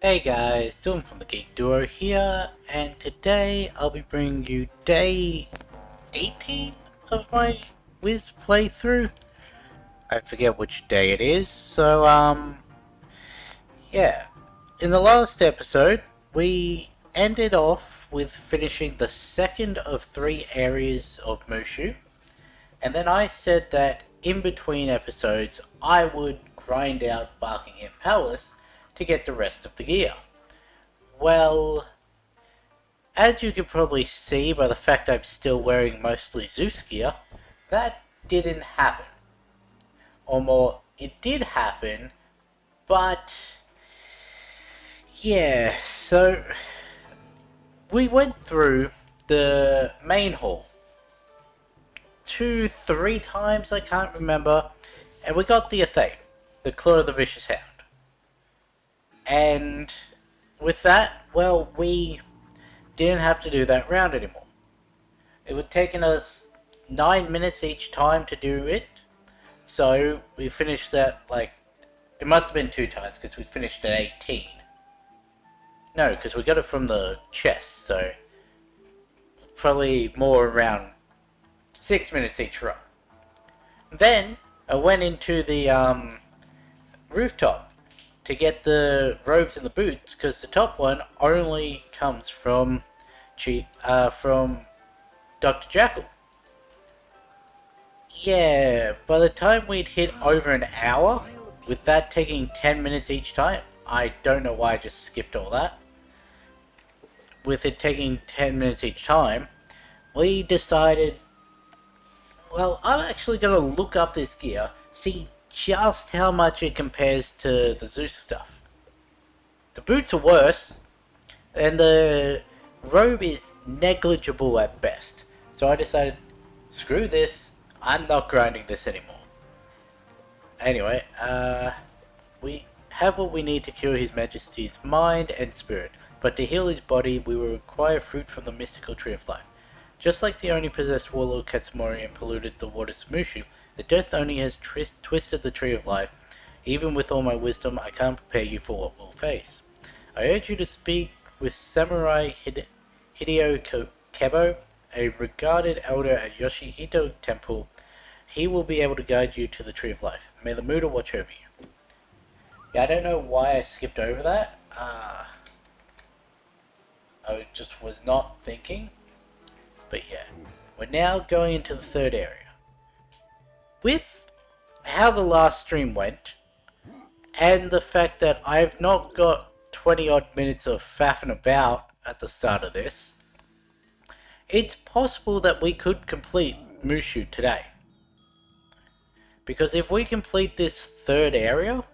Hey guys, Dylan from the Geek Duo here, and today I'll be bringing you day 18 of my Wiz playthrough. I forget which day it is, so yeah. In the last episode, we ended off with finishing the second of three areas of Mushu, and then I said that in between episodes I would grind out Buckingham Palace to get the rest of the gear. Well, as you can probably see by the fact I'm still wearing mostly Zeus gear, that didn't happen. Or more, it did happen, but yeah, so we went through the main hall 2, 3 times, I can't remember, and we got the Athame, the Claw of the Vicious Hound. And with that, well, we didn't have to do that round anymore. It would taken us 9 minutes each time to do it, so we finished that, like, it must have been 2 times because we finished at 18. No, because we got it from the chest, so probably more around 6 minutes each run. Then I went into the rooftop to get the robes and the boots because the top one only comes from Dr. Jackal. Yeah, by the time we'd hit over an hour, with that taking 10 minutes each time, I don't know why I just skipped all that. With it taking 10 minutes each time, we decided, well, I'm actually going to look up this gear, see just how much it compares to the Zeus stuff. The boots are worse, and the robe is negligible at best. So I decided, screw this, I'm not grinding this anymore. Anyway, we have what we need to cure His Majesty's mind and spirit, but to heal his body, we will require fruit from the mystical Tree of Life. Just like the Oni possessed warlord Katsumori and polluted the waters of Mushu, the Death Oni has twisted the Tree of Life. Even with all my wisdom, I can't prepare you for what we'll face. I urge you to speak with Samurai Hideo Kebo, a regarded elder at Yoshihito Temple. He will be able to guide you to the Tree of Life. May the Muda watch over you. Yeah, I don't know why I skipped over that. I just was not thinking. But yeah, we're now going into the third area. With how the last stream went, and the fact that I've not got 20 odd minutes of faffing about at the start of this, it's possible that we could complete Mushu today. Because if we complete this third area,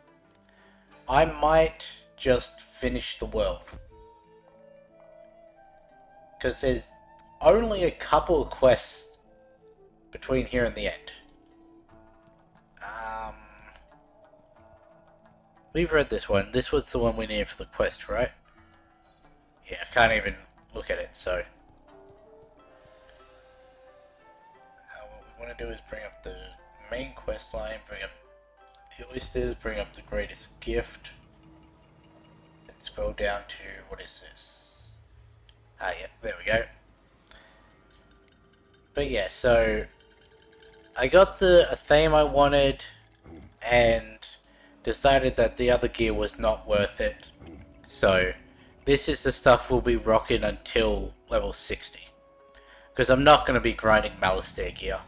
I might just finish the world. Because there's only a couple of quests between here and the end. We've read this one. This was the one we needed for the quest, right? Yeah, I can't even look at it, so... what we want to do is bring up the main quest line, bring up the oysters, bring up the greatest gift. Let's scroll down to... what is this? Ah, yeah, there we go. But yeah, so... I got the Athame I wanted, and decided that the other gear was not worth it. So, this is the stuff we'll be rocking until level 60. Because I'm not going to be grinding Malistair gear.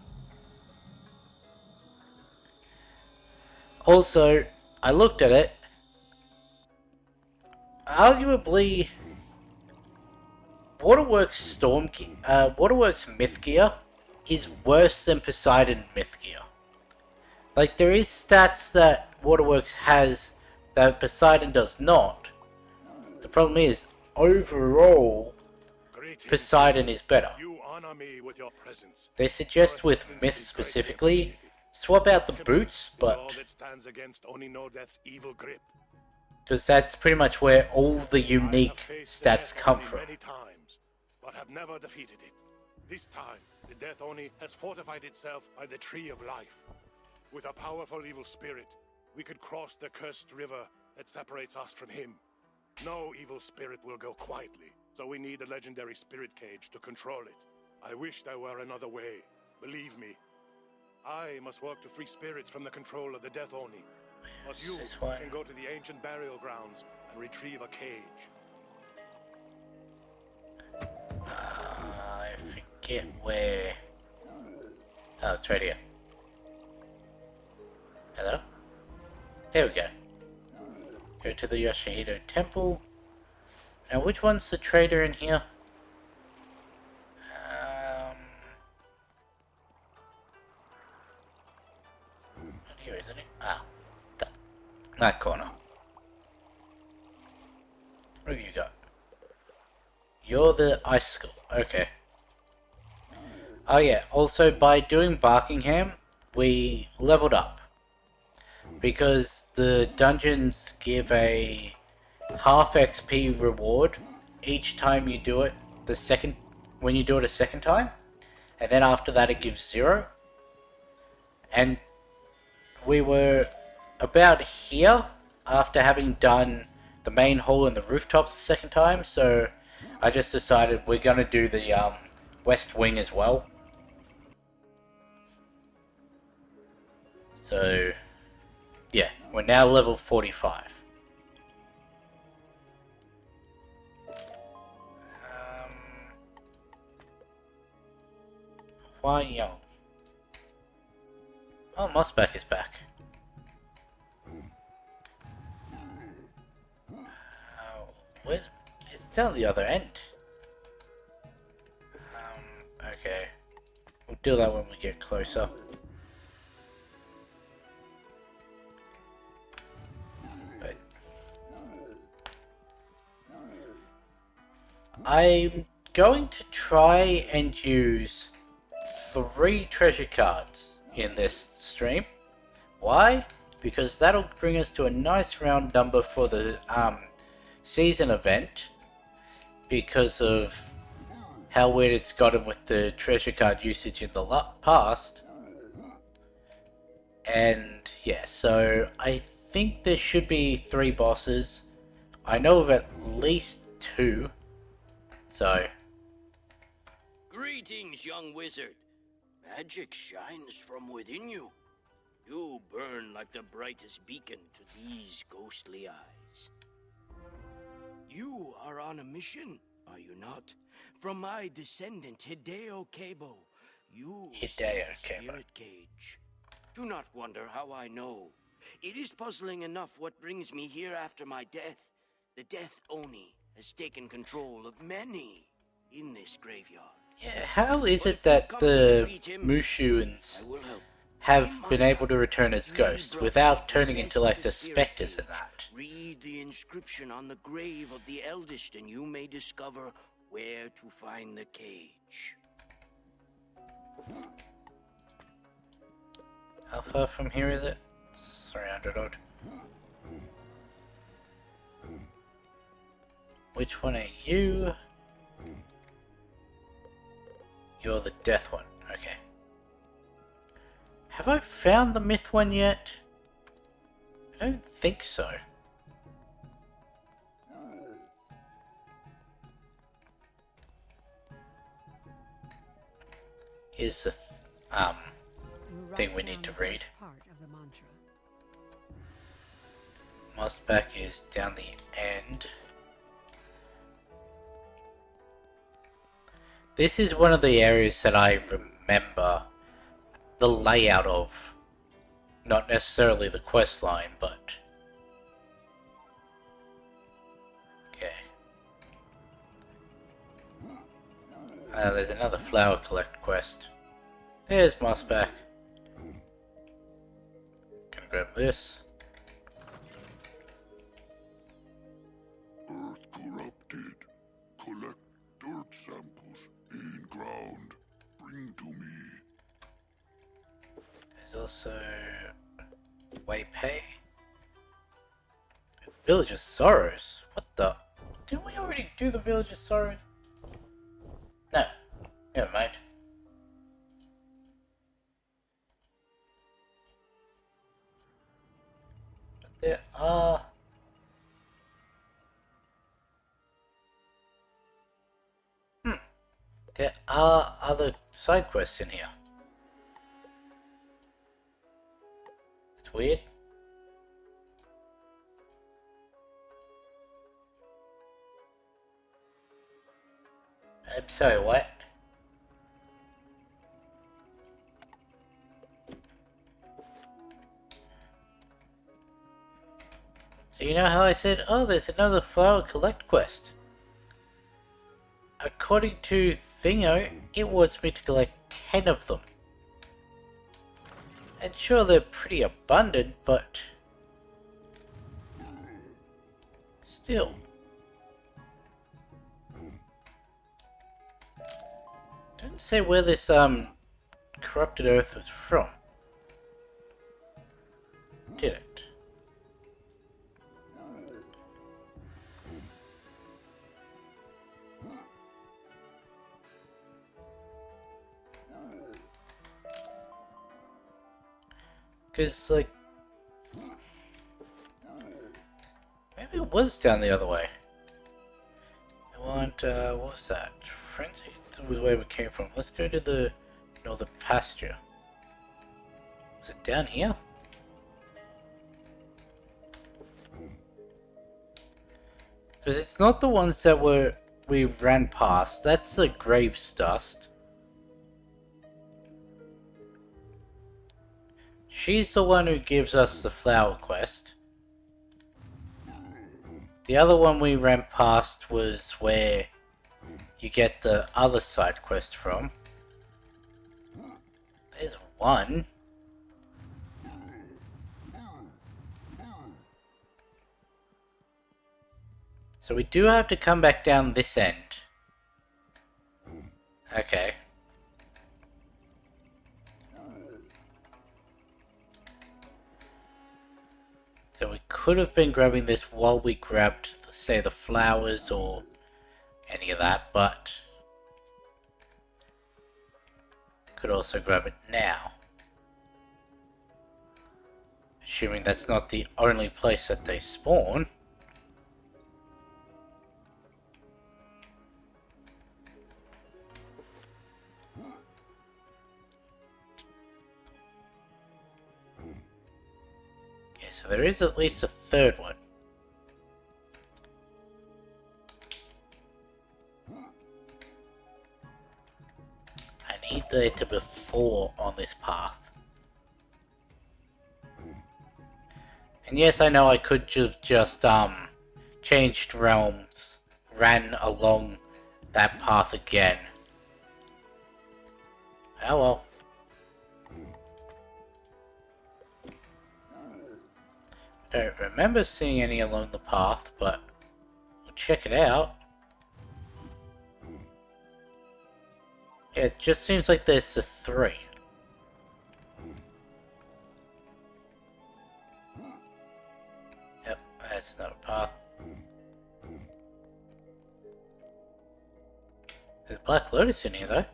Also, I looked at it. Arguably, Waterworks Myth gear is worse than Poseidon Myth gear. Like, there is stats that Waterworks has that Poseidon does not. The problem is, overall, Poseidon is better. They suggest with Myth specifically, swap out the boots, but... because that's pretty much where all the unique stats come from. But have never defeated it. This time, the Death Oni has fortified itself by the Tree of Life. With a powerful evil spirit, we could cross the cursed river that separates us from him. No evil spirit will go quietly, so we need a legendary spirit cage to control it. I wish there were another way. Believe me. I must work to free spirits from the control of the Death Oni. But you This way. can go to the ancient burial grounds and retrieve a cage. I forget where... Oh, it's right here. Hello? Here we go. Go to the Yoshihito Temple. Now, which one's the trader in here? Not here, isn't it? Ah, that corner. What have you got? You're the ice skull. Okay. Oh yeah, also by doing Barkingham, we leveled up. Because the dungeons give a half XP reward each time you do it when you do it a second time. And then after that it gives 0. And we were about here after having done the main hall and the rooftops the second time, so I just decided we're gonna do the west wing as well. So yeah, we're now level 45. Hua Young. Oh, Mossback is back. It's down the other end. Okay. We'll do that when we get closer. But I'm going to try and use 3 treasure cards in this stream. Why? Because that'll bring us to a nice round number for the season event, because of how weird it's gotten with the treasure card usage in the past. And yeah, so I think there should be 3 bosses. I know of at least 2. So Greetings, young wizard. Magic shines from within you. You burn like the brightest beacon to these ghostly eyes. You are on a mission, are you not? From my descendant, Hideo Kabo. You seek Hideo the spirit cage. Do not wonder how I know. It is puzzling enough what brings me here after my death. The Death Oni has taken control of many in this graveyard. yeah, how is it that the Mushuans have been able to return as ghosts without turning into like the specters and that? Read the inscription on the grave of the eldest and you may discover where to find the cage. How far from here is it? 300 odd. Which one are you? You're the death one. Okay. Have I found the myth one yet? I don't think so. Here's the thing we need to read. Mossback is down the end. This is one of the areas that I remember the layout of. Not necessarily the quest line, but... Okay. There's another flower collect quest. There's Mossback. Gonna grab this. Earth corrupted. Collect dirt samples in ground. Bring to me. There's also Waypay. Village of Sorrows. What the? Didn't we already do the Village of Sorrows? No. Never mind. But there are are other side quests in here. It's weird. I'm sorry, what? So you know how I said, oh, there's another flower collect quest? According to Thingo, it wants me to collect 10 of them. And sure, they're pretty abundant, but still. Didn't say where this corrupted earth was from. Did it? Because, like, maybe it was down the other way. I want, what was that? Frenzy? That was where we came from. Let's go to the northern pasture. Is it down here? Because it's not the ones that we ran past. That's the Graves Dust. She's the one who gives us the flower quest. The other one we ran past was where you get the other side quest from. There's one. So we do have to come back down this end. Okay. So we could have been grabbing this while we grabbed, say, the flowers or any of that, but could also grab it now. Assuming that's not the only place that they spawn. So there is at least a third one. I need there to be 4 on this path. And yes, I know I could have just changed realms, ran along that path again. Oh well. I don't remember seeing any along the path, but we'll check it out. Yeah, it just seems like there's a 3. Yep, that's not a path. There's Black Lotus in here though.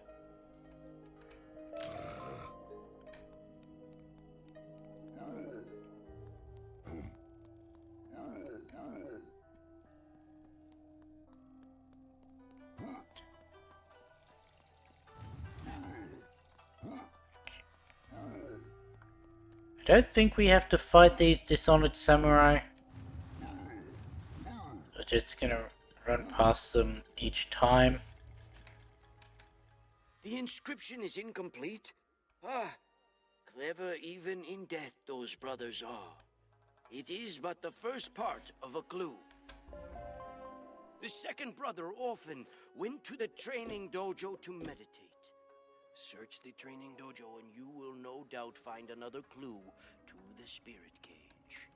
I don't think we have to fight these Dishonored Samurai. We're just gonna run past them each time. The inscription is incomplete. Ah, clever even in death those brothers are. It is but the first part of a clue. The second brother often went to the training dojo to meditate. Search the training dojo and you will no doubt find another clue to the spirit cage.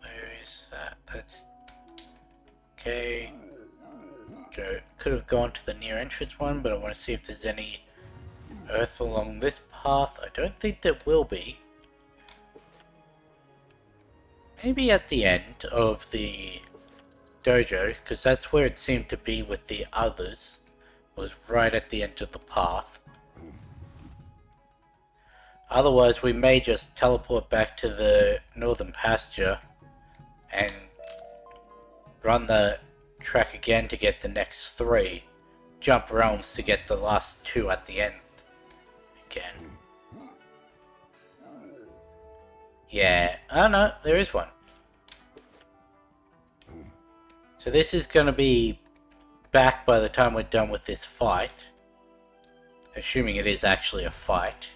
Where is that? That's... Okay. Could have gone to the near entrance one, but I want to see if there's any earth along this path. I don't think there will be. Maybe at the end of the dojo, because that's where it seemed to be with the others. Was right at the end of the path. Otherwise, we may just teleport back to the northern pasture and run the track again to get the next 3 jump realms to get the last two at the end again. Yeah, oh no, there is one. So this is going to be back by the time we're done with this fight. Assuming it is actually a fight.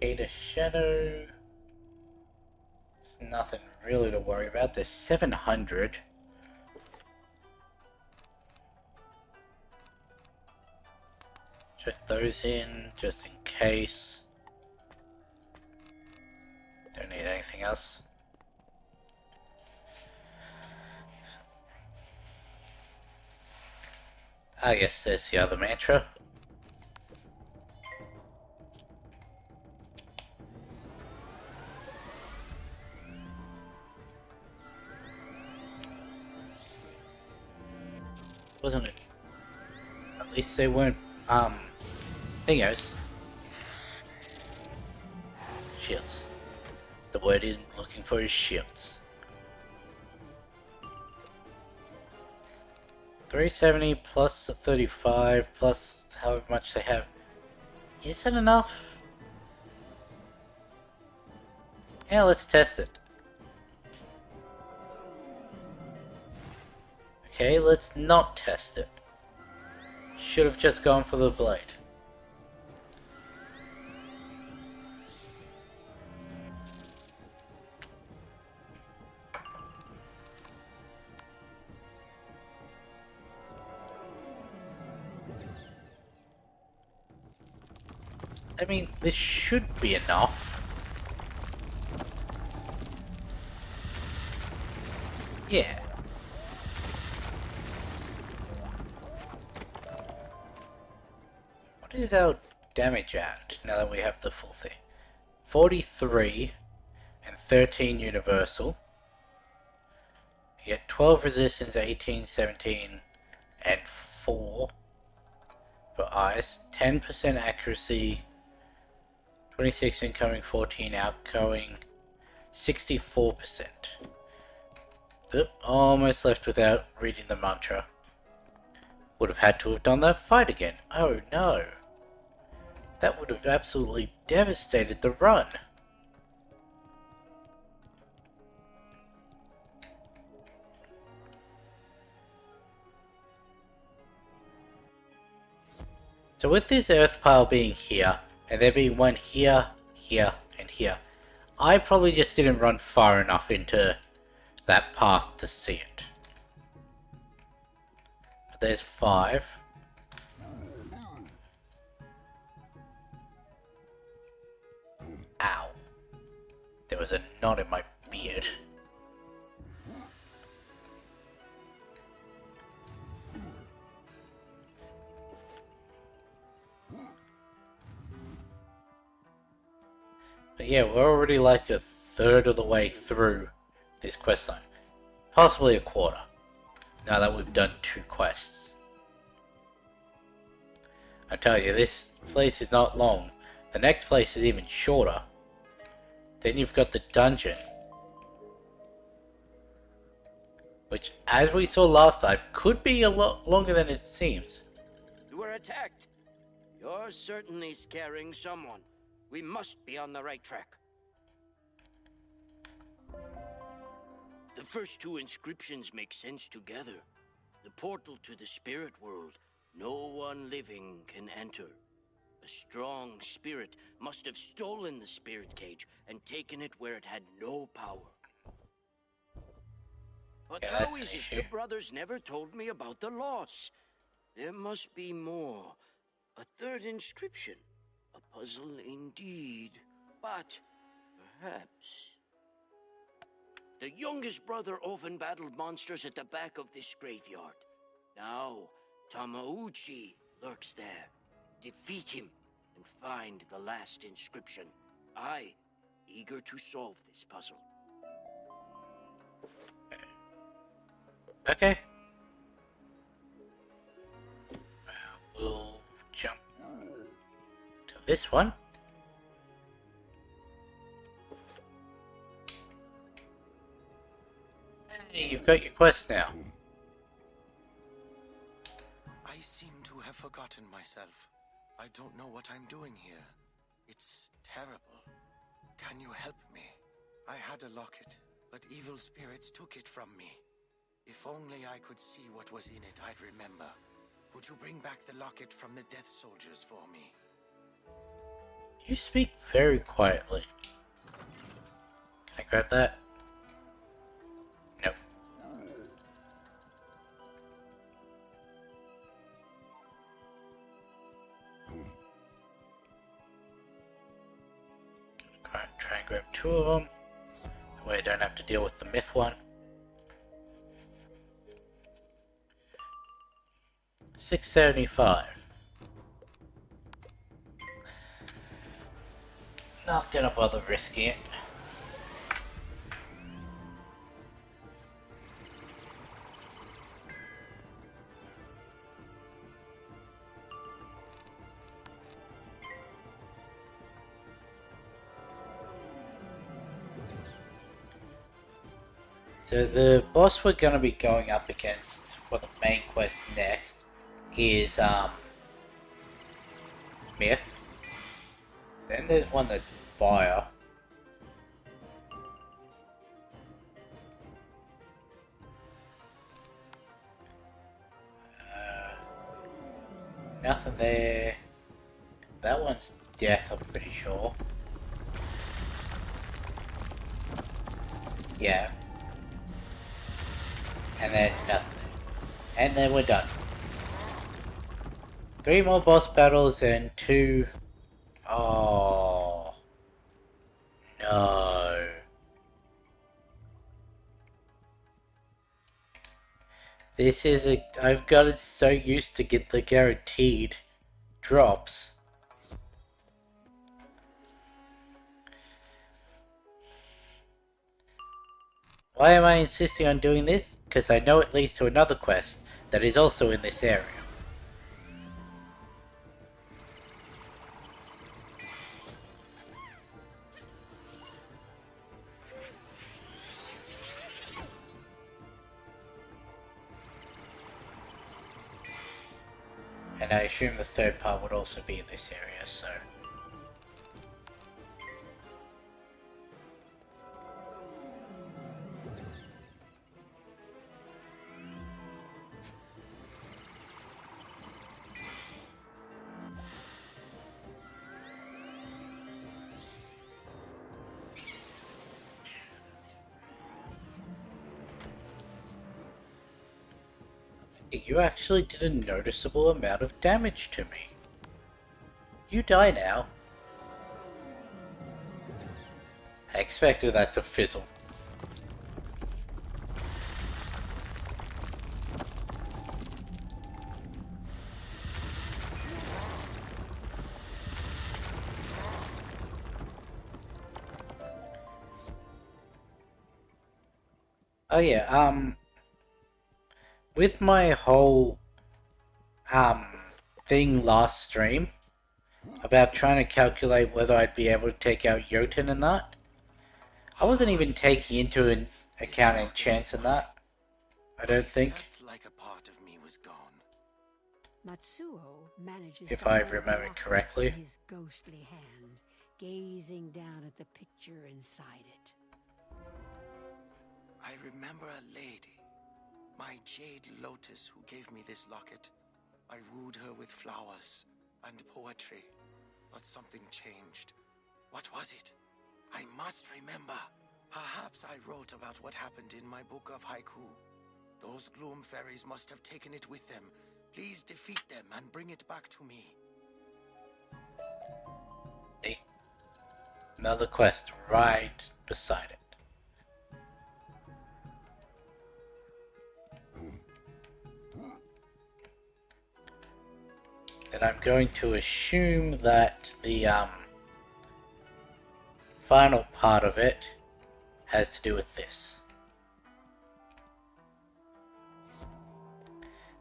Cicada Shadow. It's nothing really to worry about. There's 700. Check those in, just in case. Don't need anything else. Ah yes, there's the other mantra. Wasn't it? At least they weren't, thingos. Shields. The word I'm looking for is shields. 370 plus 35 plus however much they have. Is that enough? Yeah, let's test it. Okay, let's not test it. Should have just gone for the blade. I mean, this should be enough. Yeah. What is our damage at now that we have the full thing? 43 and 13 universal. You get 12 resistance, 18, 17, and 4 for ice. 10% accuracy. 26 incoming, 14 outgoing, 64%. Oop, almost left without reading the mantra. Would have had to have done that fight again. Oh no. That would have absolutely devastated the run. So with this earth pile being here, and there being one here, here, and here, I probably just didn't run far enough into that path to see it. But there's 5. Ow. There was a knot in my beard. But yeah, we're already like a third of the way through this quest line. Possibly a quarter, now that we've done 2 quests. I tell you, this place is not long. The next place is even shorter. Then you've got the dungeon, which, as we saw last time, could be a lot longer than it seems. You were attacked. You're certainly scaring someone. We must be on the right track. The first 2 inscriptions make sense together. The portal to the spirit world. No one living can enter. A strong spirit must have stolen the spirit cage and taken it where it had no power. But Yeah, how is it the brothers never told me about the loss? There must be more. A 3rd inscription. A puzzle indeed. But perhaps... The youngest brother often battled monsters at the back of this graveyard. Now, Tamauchi lurks there. Defeat him and find the last inscription. I, eager to solve this puzzle. Okay. We'll jump to this one. Hey, you've got your quest now. I seem to have forgotten myself. I don't know what I'm doing here. It's terrible. Can you help me? I had a locket, but evil spirits took it from me. If only I could see what was in it, I'd remember. Would you bring back the locket from the Death Soldiers for me? You speak very quietly. Can I grab that? Nope. Gonna try and grab 2 of them. That way I don't have to deal with the myth one. 675. Not gonna bother risking it. So the boss we're gonna be going up against for the main quest next is Myth. Then there's one that's Fire. Nothing there. That one's Death, I'm pretty sure. Yeah. And then nothing. And then we're done. 3 more boss battles and 2... Oh... No... This is a... I've gotten so used to get the guaranteed drops. Why am I insisting on doing this? Because I know it leads to another quest that is also in this area. And I assume the third part would also be in this area, so... You actually did a noticeable amount of damage to me. You die now. I expected that to fizzle. Oh yeah, with my whole, thing last stream, about trying to calculate whether I'd be able to take out Jotun and that, I wasn't even taking into account enchants and that, I don't think. Felt like a part of me was gone. Matsuo manages If to I hold the remember locket correctly. in his ghostly hand, gazing down at the picture inside it. I remember a lady, my Jade Lotus, who gave me this locket. I wooed her with flowers and poetry, but something changed. What was it? I must remember. Perhaps I wrote about what happened in my book of haiku. Those gloom fairies must have taken it with them. Please defeat them and bring it back to me. See? Another quest right beside it. And I'm going to assume that the final part of it has to do with this.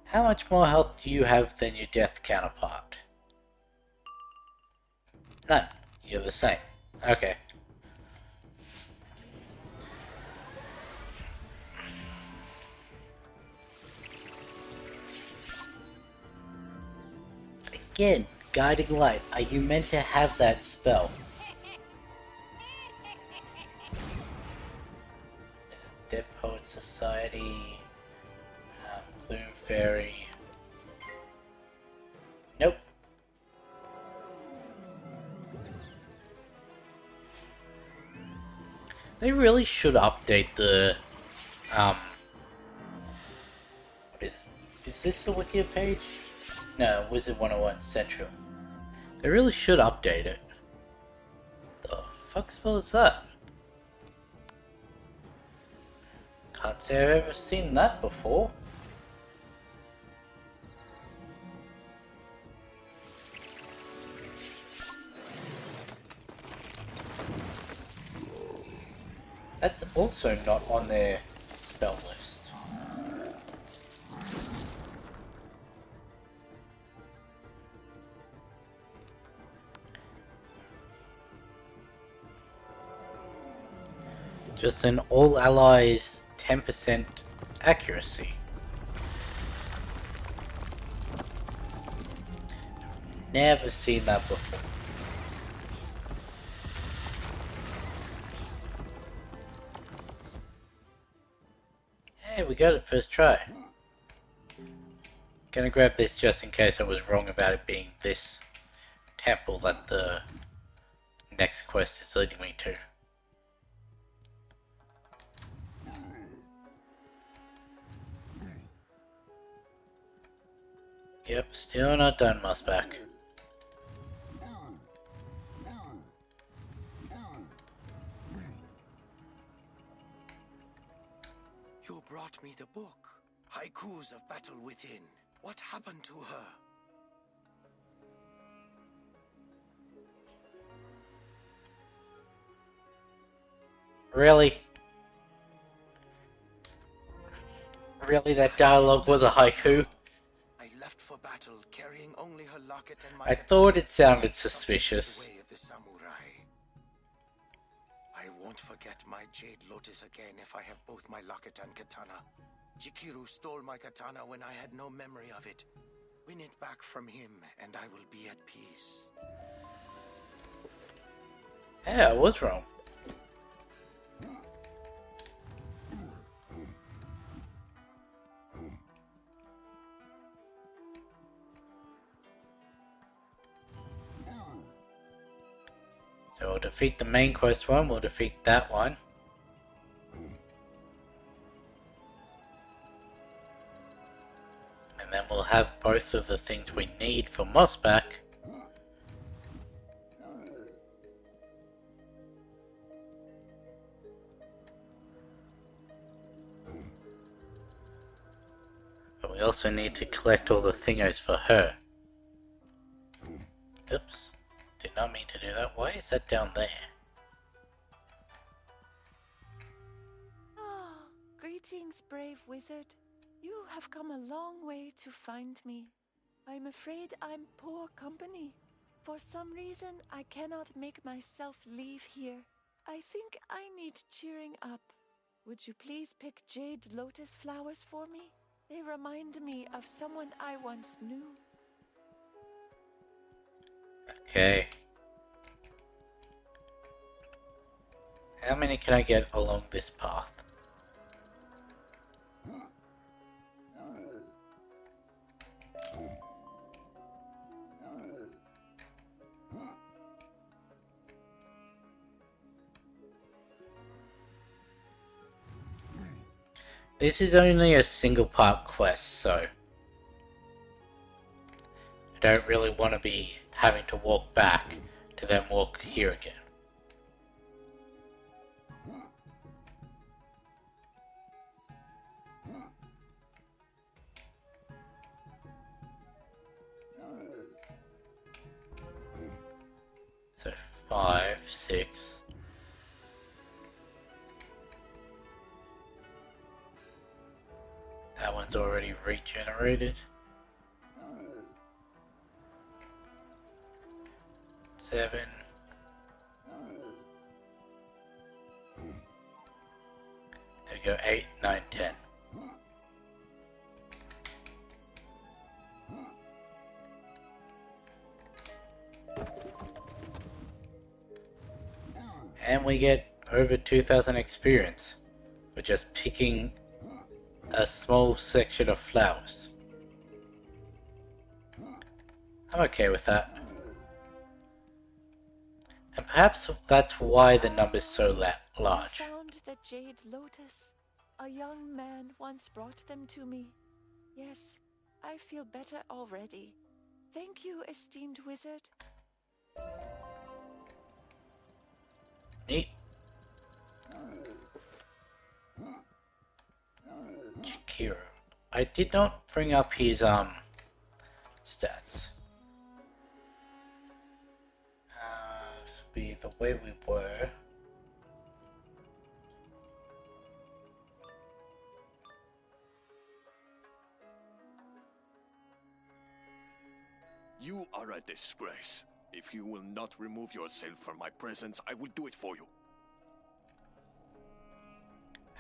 How much more health do you have than your death counterpart? None. You're the same. Okay. Again, Guiding Light. Are you meant to have that spell? Dead Poet Society. Plume Fairy. Nope. They really should update the, what is it? Is this the Wiki page? No, Wizard101 Central. They really should update it. The fuck spell is that? Can't say I've ever seen that before. That's also not on their spell list. Just an all allies 10% accuracy. Never seen that before. Hey, we got it first try. Gonna grab this just in case I was wrong about it being this temple that the next quest is leading me to. Yep, still not done, Mossback. You brought me the book. Haikus of Battle Within. What happened to her? Really? Really, that dialogue was a haiku? I left for battle carrying only her locket and my... I thought it sounded suspicious. The way of the samurai. I won't forget my Jade Lotus again if I have both my locket and katana. Jikiru stole my katana when I had no memory of it. Win it back from him and I will be at peace. Yeah, I was wrong. So we'll defeat the main quest one, we'll defeat that one. And then we'll have both of the things we need for Mossback. But we also need to collect all the thingos for her. Oops. Did not mean to do that. Why is that down there? Ah, greetings, brave wizard. You have come a long way to find me. I'm afraid I'm poor company. For some reason, I cannot make myself leave here. I think I need cheering up. Would you please pick jade lotus flowers for me? They remind me of someone I once knew. Okay. How many can I get along this path? This is only a single part quest, so I don't really want to be having to walk back to then walk here again. So 5, 6. That one's one's already regenerated. 7. There we go, 8, 9, 10. And we get over 2,000 experience for just picking a small section of flowers. I'm okay with that. And perhaps that's why the number's so large. I found the Jade Lotus. A young man once brought them to me. Yes, I feel better already. Thank you, esteemed wizard. Neat. Chikiro. I did not bring up his stats. This will be the way we were. You are a disgrace. If you will not remove yourself from my presence, I will do it for you.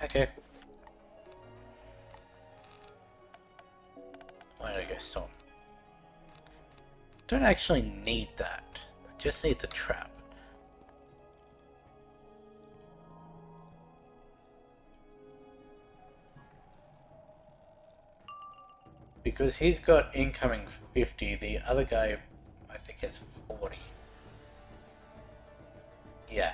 Okay. Why did I go storm? Don't actually need that. I just need the trap. Because he's got incoming 50, the other guy I think has 40. Yeah.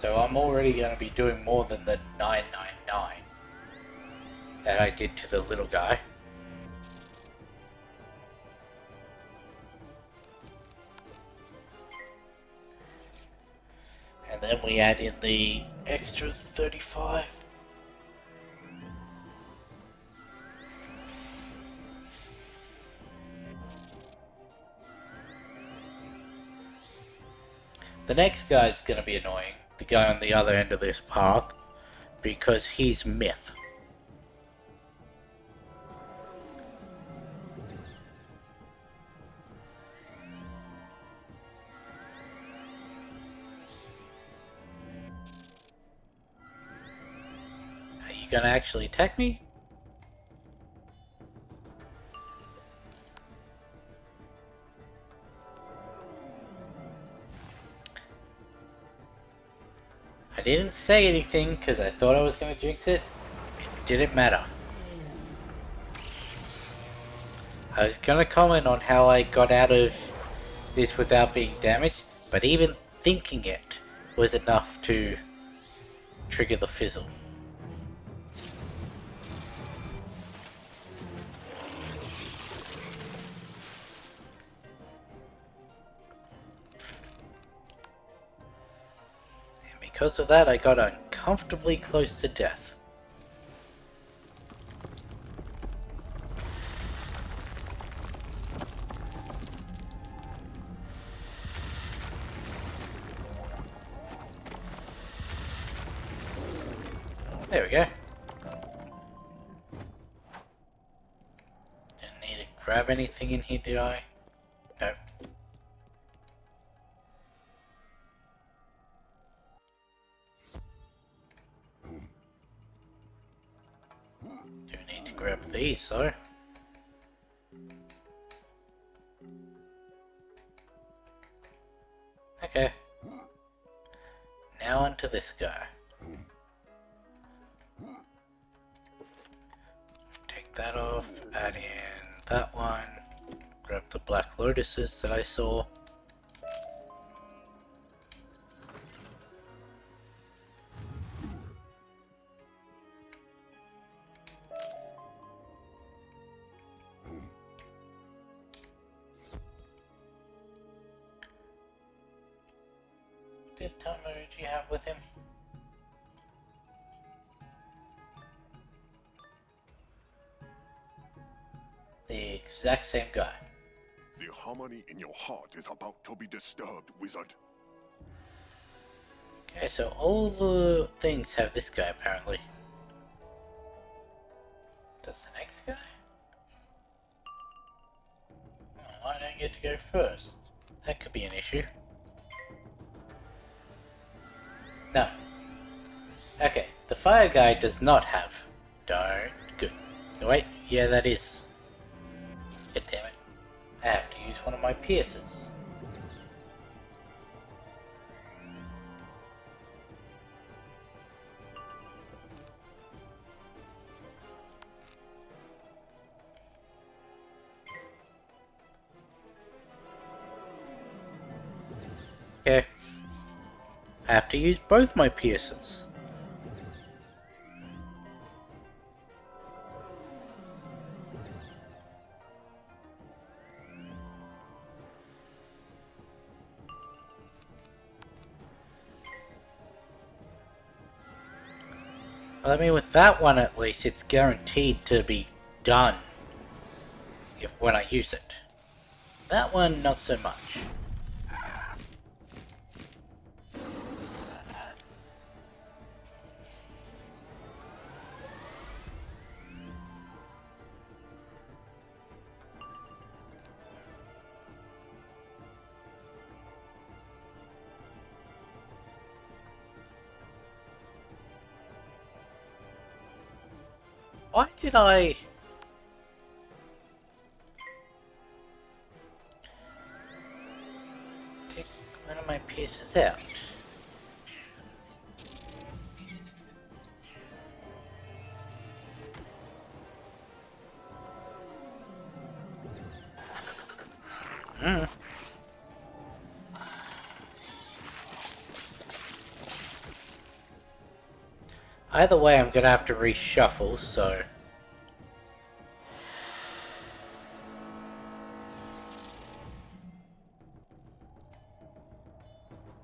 So I'm already going to be doing more than the 999 that I did to the little guy. And then we add in the extra 35. The next guy's going to be annoying, the guy on the other end of this path, because he's myth. Are you going to actually attack me? I didn't say anything because I thought I was going to jinx it. It didn't matter. I was going to comment on how I got out of this without being damaged, but even thinking it was enough to trigger the fizzle. Because of that, I got uncomfortably close to death. There we go. Didn't need to grab anything in here, did I? Nope. Do need to grab these though. Okay. Now onto this guy. Take that off, add in that one, grab the black lotuses that I saw. What timer did you have with him? The exact same guy. The harmony in your heart is about to be disturbed, wizard. Okay, so all the things have this guy apparently. Does the next guy? Oh, I don't get to go first. That could be an issue. No. Okay, the fire guy does not have. Don't. Good. Wait, yeah, that is. God damn it. I have to use one of my pierces. Okay. I have to use both my pierces. Well, I mean, with that one at least, it's guaranteed to be done when I use it. That one, not so much. Why did I... take one of my pieces out? Hmm. Either way, I'm gonna have to reshuffle, so...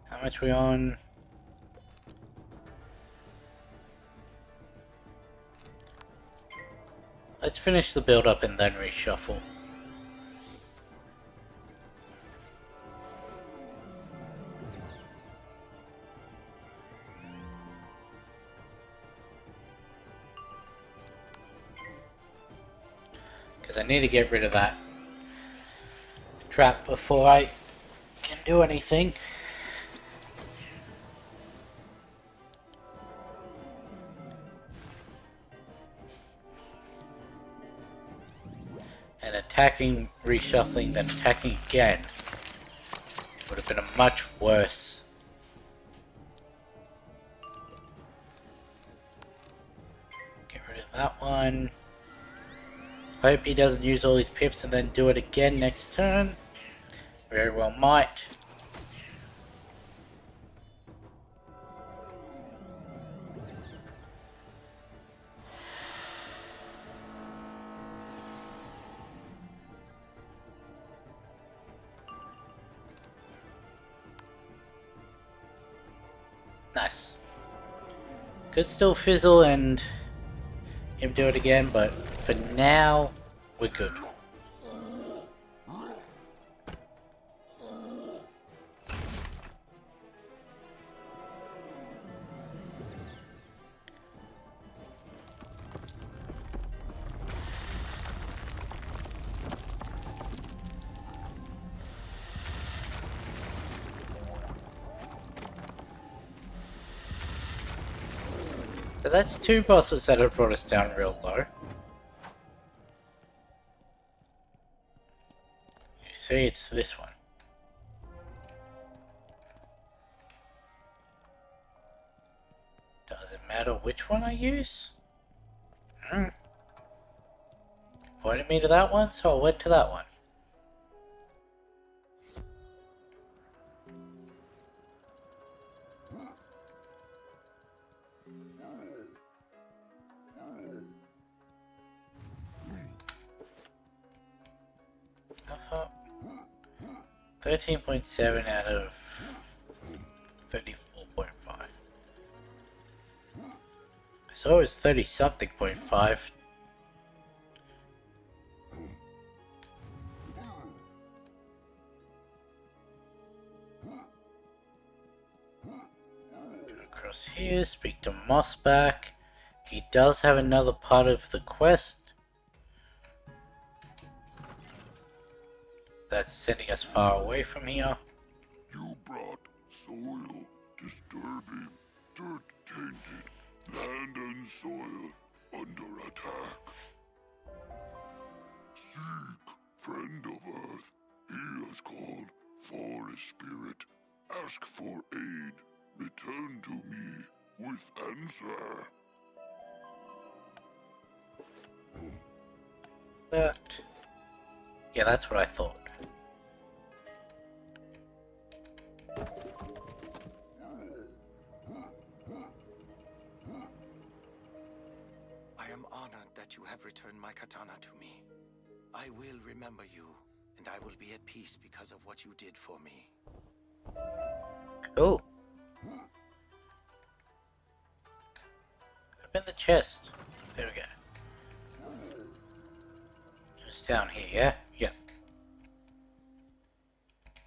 How much we on? Let's finish the build up and then reshuffle. Because I need to get rid of that trap before I can do anything. And attacking, reshuffling, then attacking again would have been a much worse. Get rid of that one. Hope he doesn't use all his pips and then do it again next turn. Very well might. Nice. Could still fizzle and him do it again, but for now, we're good. So that's two bosses that have brought us down real low. You see, it's this one. Does it matter which one I use? Pointed me to that one, so I went to that one. How far? 13.7 out of 34.5. I saw it was 30 something point 5. across here, speak to Moss back. He does have another part of the quest. That's sending us far away from here. You brought soil, disturbing, dirt-tainted, land and soil under attack. Seek, friend of Earth. He is called Forest Spirit. Ask for aid. Return to me with answer. But yeah, that's what I thought. I am honored that you have returned my katana to me. I will remember you, and I will be at peace because of what you did for me. Cool. Open the chest. There we go. Just down here, yeah? Yep.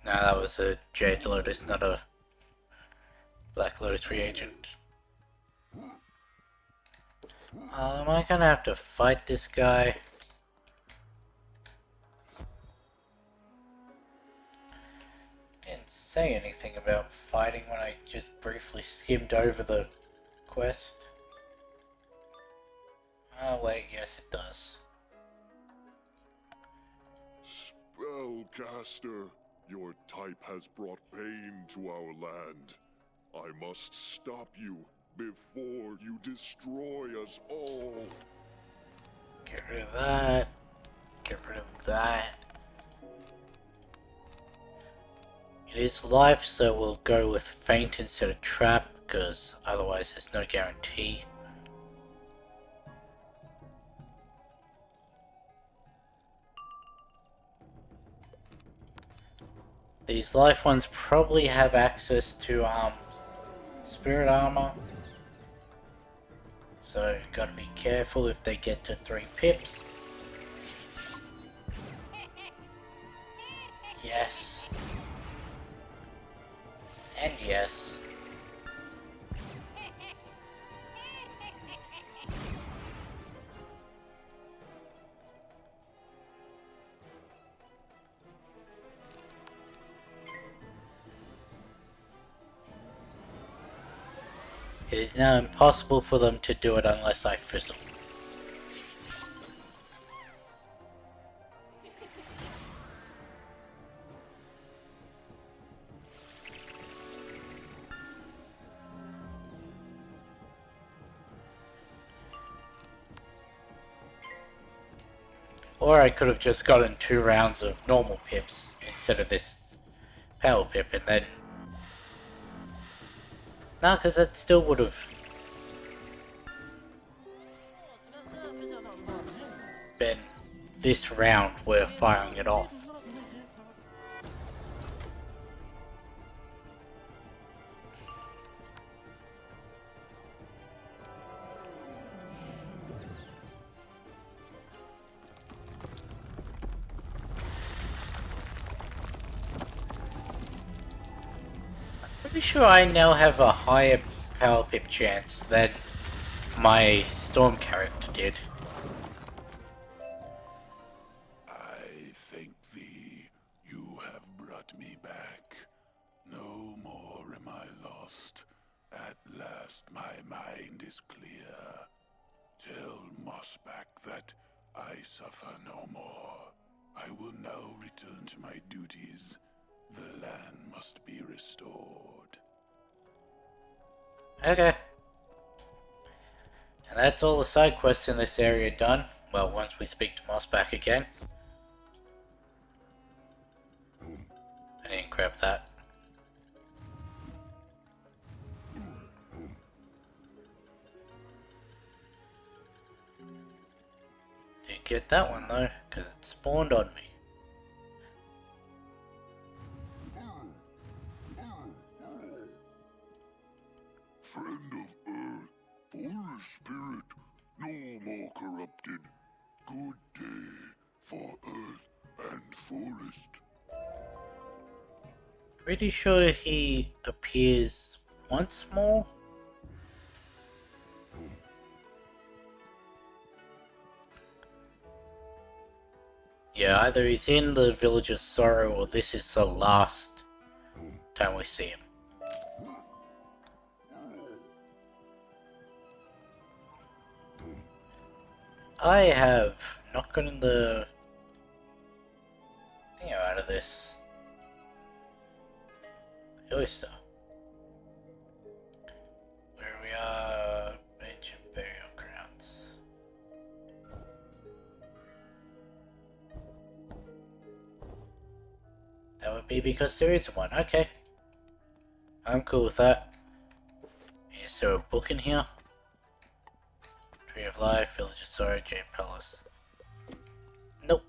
No, that was a Jade Lotus, not a Black Lotus reagent. Am I gonna have to fight this guy? Didn't say anything about fighting when I just briefly skimmed over the quest. Oh wait, yes it does. Spellcaster, your type has brought pain to our land. I must stop you before you destroy us all. Get rid of that. Get rid of that. It is life, so we'll go with faint instead of trap, because otherwise there's no guarantee. These life ones probably have access to spirit armor, so gotta be careful if they get to 3 pips. Yes. And yes. It is now impossible for them to do it unless I fizzle. Or I could have just gotten 2 rounds of normal pips instead of this power pip, and then... No, because that still would have been this round we're firing it off. Pretty sure I now have a higher power pip chance than my storm character did. I thank thee. You have brought me back. No more am I lost. At last my mind is clear. Tell Mossback that I suffer no more. I will now return to my duties. The land must be restored. Okay. And that's all the side quests in this area done. Well, once we speak to Mossback again. I didn't grab that. Didn't get that one though, because it spawned on me. Friend of Earth, Forest Spirit, no more corrupted. Good day for Earth and Forest. Pretty sure he appears once more Yeah, either he's in the Village of Sorrow or this is the last time we see him. I have not gotten the thing out of this. The oyster. Where we are, ancient burial grounds. That would be because there is one. Okay. I'm cool with that. Is there a book in here? Tree of Life, Village of Sorrow, Jade Palace. Nope.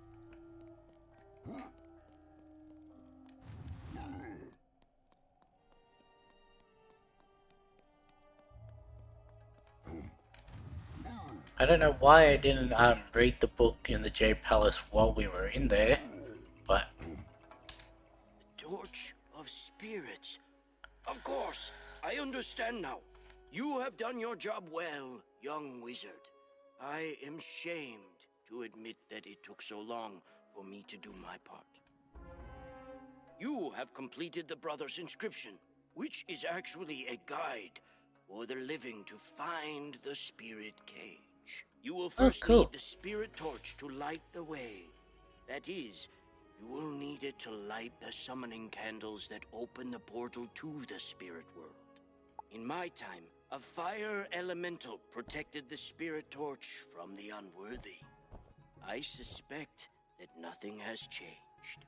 I don't know why I didn't read the book in the Jade Palace while we were in there, but... Torch of Spirits. Of course, I understand now. You have done your job well, young wizard. I am shamed to admit that it took so long for me to do my part. You have completed the Brother's inscription, which is actually a guide for the living to find the spirit cage. You will first cool. need the spirit torch to light the way. That is, you will need it to light the summoning candles that open the portal to the spirit world. In my time, a fire elemental protected the spirit torch from the unworthy. I suspect that nothing has changed.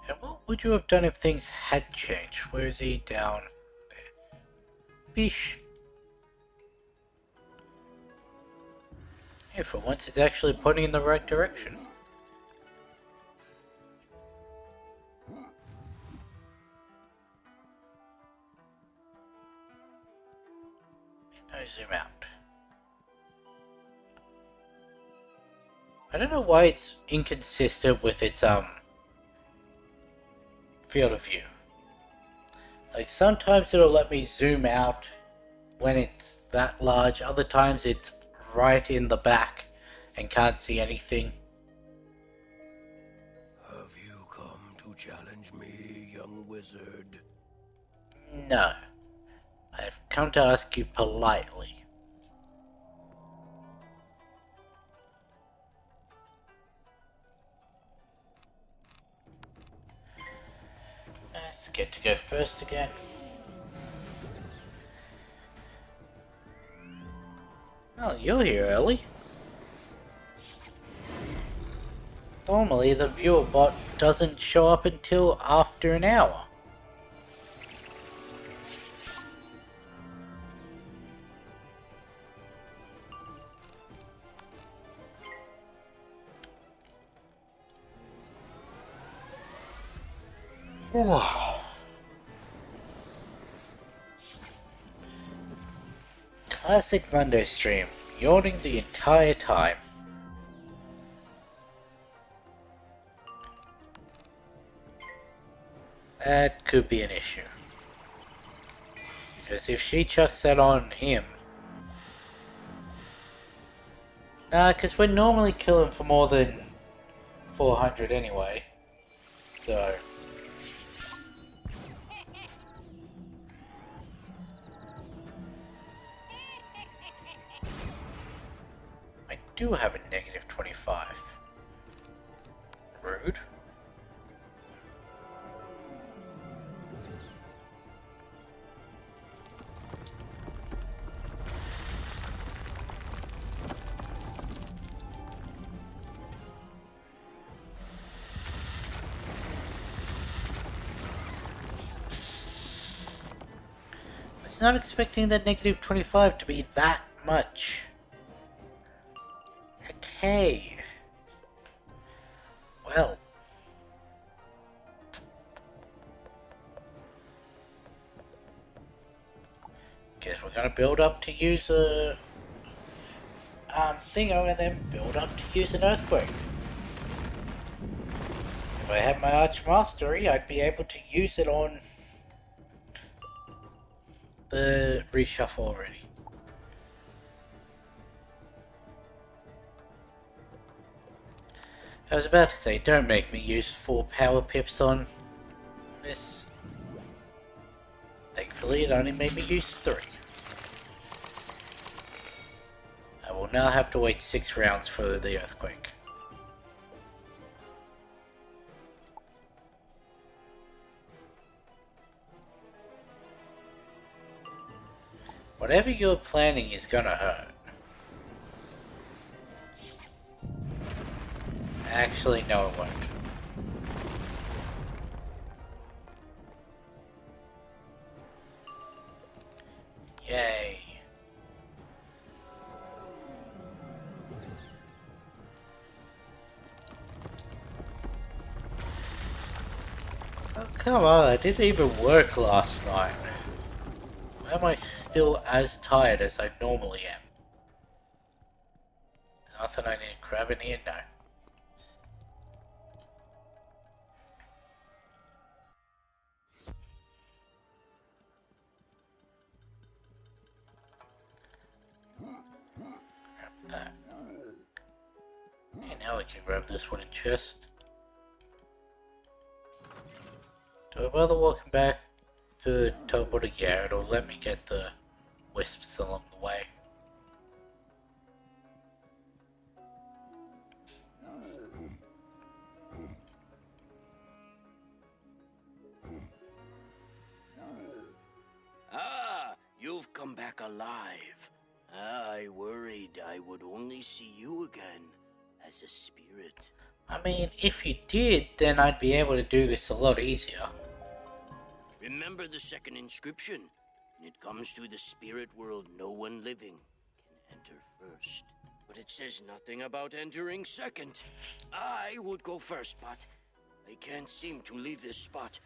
And what would you have done if things had changed? Where is he? Down there. Fish. Yeah, for once it's actually pointing in the right direction. Now zoom out. I don't know why it's inconsistent with its field of view. Like sometimes it'll let me zoom out when it's that large, other times it's right in the back and can't see anything. Have you come to challenge me, young wizard? No. I've come to ask you politely. Let's get to go first again. Oh, you're here early. Normally the viewer bot doesn't show up until after an hour. Classic Monday stream, yawning the entire time. That could be an issue. Because if she chucks that on him... Nah, because we're normally killing for more than 400 anyway. So... I do have a negative 25. Rude. I was not expecting that negative 25 to be that much. Okay. Well. Guess we're gonna build up to use a thingo and then build up to use an earthquake. If I had my Arch Mastery, I'd be able to use it on the reshuffle already. I was about to say, don't make me use 4 power pips on this. Thankfully, it only made me use 3. I will now have to wait 6 rounds for the earthquake. Whatever you're planning is gonna hurt. Actually, no it won't. Yay. Oh, come on, it didn't even work last night. Why am I still as tired as I normally am? Nothing I need to grab in here? No. Grab that. And now we can grab this one in chest. Do I bother walking back to the teleporter? Yeah, it'll let me get the wisps along the way. Ah, you've come back alive. I worried I would only see you again as a spirit. I mean, if you did, then I'd be able to do this a lot easier. Remember the second inscription? When it comes to the spirit world, no one living can enter first. But it says nothing about entering second. I would go first, but I can't seem to leave this spot.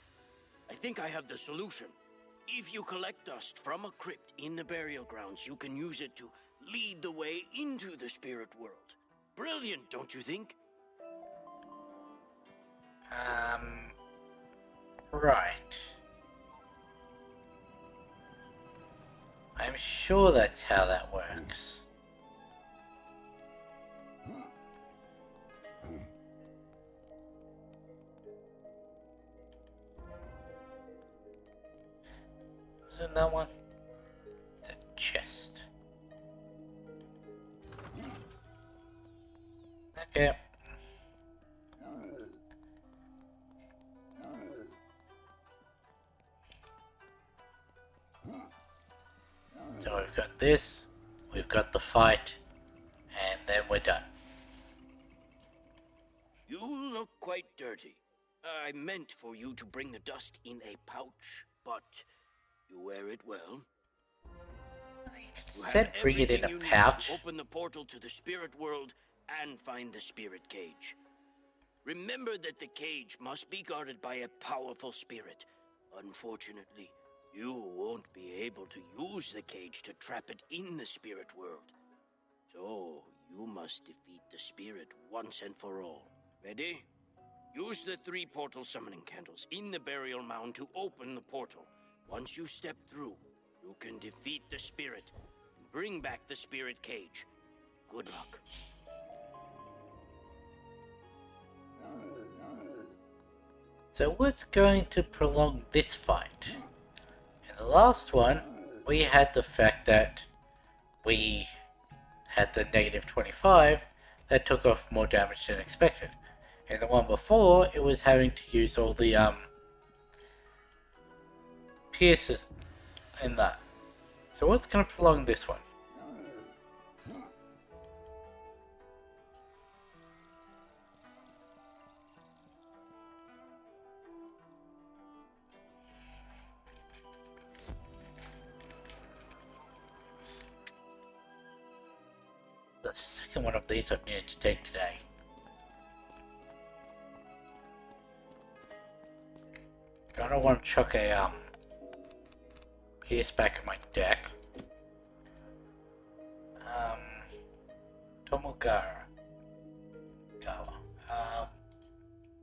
I think I have the solution. If you collect dust from a crypt in the burial grounds, you can use it to lead the way into the spirit world. Brilliant, don't you think? Right. I'm sure that's how that works. Isn't that one? The chest. Okay. So we've got this, we've got the fight, and then we're done. You look quite dirty. I meant for you to bring the dust in a pouch, but you wear it well. You said bring it in a pouch. Open the portal to the spirit world and find the spirit cage. Remember that the cage must be guarded by a powerful spirit. Unfortunately, you won't be able to use the cage to trap it in the spirit world. So, you must defeat the spirit once and for all. Ready? Use the 3 portal summoning candles in the burial mound to open the portal. Once you step through, you can defeat the spirit and bring back the spirit cage. Good luck. So what's going to prolong this fight? In the last one, we had the fact that we had the negative 25 that took off more damage than expected. In the one before, it was having to use all the pierces in that. So what's going to prolong this one? The second one of these I've needed to take today. I don't want to chuck a pierce back in my deck. Tomogara.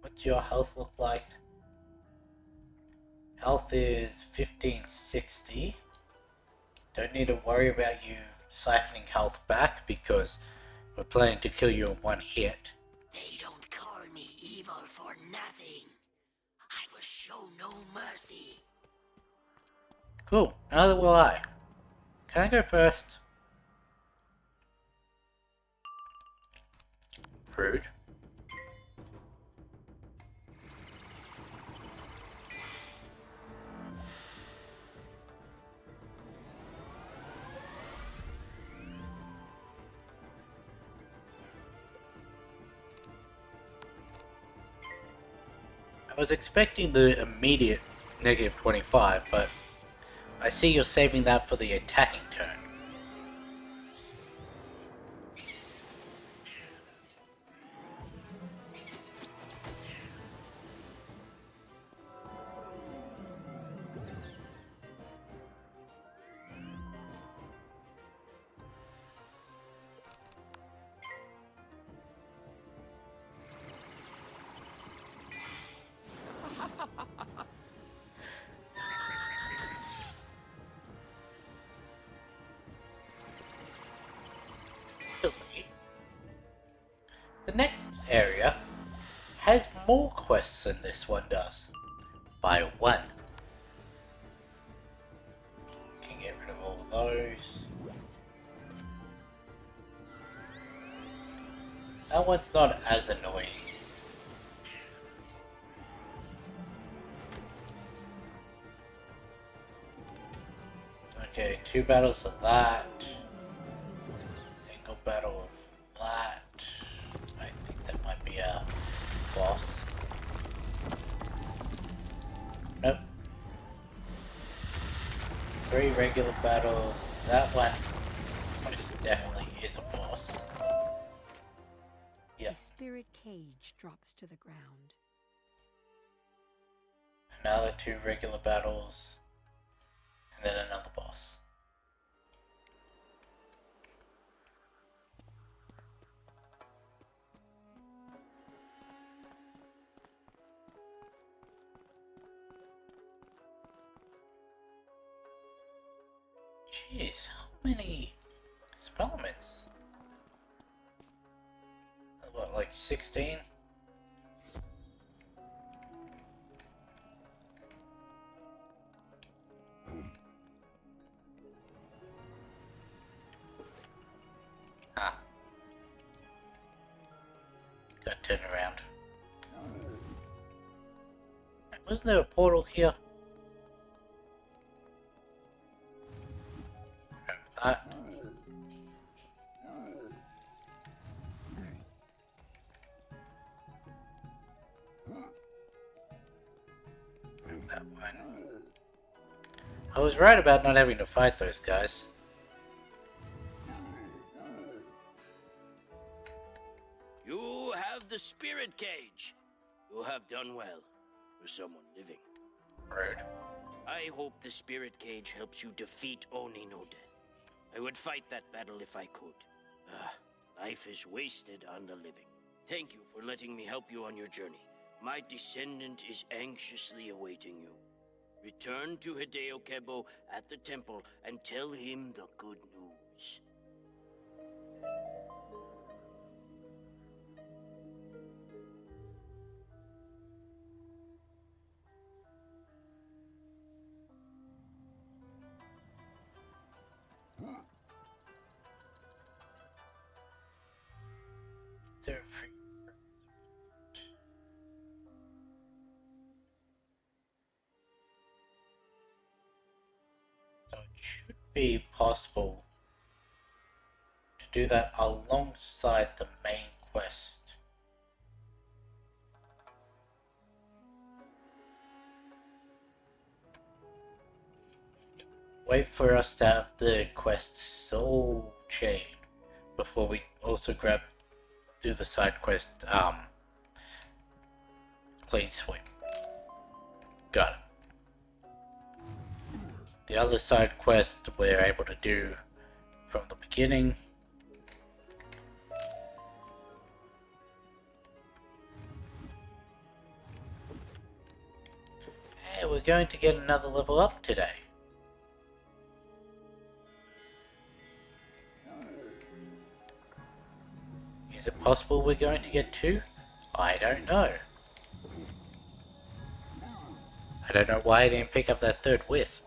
What's your health look like? Health is 1560. Don't need to worry about you siphoning health back because we're planning to kill you in one hit. They don't call evil for nothing. I will show no mercy. Cool, neither will I. Can I go first? Rude. I was expecting the immediate negative 25, but I see you're saving that for the attacking turn. The next area has more quests than this one does. By one. Can get rid of all those. That one's not as annoying. Okay, 2 battles of that. Single battle of that. I think that might be a boss. Nope. 3 regular battles. That one most definitely is a boss. Yep. The spirit cage drops to the ground. Another 2 regular battles. And then another boss. Jeez, how many experiments? What, like 16? Ah. Got turned around. Wasn't there a portal here? That. That one. I was right about not having to fight those guys. You have the spirit cage. You have done well for someone living. Rude. I hope the spirit cage helps you defeat Oni no Death. I would fight that battle if I could. Life is wasted on the living. Thank you for letting me help you on your journey. My descendant is anxiously awaiting you. Return to Hideo Kebo at the temple and tell him the good news. They're free. So it should be possible to do that alongside the main quest. Wait for us to have the quest Soul Chain before we also do the side quest, Clean Sweep. Got it. The other side quest we're able to do from the beginning. Hey, we're going to get another level up today. Is it possible we're going to get 2? I don't know. I don't know why I didn't pick up that third wisp.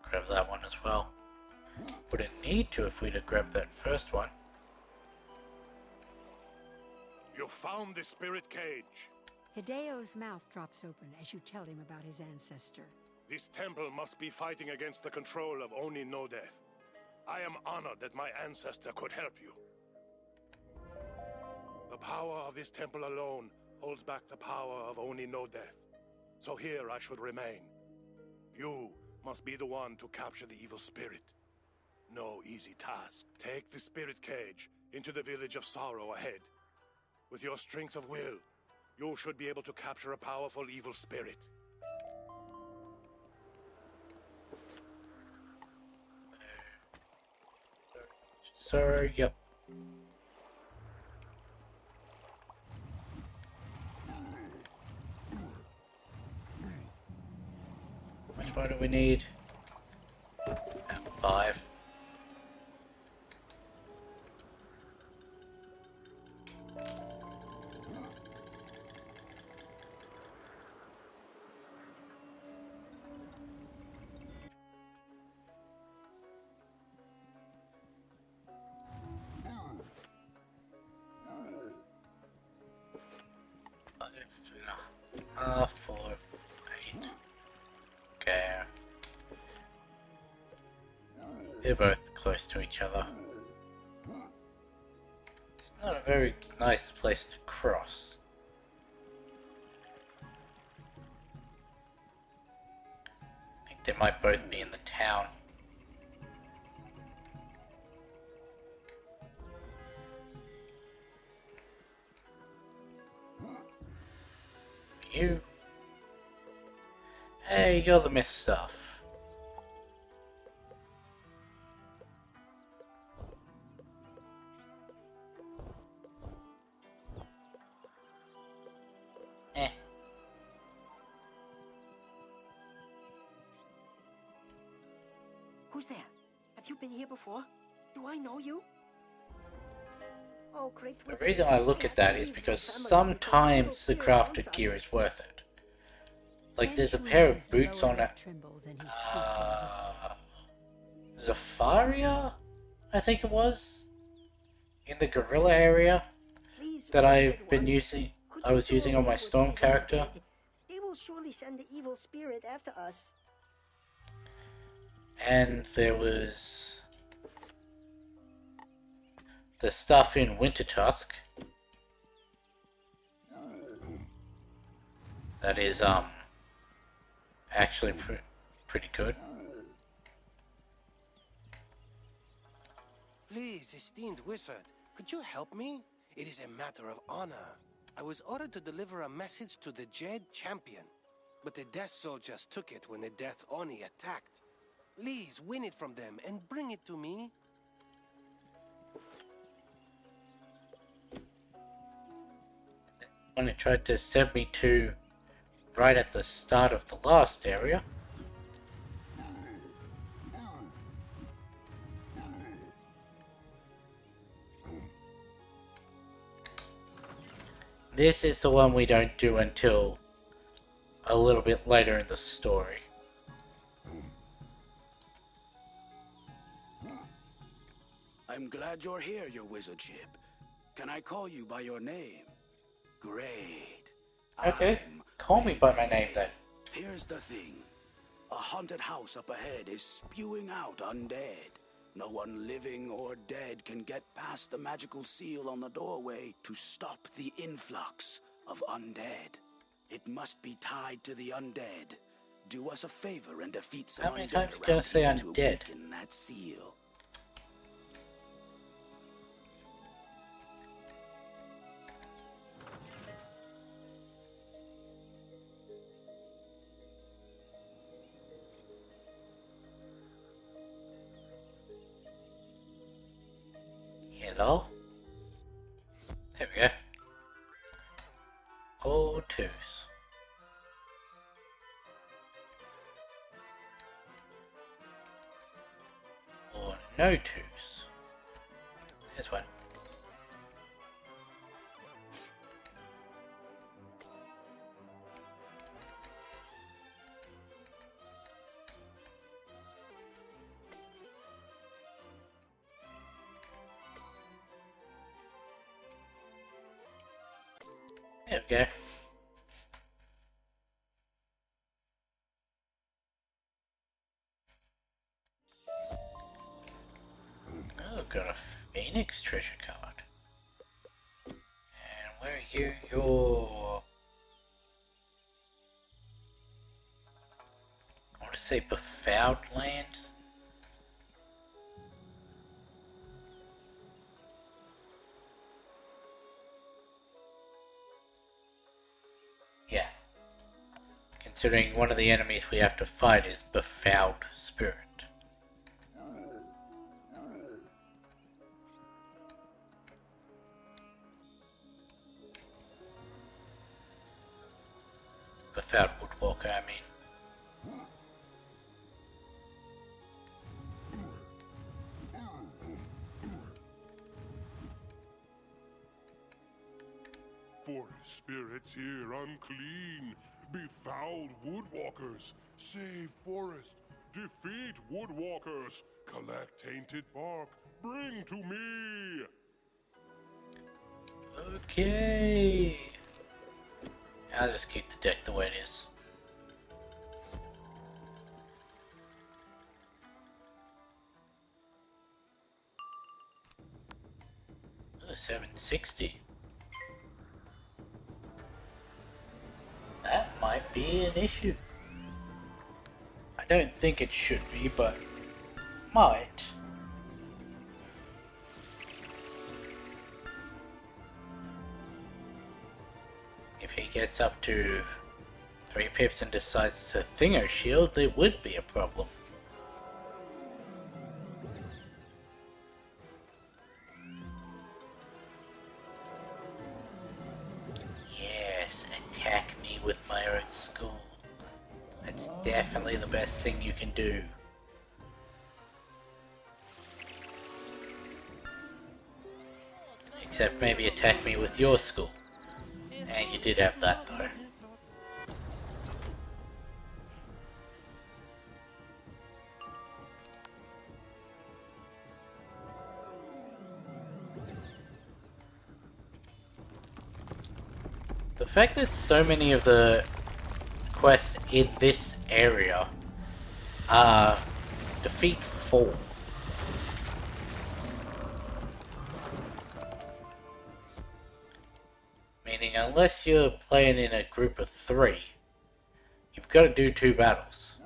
Grab that one as well. Wouldn't need to if we'd have grabbed that first one. You found the spirit cage. Hideo's mouth drops open as you tell him about his ancestor. This temple must be fighting against the control of Oni no Death. I am honored that my ancestor could help you. The power of this temple alone holds back the power of Oni no Death. So here I should remain. You must be the one to capture the evil spirit. No easy task. Take the spirit cage into the village of sorrow ahead. With your strength of will, you should be able to capture a powerful evil spirit. So, yep. How much more do we need? 5. Half 4, 8. Okay. They're both close to each other. It's not a very nice place to cross. I think they might both be in the town. You. Hey, you're the myth stuff. Who's there? Have you been here before? Do I know you? Oh, great The wizard. reason I look at that is because sometimes the crafted gear is worth it. Like there's a pair of boots on it. Zafaria, I think it was, in the gorilla area that I've been using. I was using on my storm character. They will surely send the evil spirit after us. And there was the stuff in Winter Tusk. That is actually pretty good. Please, esteemed wizard, could you help me? It is a matter of honor. I was ordered to deliver a message to the Jade Champion, but the Death Soldiers took it when the Death Oni attacked. Please win it from them and bring it to me. When it tried to send me to right at the start of the last area. This is the one we don't do until a little bit later in the story. I'm glad you're here, your wizardship. Can I call you by your name? Great. Okay, call me by my name then. Here's the thing. A haunted house up ahead is spewing out undead. No one living or dead can get past the magical seal on the doorway to stop the influx of undead. It must be tied to the undead. Do us a favor and defeat some How many undead times you gonna say around here to undead? weaken that seal. Hello? There we go. Oh, twos. No twos. There's one. There we go. Oh, got a Phoenix treasure card. And where are you? You're... I want to say Befouled Lands. Yeah. Considering one of the enemies we have to fight is Befouled Spirit. Befouled Woodwalker, I mean. Forest spirits here unclean. Befouled woodwalkers. Save forest. Defeat woodwalkers. Collect tainted bark. Bring to me. Okay. I'll just keep the deck the way it is. Oh, 760. That might be an issue. I don't think it should be, but might. If he gets up to 3 pips and decides to Thingo Shield, there would be a problem. Yes, attack me with my own school. That's definitely the best thing you can do. Except maybe attack me with your school. And you did have that though. The fact that so many of the quests in this area are defeat 4. Meaning unless you're playing in a group of 3, you've got to do 2 battles.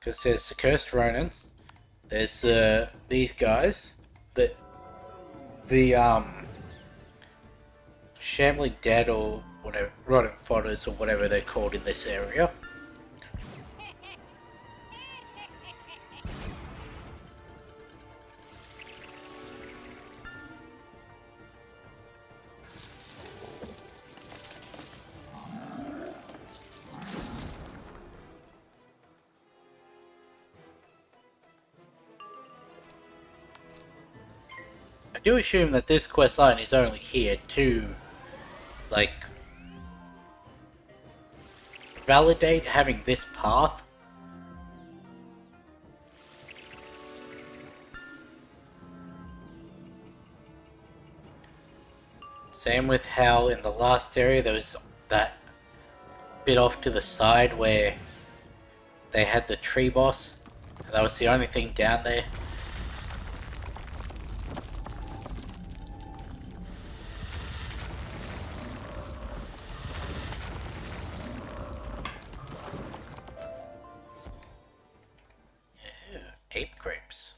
Because there's the Cursed Ronins, there's these guys, the Shambling Dead or whatever, Rotten Fodders or whatever they're called in this area. I do assume that this quest line is only here to, like, validate having this path. Same with how in the last area there was that bit off to the side where they had the tree boss, and that was the only thing down there. Ape grapes.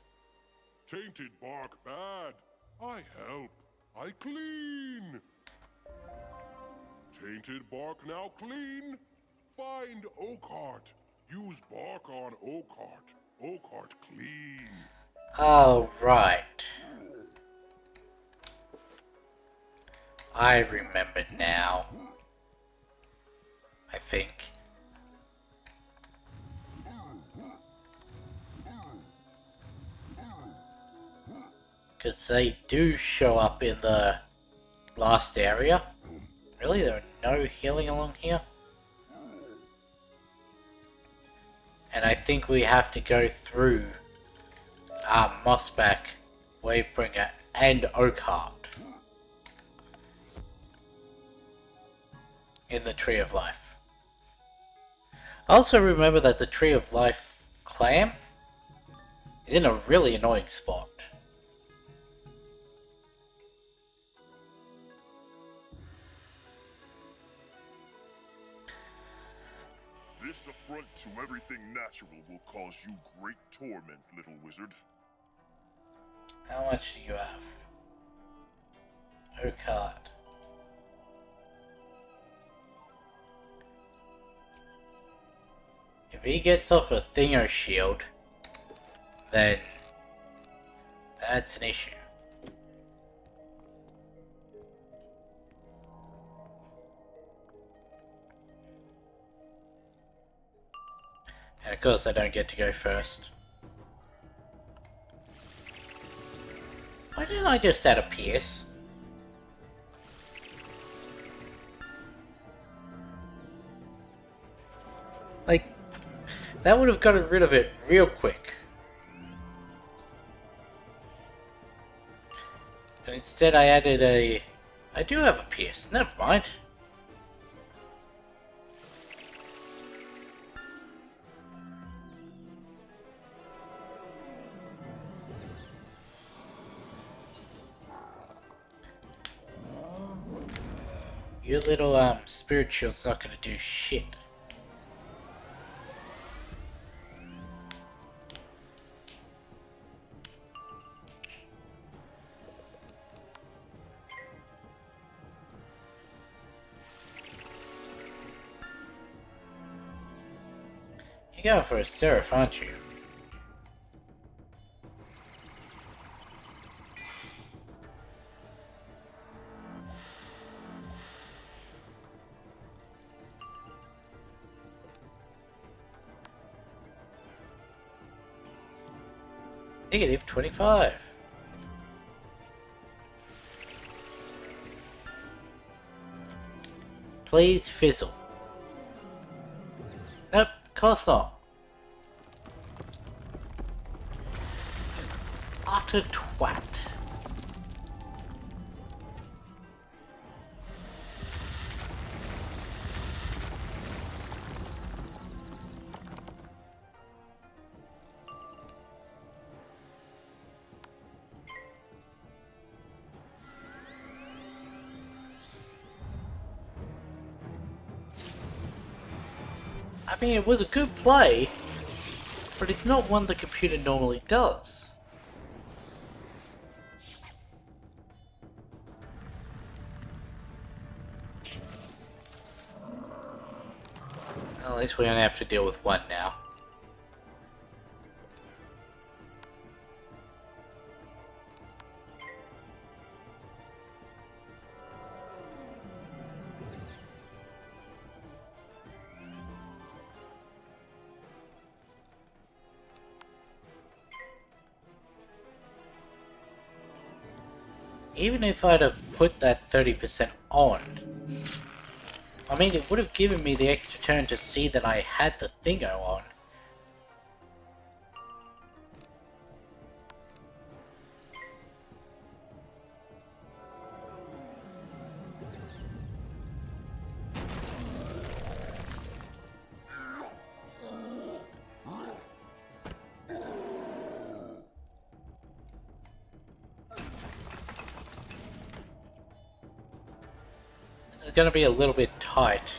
Tainted bark bad. I help. I clean. Tainted bark now clean. Find Oakheart. Use bark on Oakheart. Oakheart clean. Oh, right. I remember now. think. Because they do show up in the last area. Really? There are no healing along here? And I think we have to go through Mossback, Wavebringer, and Oakheart in the Tree of Life. Also remember that the Tree of Life clam is in a really annoying spot. This affront to everything natural will cause you great torment, little wizard. How much do you have? Oakheart. If he gets off a Thingo shield, then that's an issue. And of course I don't get to go first. Why didn't I just add a Pierce? Like, that would have gotten rid of it real quick. But instead I added a... I do have a Pierce, never mind. Your little spirit shield's not gonna do shit. You're going for a Seraph, aren't you? Negative 25. Please fizzle. Nope, of course not. Utter twat. I mean, it was a good play, but it's not one the computer normally does. Well, at least we only have to deal with one now. Even if I'd have put that 30% on, I mean, it would have given me the extra turn to see that I had the Thingo on. This is going to be a little bit tight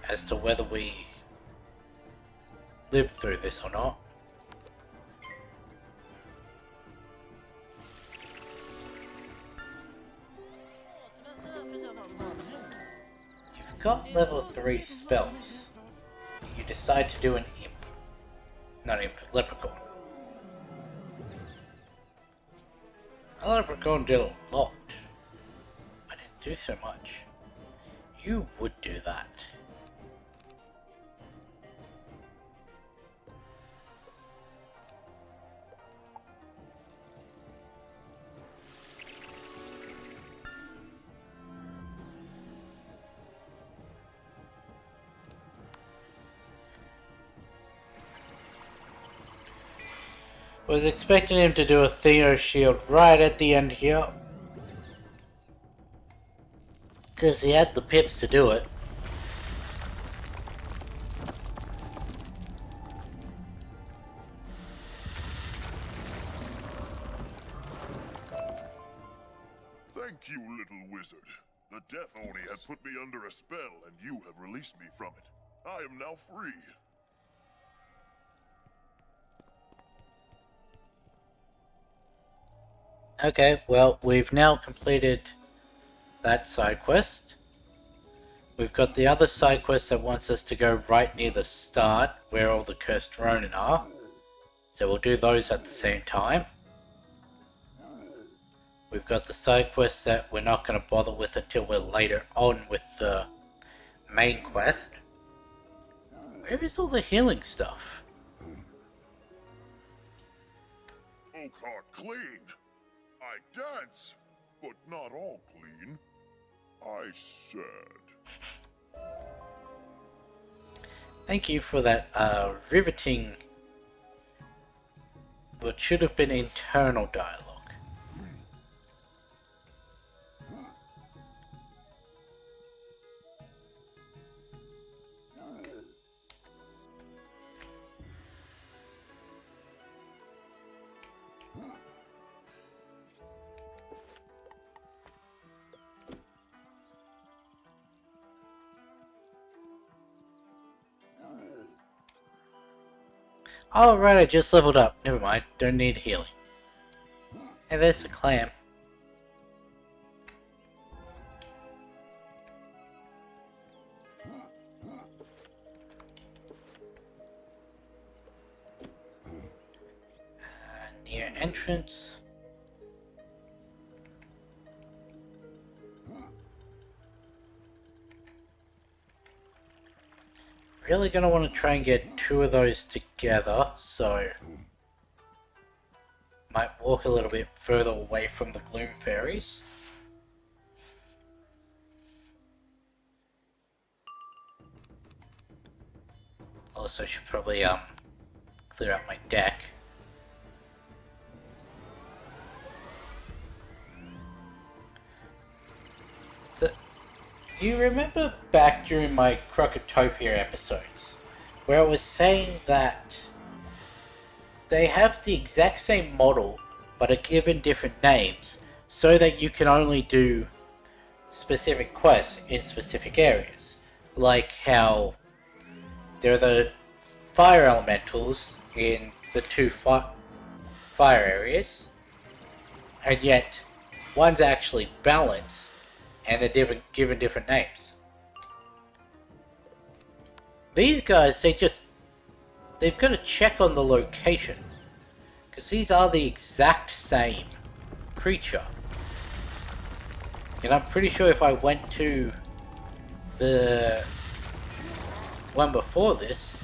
as to whether we live through this or not. You've got level 3 spells. You decide to do an imp. Not imp, leprechaun. A leprechaun did a lot. I didn't do so much. You would do that. Was expecting him to do a Theo shield right at the end here. Because he had the pips to do it. Thank you, little wizard. The Death Oni had put me under a spell, and you have released me from it. I am now free. Okay, well, we've now completed that side quest. We've got the other side quest that wants us to go right near the start, where all the Cursed Ronin are. So we'll do those at the same time. We've got the side quest that we're not going to bother with until we're later on with the main quest. Where is all the healing stuff? Oak are clean. I dance, but not all clean. I said. Thank you for that riveting, what should have been internal dialogue. Oh right, I just leveled up. Never mind, don't need healing. And there's the clam. Near entrance. Really gonna want to try and get two of those together, so might walk a little bit further away from the Gloom Fairies. Also should probably clear out my deck. So you remember back during my Crocotopia episodes, where I was saying that they have the exact same model, but are given different names, so that you can only do specific quests in specific areas. Like how there are the fire elementals in the two fire areas, and yet one's actually balanced, and they're given different names. These guys, they've got to check on the location, because these are the exact same creature. And I'm pretty sure if I went to the one before this,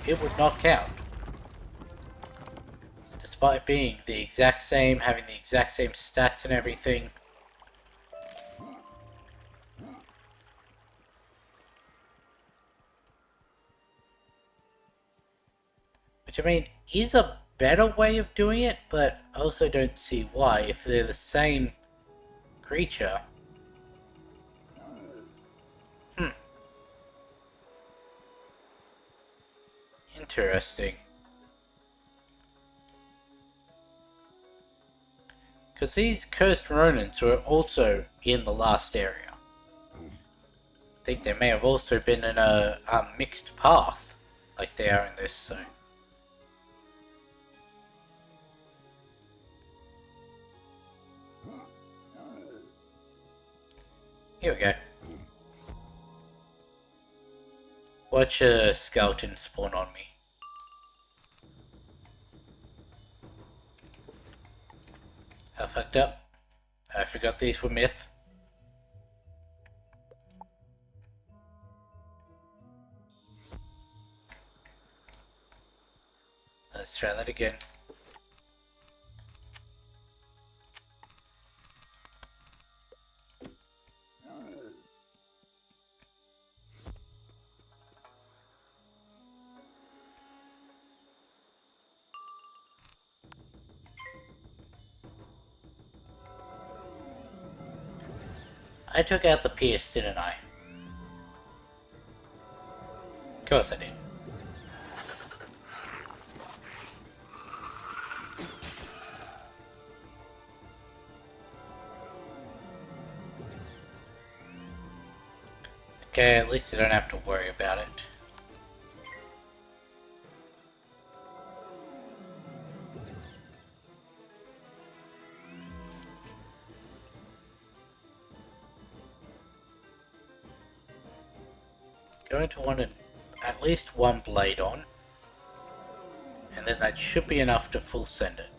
it would not count. Despite being the exact same, having the exact same stats and everything. Which, I mean, is a better way of doing it, but I also don't see why. If they're the same creature. Interesting. Because these Cursed Ronins were also in the last area. I think they may have also been in a mixed path, like they are in this, so. Here we go. Watch a skeleton spawn on me. I fucked up. I forgot these were myth. Let's try that again. I took out the pierce, didn't I? Of course I did. Okay, at least I don't have to worry about it. Going to want at least one blade on, and then that should be enough to full send it.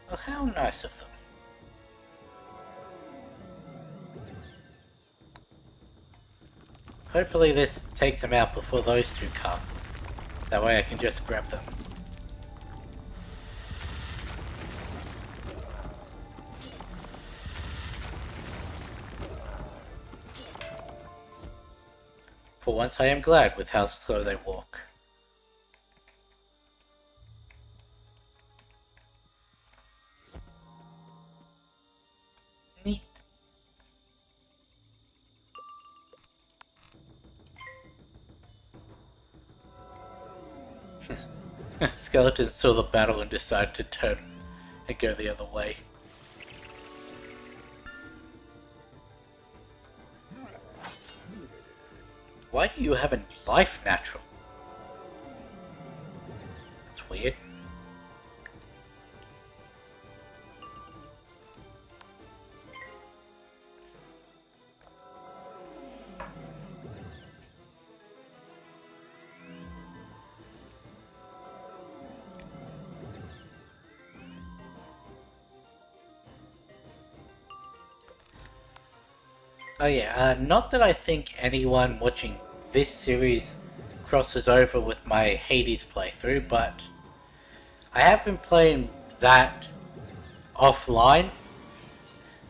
Oh, how nice of them. Hopefully this takes them out before those two come. That way I can just grab them. For once I am glad with how slow they walk. Neat. Skeleton saw the battle and decided to turn and go the other way. Why do you have a life natural? That's weird. Oh yeah, not that I think anyone watching this series crosses over with my Hades playthrough, but I have been playing that offline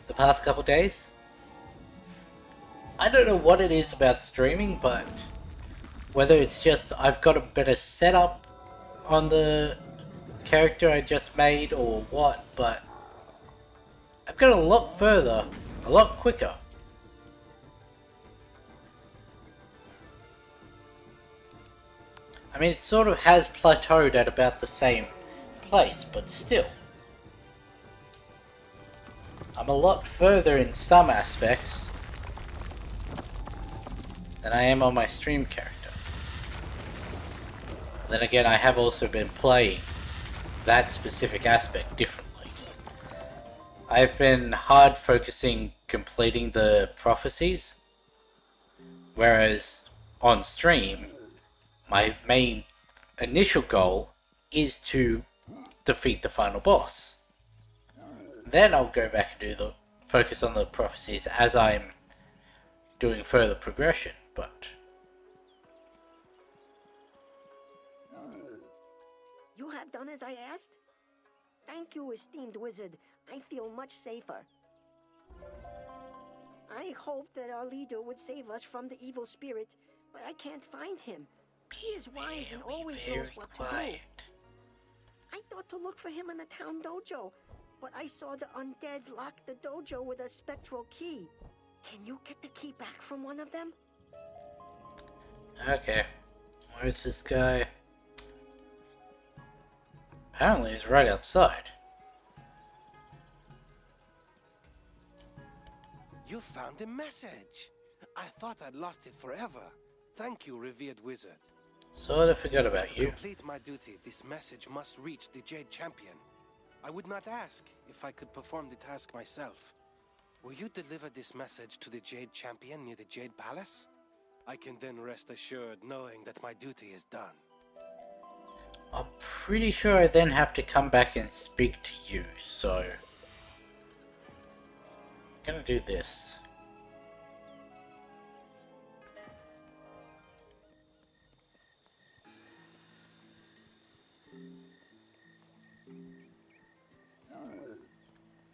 the past couple days. I don't know what it is about streaming, but whether it's just I've got a better setup on the character I just made or what, but I've got a lot further, a lot quicker. I mean, it sort of has plateaued at about the same place, but still. I'm a lot further in some aspects than I am on my stream character. Then again, I have also been playing that specific aspect differently. I've been hard focusing completing the prophecies, whereas on stream, my main initial goal is to defeat the final boss. Then I'll go back and focus on the prophecies as I'm doing further progression, but... You have done as I asked? Thank you, esteemed wizard. I feel much safer. I hoped that our leader would save us from the evil spirit, but I can't find him. He is wise and always knows what to do. I thought to look for him in the town dojo, but I saw the undead lock the dojo with a spectral key. Can you get the key back from one of them? Okay. Where's this guy? Apparently he's right outside. You found the message. I thought I'd lost it forever. Thank you, revered wizard. Sort of forgot about you. To complete my duty, this message must reach the Jade Champion. I would not ask if I could perform the task myself. Will you deliver this message to the Jade Champion near the Jade Palace? I can then rest assured knowing that my duty is done. I'm pretty sure I then have to come back and speak to you, so... I'm gonna do this.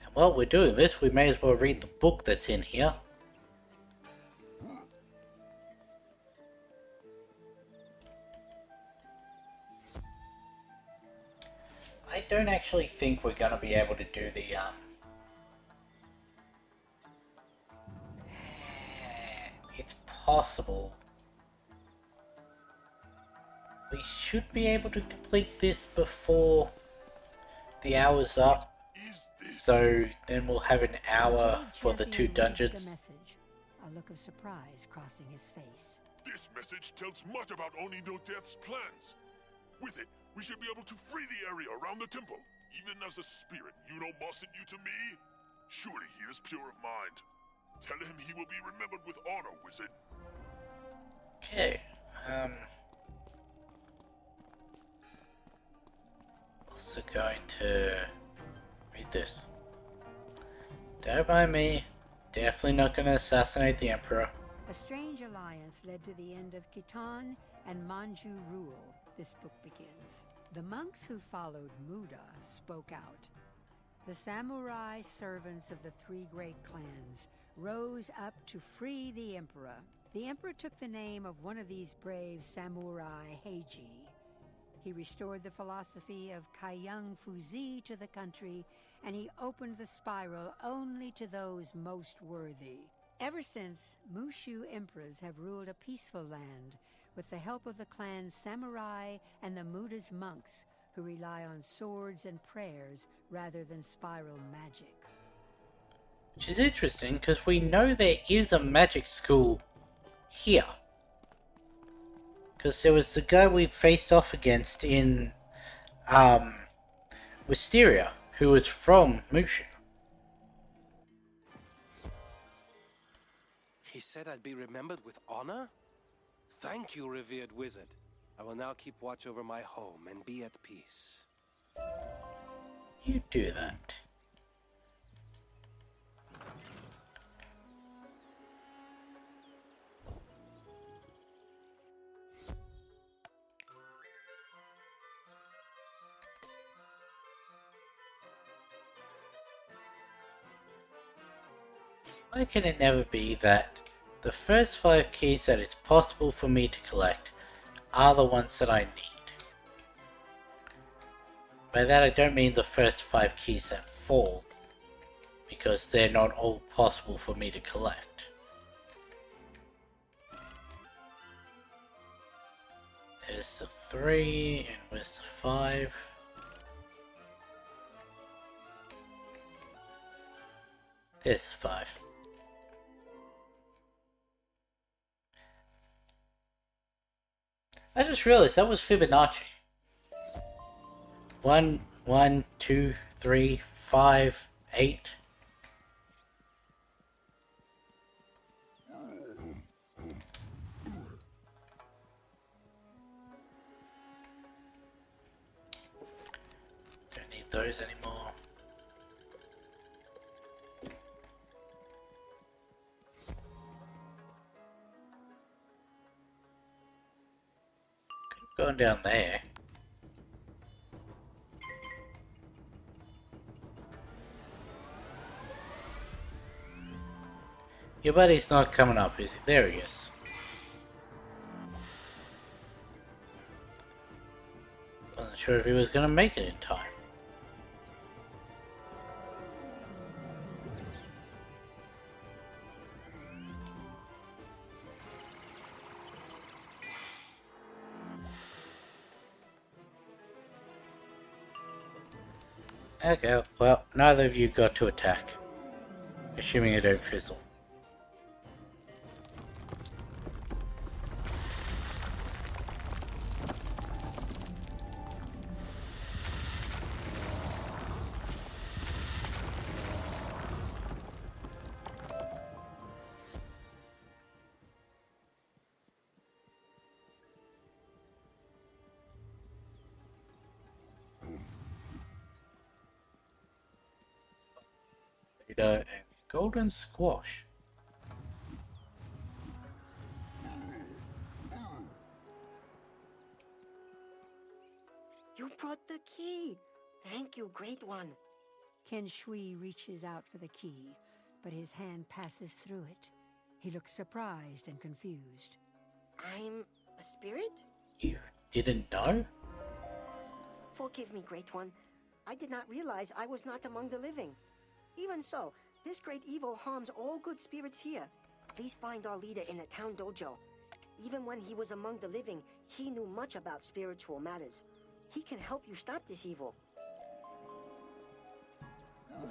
And while we're doing this, we may as well read the book that's in here. I don't actually think we're gonna be able to do the it's possible. We should be able to complete this before the hour's up. So then we'll have an hour for the 2 dungeons. A message, a look of surprise crossing his face. This message tells much about Oni no Death's plans. With it, we should be able to free the area around the temple. Even as a spirit, mustn't you to me? Surely he is pure of mind. Tell him he will be remembered with honor, wizard. Okay, also going to read this. Don't mind me. Definitely not going to assassinate the Emperor. A strange alliance led to the end of Khitan and Manju rule. This book begins. The monks who followed Muda spoke out. The samurai servants of the 3 great clans rose up to free the emperor. The emperor took the name of one of these brave samurai, Heiji. He restored the philosophy of Kaiyang Fuzi to the country, and he opened the spiral only to those most worthy. Ever since, Mushu emperors have ruled a peaceful land with the help of the clan's samurai and the Muda's monks, who rely on swords and prayers rather than spiral magic. Which is interesting, because we know there is a magic school here. Because there was the guy we faced off against in Wisteria, who was from Mushu. He said I'd be remembered with honor? Thank you, revered wizard. I will now keep watch over my home and be at peace. You do that. Why can it never be that the first 5 keys that it's possible for me to collect are the ones that I need? By that I don't mean the first 5 keys that fall, because they're not all possible for me to collect. There's the 3, and where's the 5? There's the 5. I just realized that was Fibonacci. 1, 1, 2, 3, 5, 8. Don't need those anymore. Going down there. Your buddy's not coming up, is he? There he is. Wasn't sure if he was gonna make it in time. Okay, well, neither of you got to attack. Assuming it don't fizzle. A golden squash. You brought the key. Thank you, great one. Ken Shui reaches out for the key, but his hand passes through it. He looks surprised and confused. I'm a spirit? You didn't know? Forgive me, great one. I did not realize I was not among the living. Even so, this great evil harms all good spirits here. Please find our leader in the town dojo. Even when he was among the living, he knew much about spiritual matters. He can help you stop this evil.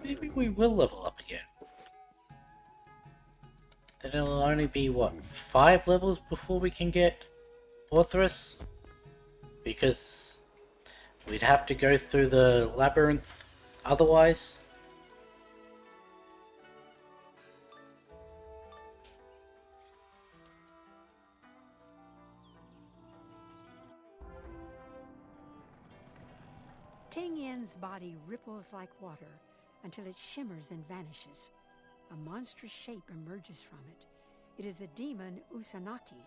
Maybe we will level up again. Then it'll only be, what, 5 levels before we can get Orthrus? Because we'd have to go through the labyrinth otherwise. Ting Yin's body ripples like water until it shimmers and vanishes. A monstrous shape emerges from it. It is the demon Usanaki.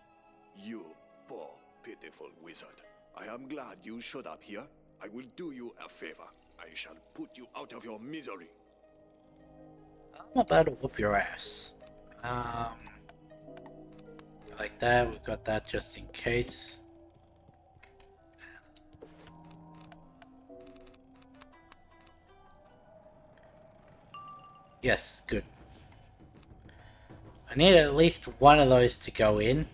You poor, pitiful wizard. I am glad you showed up here. I will do you a favor. I shall put you out of your misery. I'm about to whoop your ass. Like that, we've got that just in case. Yes, good. I need at least one of those to go in,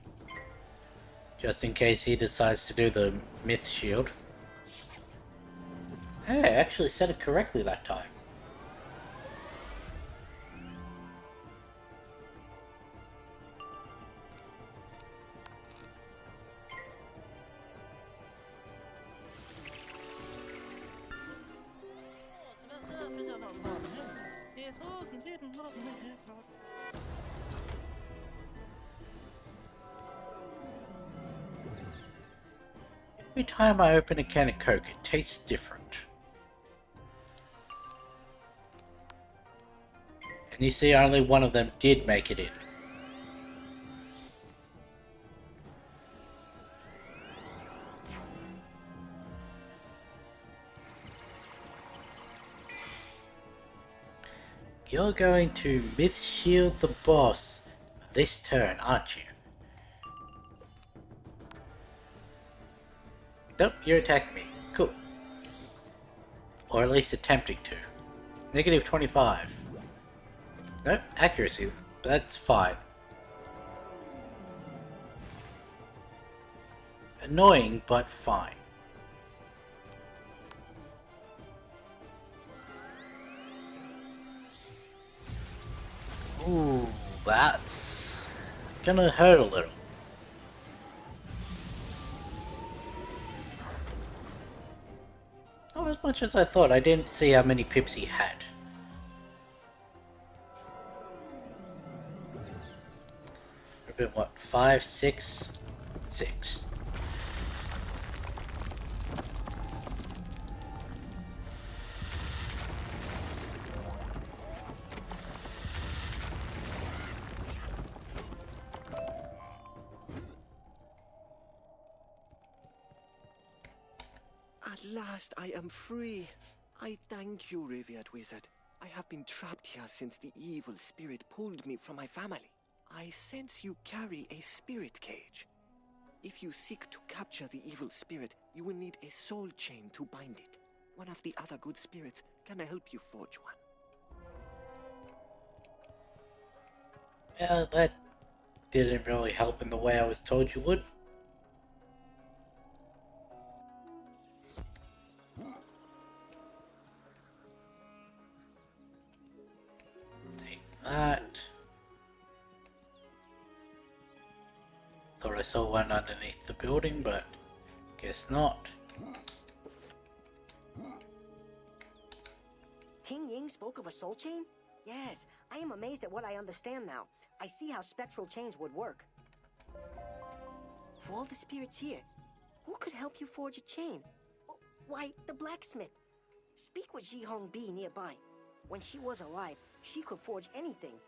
just in case he decides to do the myth shield. Hey, I actually said it correctly that time. Every time I open a can of Coke, it tastes different. And you see, only one of them did make it in. You're going to myth shield the boss this turn, aren't you? Nope, you're attacking me. Cool. Or at least attempting to. Negative 25. Nope, accuracy. That's fine. Annoying, but fine. Ooh, that's gonna hurt a little. Not as much as I thought. I didn't see how many pips he had. Would have been what? 5, 6, 6. At last I am free. I thank you, revered wizard. I have been trapped here since the evil spirit pulled me from my family. I sense you carry a spirit cage. If you seek to capture the evil spirit, you will need a soul chain to bind it. One of the other good spirits can help you forge one. Yeah, that didn't really help in the way I was told you would. Take that. Thought I saw one underneath the building, but guess not. Ting Ying spoke of a soul chain? Yes, I am amazed at what I understand now. I see how spectral chains would work. For all the spirits here, who could help you forge a chain? Why, the blacksmith. Speak with Ji Hong Bi nearby. When she was alive, she could forge anything.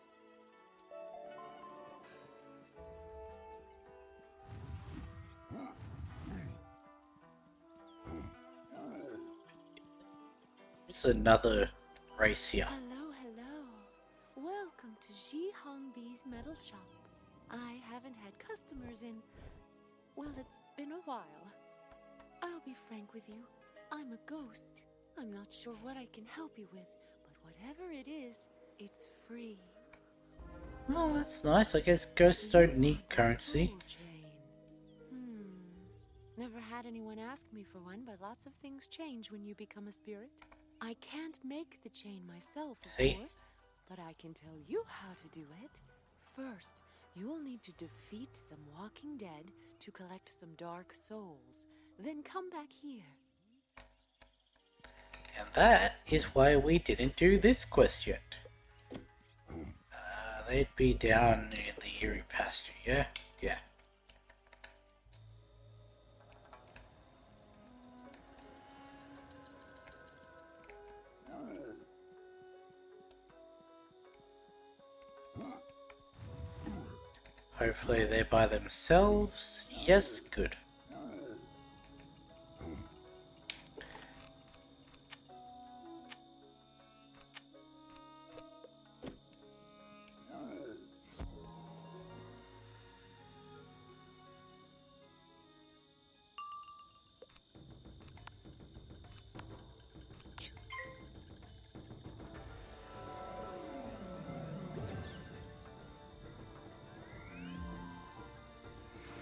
It's another race here. Hello, hello. Welcome to Ji Hong Bi's metal shop. I haven't had customers in... well, it's been a while. I'll be frank with you. I'm a ghost. I'm not sure what I can help you with, but whatever it is, it's free. Well, that's nice. I guess ghosts don't need currency. Soul chain. Never had anyone ask me for one, but lots of things change when you become a spirit. I can't make the chain myself, of course, but I can tell you how to do it. First, you'll need to defeat some walking dead to collect some dark souls. Then come back here. And that is why we didn't do this quest yet. They'd be down in the Eerie pasture, yeah? Yeah. Hopefully they're by themselves. Yes, good.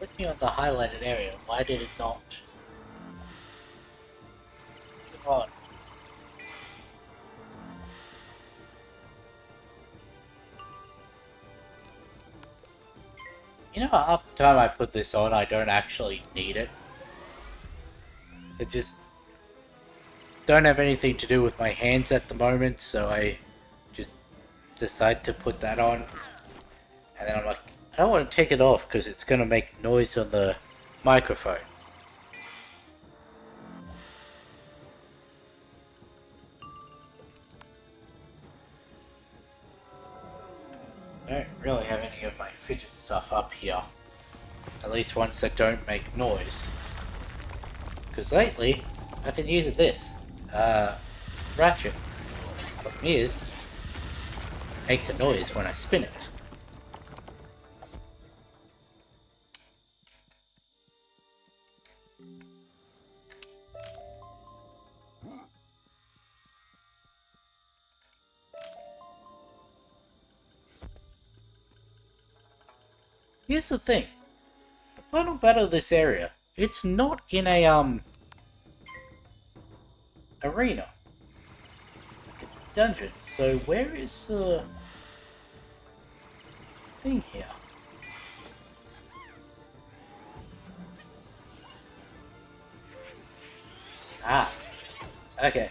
Looking at the highlighted area, why did it not? Come on. You know, half the time I put this on, I don't actually need it. It just don't have anything to do with my hands at the moment, so I just decide to put that on. And then I'm like, I don't want to take it off because it's going to make noise on the microphone. I don't really have any of my fidget stuff up here. At least ones that don't make noise. Because lately, I've been using this. Ratchet. Problem is, it makes a noise when I spin it. Here's the thing. The final battle of this area, it's not in a, arena. Dungeon. So where is the thing here? Ah. Okay.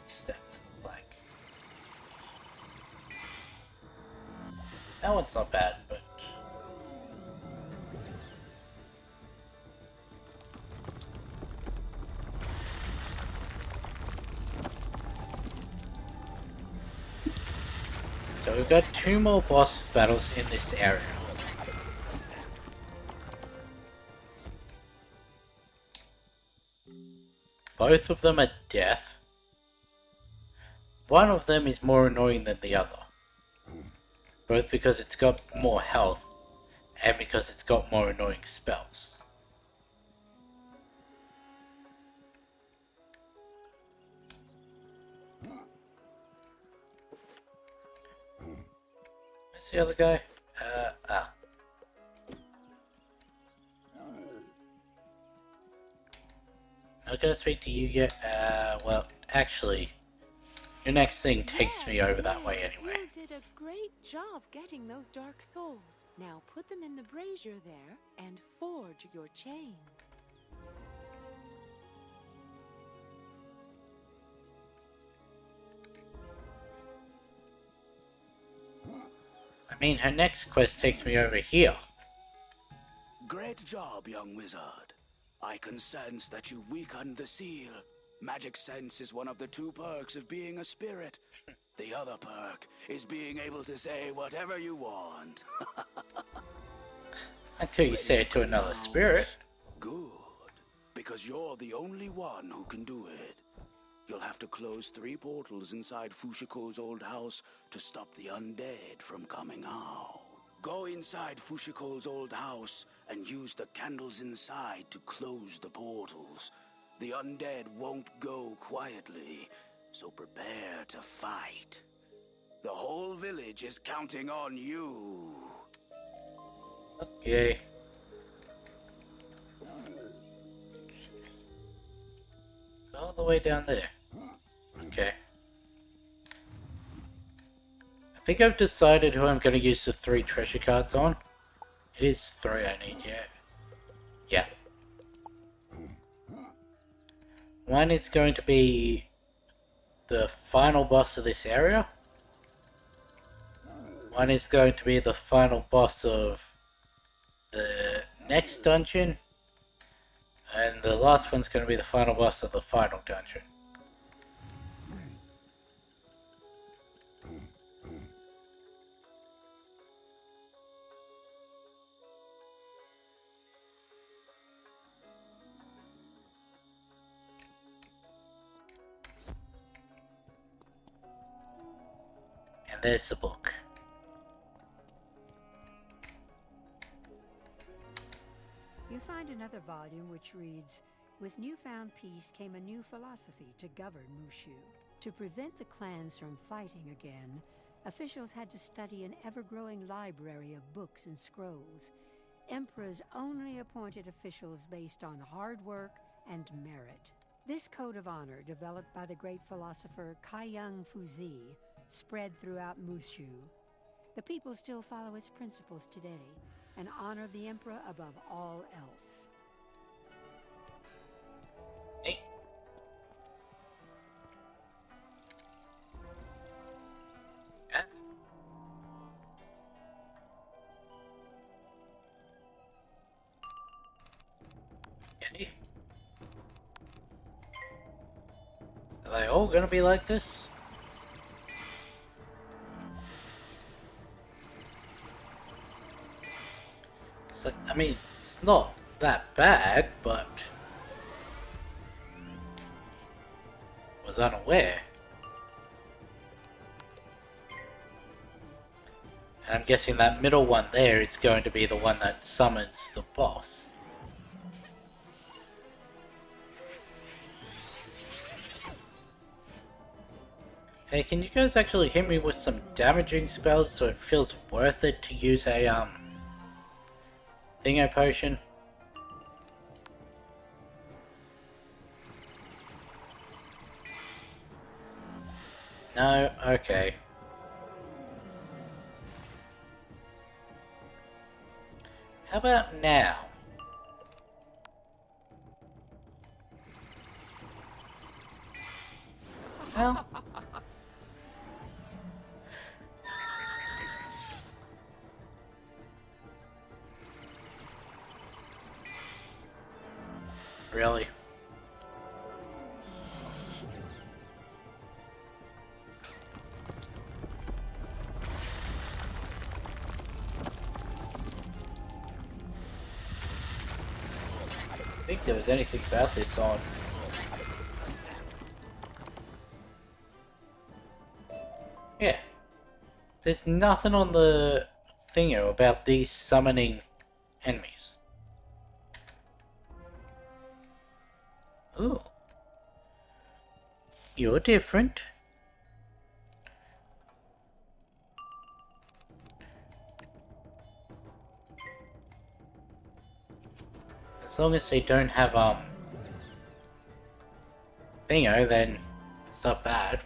Stats like that one's not bad, but so we've got 2 more boss battles in this area. Both of them are death. One of them is more annoying than the other. Both because it's got more health, and because it's got more annoying spells. Where's the other guy? Not gonna speak to you yet. Well, actually, your next thing takes me over that way anyway. You did a great job getting those dark souls. Now put them in the brazier there and forge your chain. I I mean, her next quest takes me over here. Great job, young wizard. I can sense that you weakened the seal. Magic sense is one of the 2 perks of being a spirit. The other perk is being able to say whatever you want. Until you say it to another spirit. Good. Because you're the only one who can do it. You'll have to close 3 portals inside Fushiko's old house to stop the undead from coming out. Go inside Fushiko's old house and use the candles inside to close the portals. The undead won't go quietly, so prepare to fight. The whole village is counting on you. Okay. All the way down there. Okay. I think I've decided who I'm going to use the 3 treasure cards on. It is 3 I need, yeah. Yeah. One is going to be the final boss of this area. One is going to be the final boss of the next dungeon. And the last one's going to be the final boss of the final dungeon. And there's the book. You find another volume which reads, "With newfound peace came a new philosophy to govern Mushu. To prevent the clans from fighting again, officials had to study an ever-growing library of books and scrolls. Emperors only appointed officials based on hard work and merit. This code of honor, developed by the great philosopher Kaiyang Fuzi, spread throughout Mushu. The people still follow its principles today and honor the emperor above all else." Hey. Yeah. Okay. Are they all gonna be like this? It's like, I mean, it's not that bad, but was unaware. And I'm guessing that middle one there is going to be the one that summons the boss. Hey, can you guys actually hit me with some damaging spells so it feels worth it to use a thingo potion? No? Okay. How about now? Well... Really? I think there was anything about this on. Yeah. There's nothing on the thingo about these summoning enemies. Ooh. You're different. As long as they don't have, thingo, then it's not bad.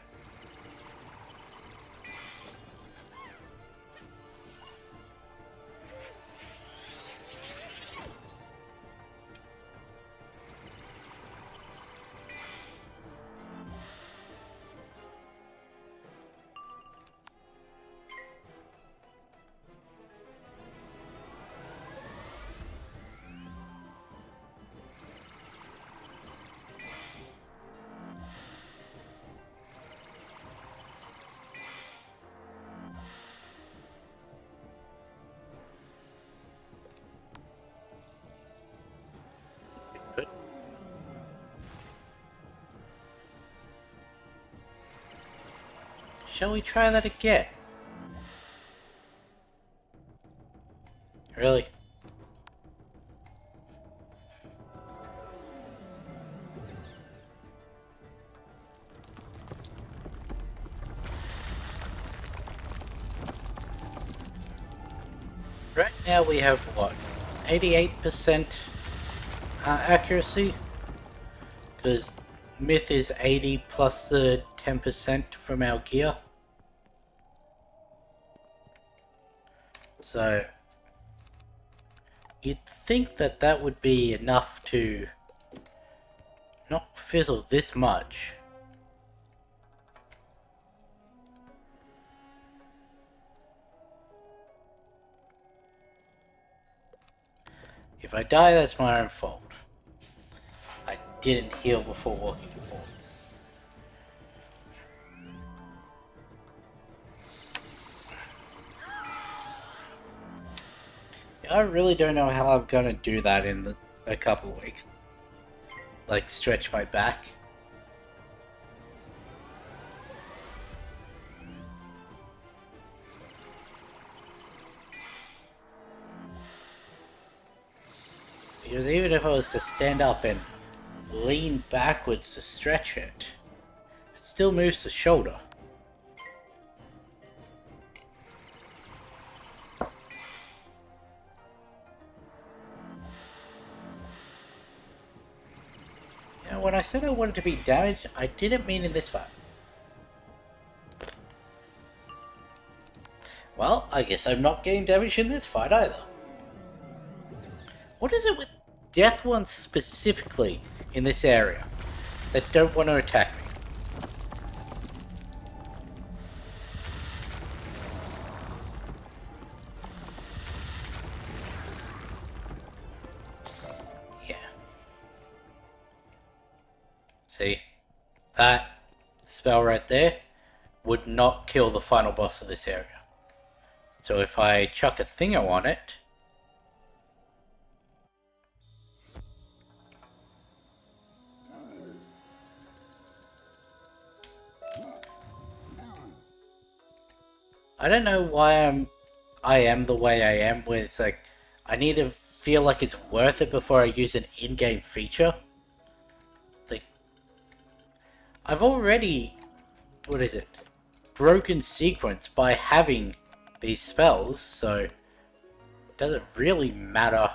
Shall we try that again? Really? Right now we have what? 88% accuracy? Because Myth is 80 plus the 10% from our gear. So you'd think that that would be enough to not fizzle this much. If I die, that's my own fault. I didn't heal before walking forwards. I really don't know how I'm gonna do that in a couple of weeks. Like, stretch my back. Because even if I was to stand up and lean backwards to stretch it, it still moves the shoulder. You know, when I said I wanted to be damaged, I didn't mean in this fight. Well, I guess I'm not getting damaged in this fight either. What is it with death ones specifically in this area that don't want to attack me? Yeah. See? That spell right there would not kill the final boss of this area. So if I chuck a thingo on it, I don't know why I am the way I am, where it's like, I need to feel like it's worth it before I use an in-game feature. Like, I've already, what is it, broken sequence by having these spells, so it doesn't really matter.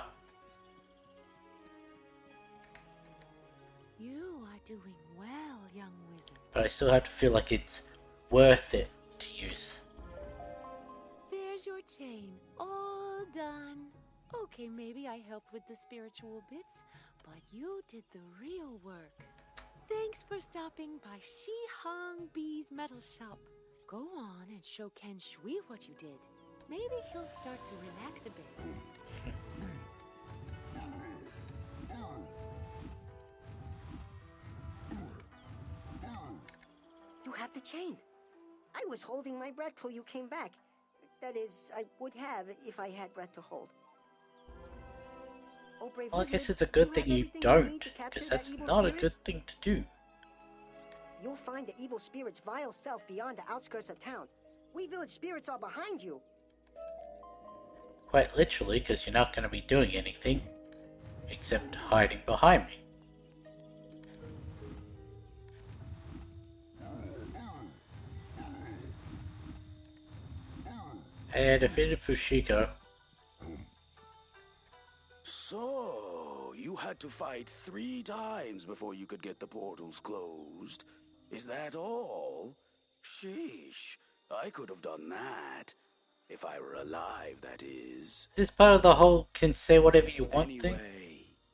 You are doing well, young wizard. But I still have to feel like it's worth it to use. There's your chain, all done. Okay, maybe I helped with the spiritual bits, but you did the real work. Thanks for stopping by Shi-Hong B's metal shop. Go on and show Ken Shui what you did. Maybe he'll start to relax a bit. You have the chain. I was holding my breath till you came back. That is, I would have if I had breath to hold. Oh, brave Well, I wizard, guess it's a good thing you have everything don't, need to capture because that that's evil not a spirit? good thing to do. You'll find the evil spirit's vile self beyond the outskirts of town. We village spirits are behind you. Quite literally, because you're not going to be doing anything except hiding behind me. Hey, I defeated Fushiko. So, you had to fight 3 times before you could get the portals closed. Is that all? Sheesh, I could have done that. If I were alive, that is. This is part of the whole can say whatever you want Anyway, thing.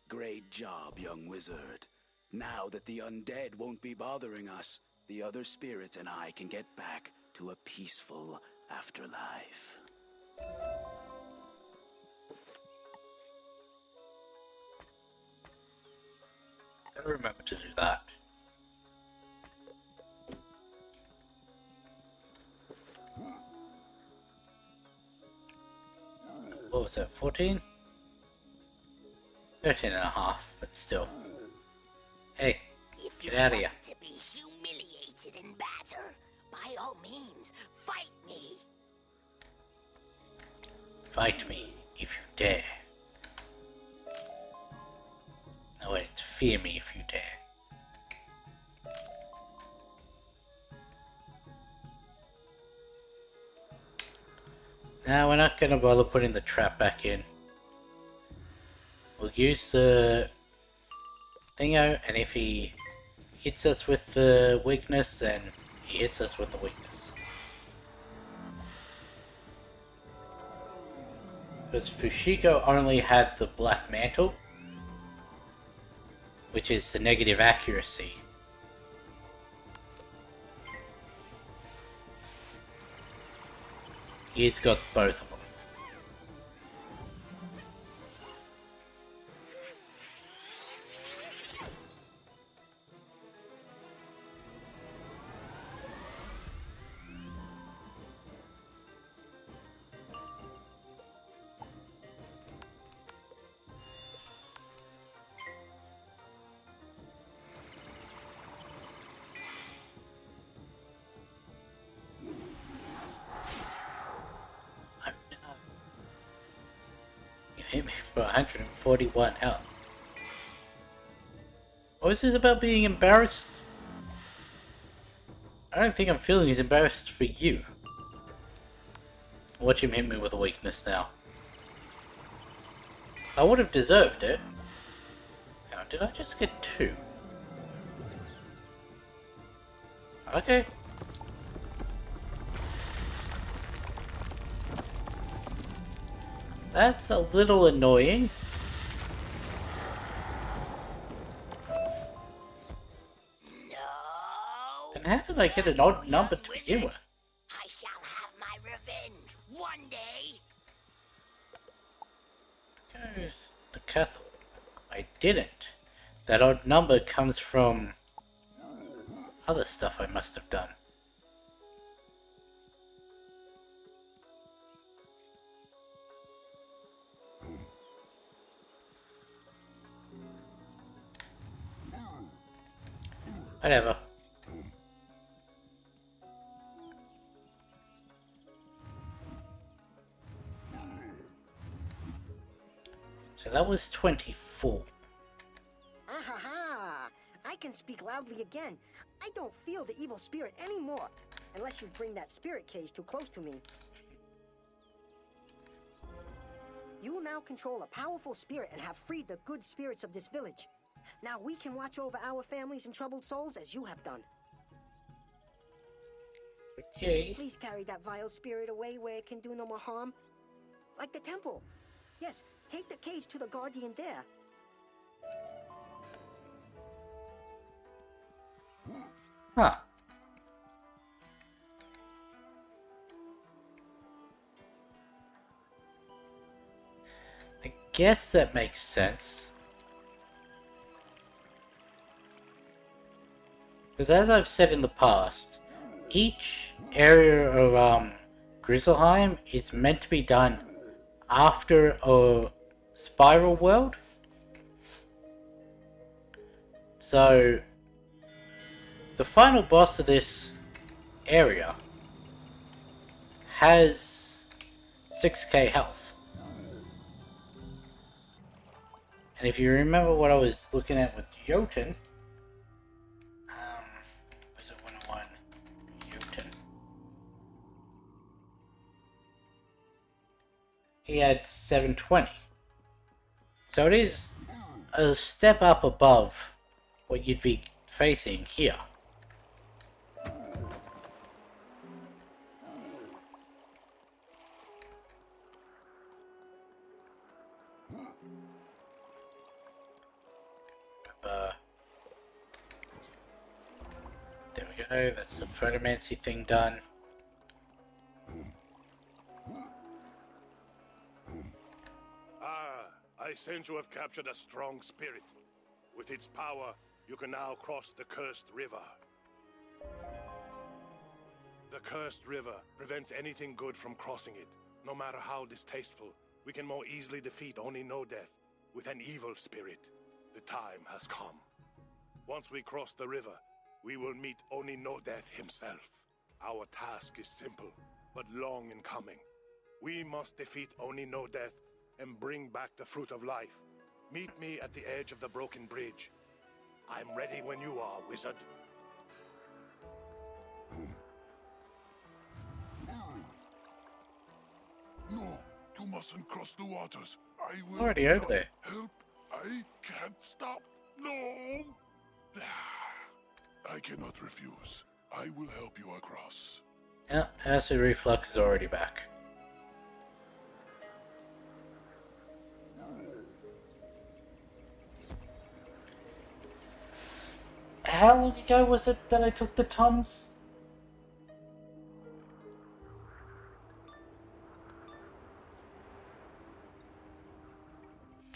great job, young wizard. Now that the undead won't be bothering us, the other spirits and I can get back to a peaceful afterlife. Gotta remember to do that. What was that, 14? 13 and a half, but still. Hey, get out of here. To be humiliated in battle, by all means, fight me. Fight me if you dare. No, wait, it's fear me if you dare. Now we're not gonna bother putting the trap back in. We'll use the thingo, and if he hits us with the weakness, then he hits us with the weakness. Because Fushiko only had the black mantle, which is the negative accuracy. He's got both of them. Hit me for 141 health. What is this about being embarrassed? I don't think I'm feeling as embarrassed for you. Watch him hit me with a weakness now. I would have deserved it. Now, did I just get 2? Okay. That's a little annoying. No. Then how did I get an odd number to begin with? I shall have my revenge one day. Goes the Catholic. I didn't. That odd number comes from other stuff I must have done. Whatever. So that was 24. Ah-ha-ha! I can speak loudly again. I don't feel the evil spirit anymore. Unless you bring that spirit cage too close to me. You will now control a powerful spirit and have freed the good spirits of this village. Now we can watch over our families and troubled souls as you have done. Okay. Please carry that vile spirit away where it can do no more harm. Like the temple. Yes, take the cage to the guardian there. Huh. I guess that makes sense. Because as I've said in the past, each area of Grizzleheim is meant to be done after a spiral world. So the final boss of this area has 6k health. And if you remember what I was looking at with Jotun, Wizard101 Jotun, he had 720. So it is a step up above what you'd be facing here. There we go, that's the photomancy thing done. Ah, I sense you have captured a strong spirit. With its power, you can now cross the Cursed River. The Cursed River prevents anything good from crossing it. No matter how distasteful, we can more easily defeat Oni No Death with an evil spirit. The time has come. Once we cross the river, we will meet Oni No Death himself. Our task is simple, but long in coming. We must defeat Oni No Death and bring back the Fruit of Life. Meet me at the edge of the broken bridge. I'm ready when you are, wizard. No, you mustn't cross the waters. I will Already over not there. help. I can't stop. No! I cannot refuse. I will help you across. Yeah, acid reflux is already back. How long ago was it that I took the Tums?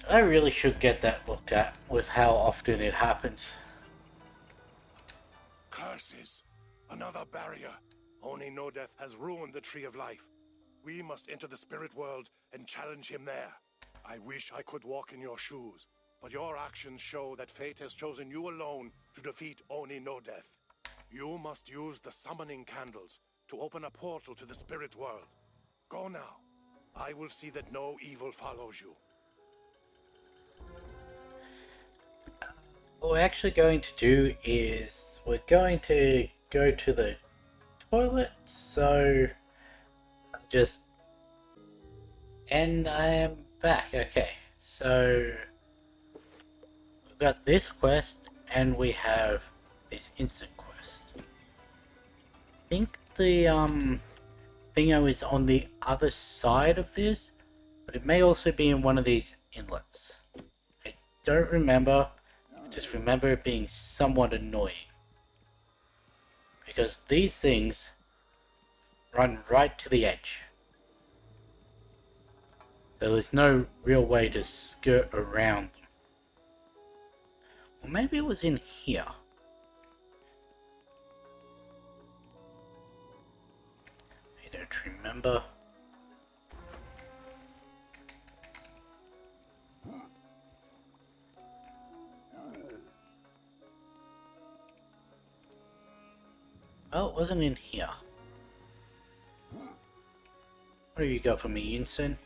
I really should get that looked at with how often it happens. Curses! Another barrier. Oni No Death has ruined the Tree of Life. We must enter the spirit world and challenge him there. I wish I could walk in your shoes, but your actions show that fate has chosen you alone to defeat Oni No Death. You must use the summoning candles to open a portal to the spirit world. Go now. I will see that no evil follows you. What we're actually going to do is we're going to go to the toilet, so just, and I am back. Okay, so we've got this quest and we have this instant quest. I think the thingo is on the other side of this, but it may also be in one of these inlets. I don't remember. Just remember it being somewhat annoying. Because these things run right to the edge. So there's no real way to skirt around them. Or maybe it was in here. I don't remember. Well, it wasn't in here. What have you got for me, Yinsen?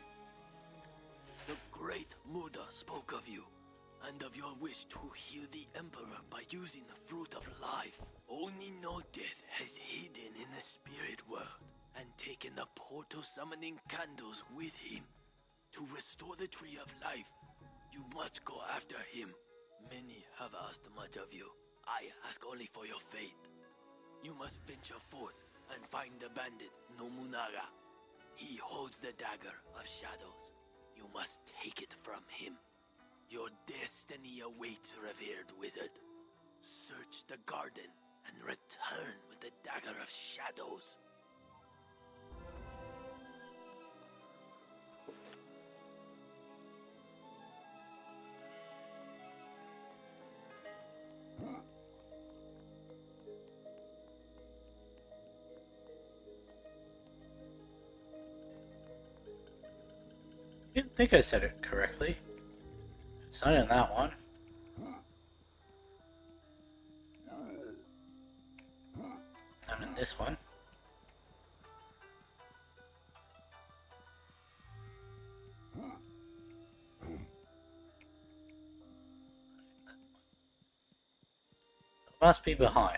The great Muda spoke of you, and of your wish to heal the Emperor by using the Fruit of Life. Only No Death has hidden in the spirit world, and taken the portal summoning candles with him. To restore the Tree of Life, you must go after him. Many have asked much of you. I ask only for your faith. You must venture forth and find the bandit Nobunaga. He holds the dagger of shadows. You must take it from him. Your destiny awaits, revered wizard. Search the garden and return with the dagger of shadows. I didn't think I said it correctly. It's not in that one. Not in this one. It must be behind.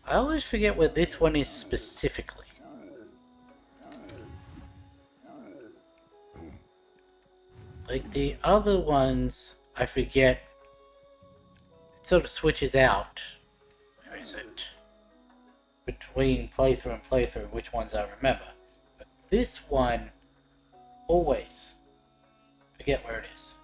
I always forget where this one is specifically. Like the other ones, I forget. It sort of switches out. Where is it? Between playthrough and playthrough, which ones I remember. But this one, always forget where it is.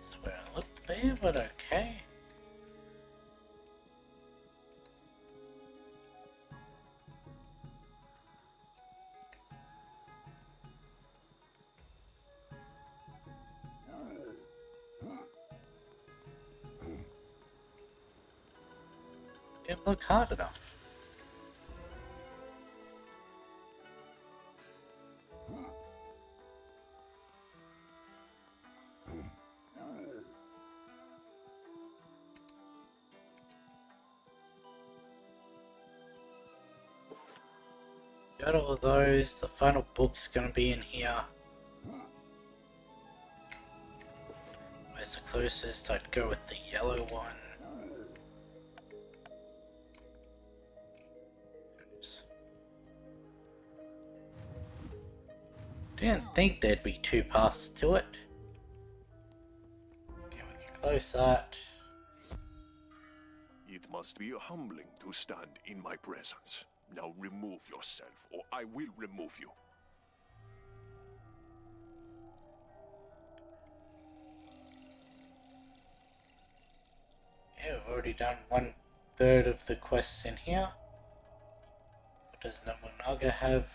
Swear I looked there, but okay. Didn't look hard enough. Got all of those. The final book's gonna be in here. Where's the closest? I'd go with the yellow one. Didn't think there'd be 2 paths to it. Okay, we can close that. It must be humbling to stand in my presence. Now remove yourself, or I will remove you. Yeah, we've already done 1/3 of the quests in here. What does Nobunaga have?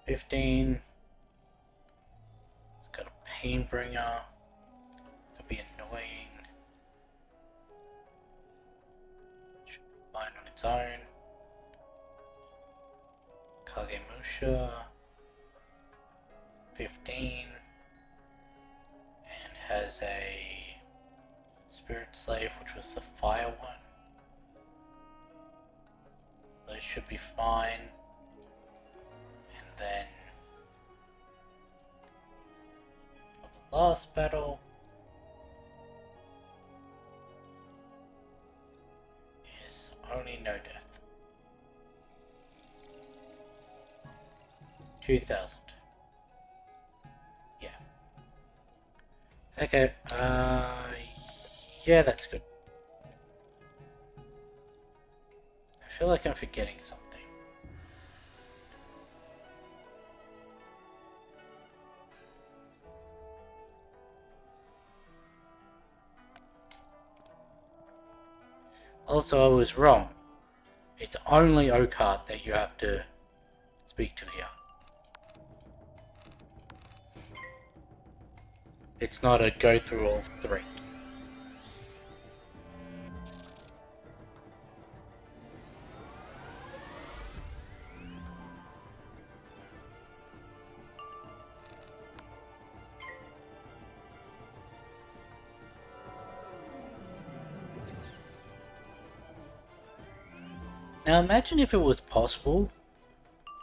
15. It's got a pain bringer. Could be annoying. Should be fine on its own. Kagemusha. 15. And has a Spirit Slave, which was the fire one. Those should be fine. And then for the last battle is only no death. 2,000. Yeah. Okay, yeah, that's good. I feel like I'm forgetting something. Also, I was wrong. It's only Oakheart that you have to speak to here. It's not a go through all 3. Now imagine if it was possible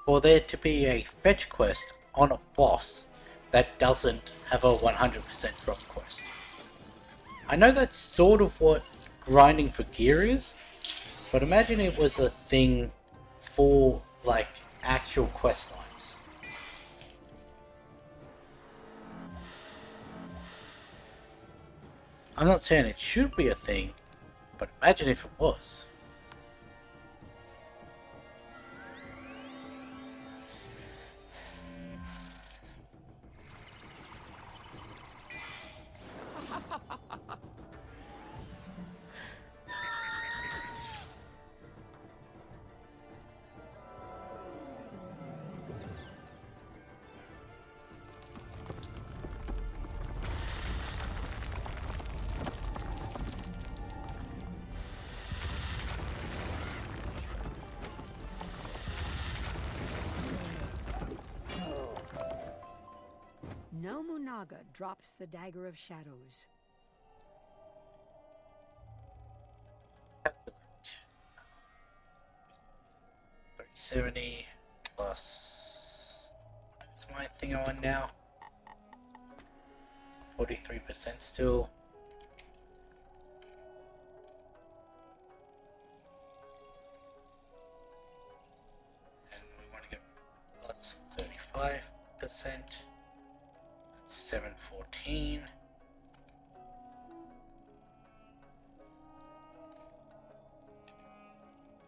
for there to be a fetch quest on a boss that doesn't have a 100% drop quest. I know that's sort of what grinding for gear is, but imagine it was a thing for, like, actual quest lines. I'm not saying it should be a thing, but imagine if it was. Nobunaga drops the Dagger of Shadows. 70 plus... What's my thing on now? 43% still. And we want to get plus 35%. 714.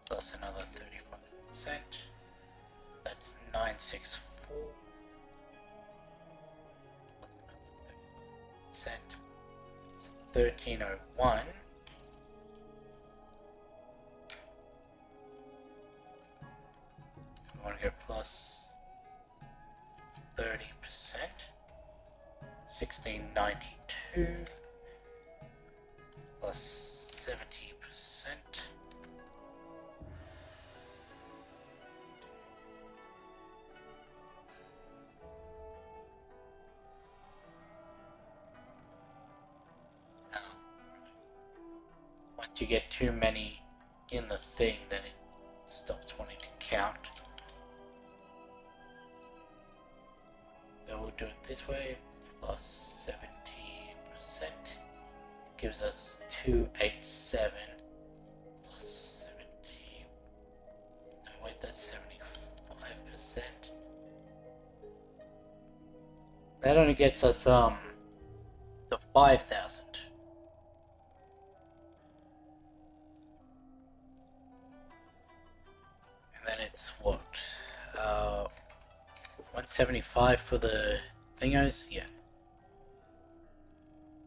Plus another 35%. That's 964. Plus another 30%. It's 1301. We want to go plus 30%. 1692 plus 70%. Once you get too many in the thing, then it stops wanting to count. So we'll do it this way, plus 17%. Gives us 287 plus 17. No, wait, that's 75%. That only gets us, the 5,000. And then it's what? 175 for the thingos? Yeah.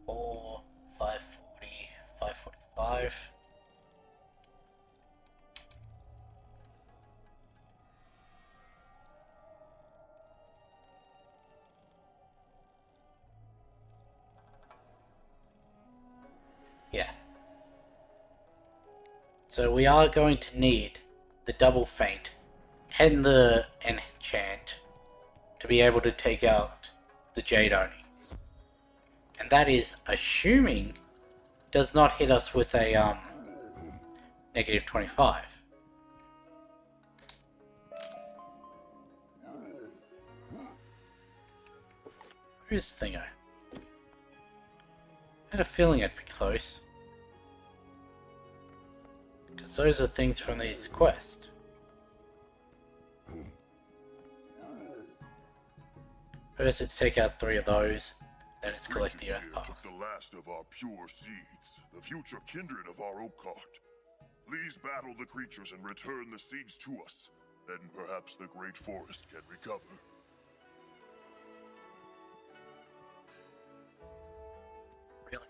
4, 540, 545. Yeah. So we are going to need the double feint and the enchant to be able to take out the Jade Oni. And that is assuming does not hit us with a negative 25. Where's Thingo? I had a feeling it'd be close. Because those are things from these quests. First, let's take out 3 of those. Then let's collect the Earth Pass. Took the last of our pure seeds, the future kindred of our oak cart. Please battle the creatures and return the seeds to us. Then perhaps the great forest can recover. Really?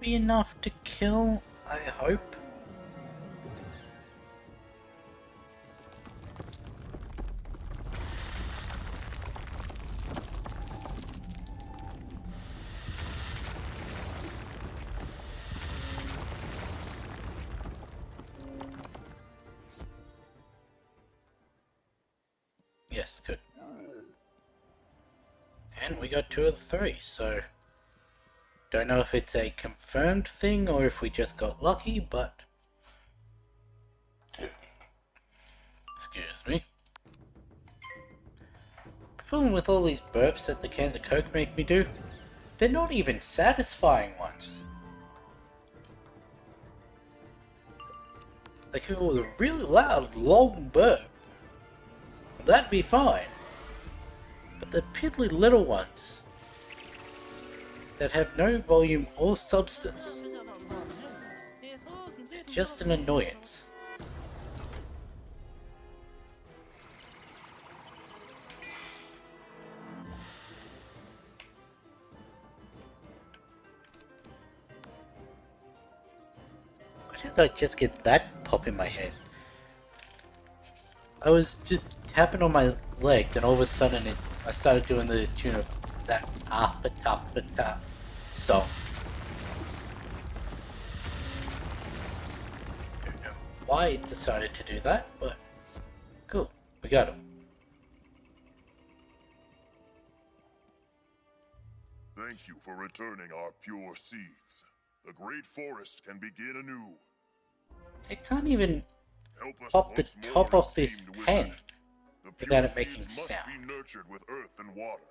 Be enough to kill, I hope. Yes, good. And we got 2 of the 3, so don't know if it's a confirmed thing or if we just got lucky, but excuse me. The problem with all these burps that the cans of Coke make me do, they're not even satisfying ones. Like if it was a really loud, long burp, that'd be fine. But the piddly little ones that have no volume or substance, they're just an annoyance. Why did I just get that pop in my head? I was just tapping on my leg, then all of a sudden I started doing the tune of that ah-pa-ta-pa-ta song. I don't know why it decided to do that, but cool, we got him. Thank you for returning our pure seeds. The great forest can begin anew. I can't even Help us pop the once more, top off this esteemed pen wizard. The without pure it making seeds must sound. be nurtured with earth and water.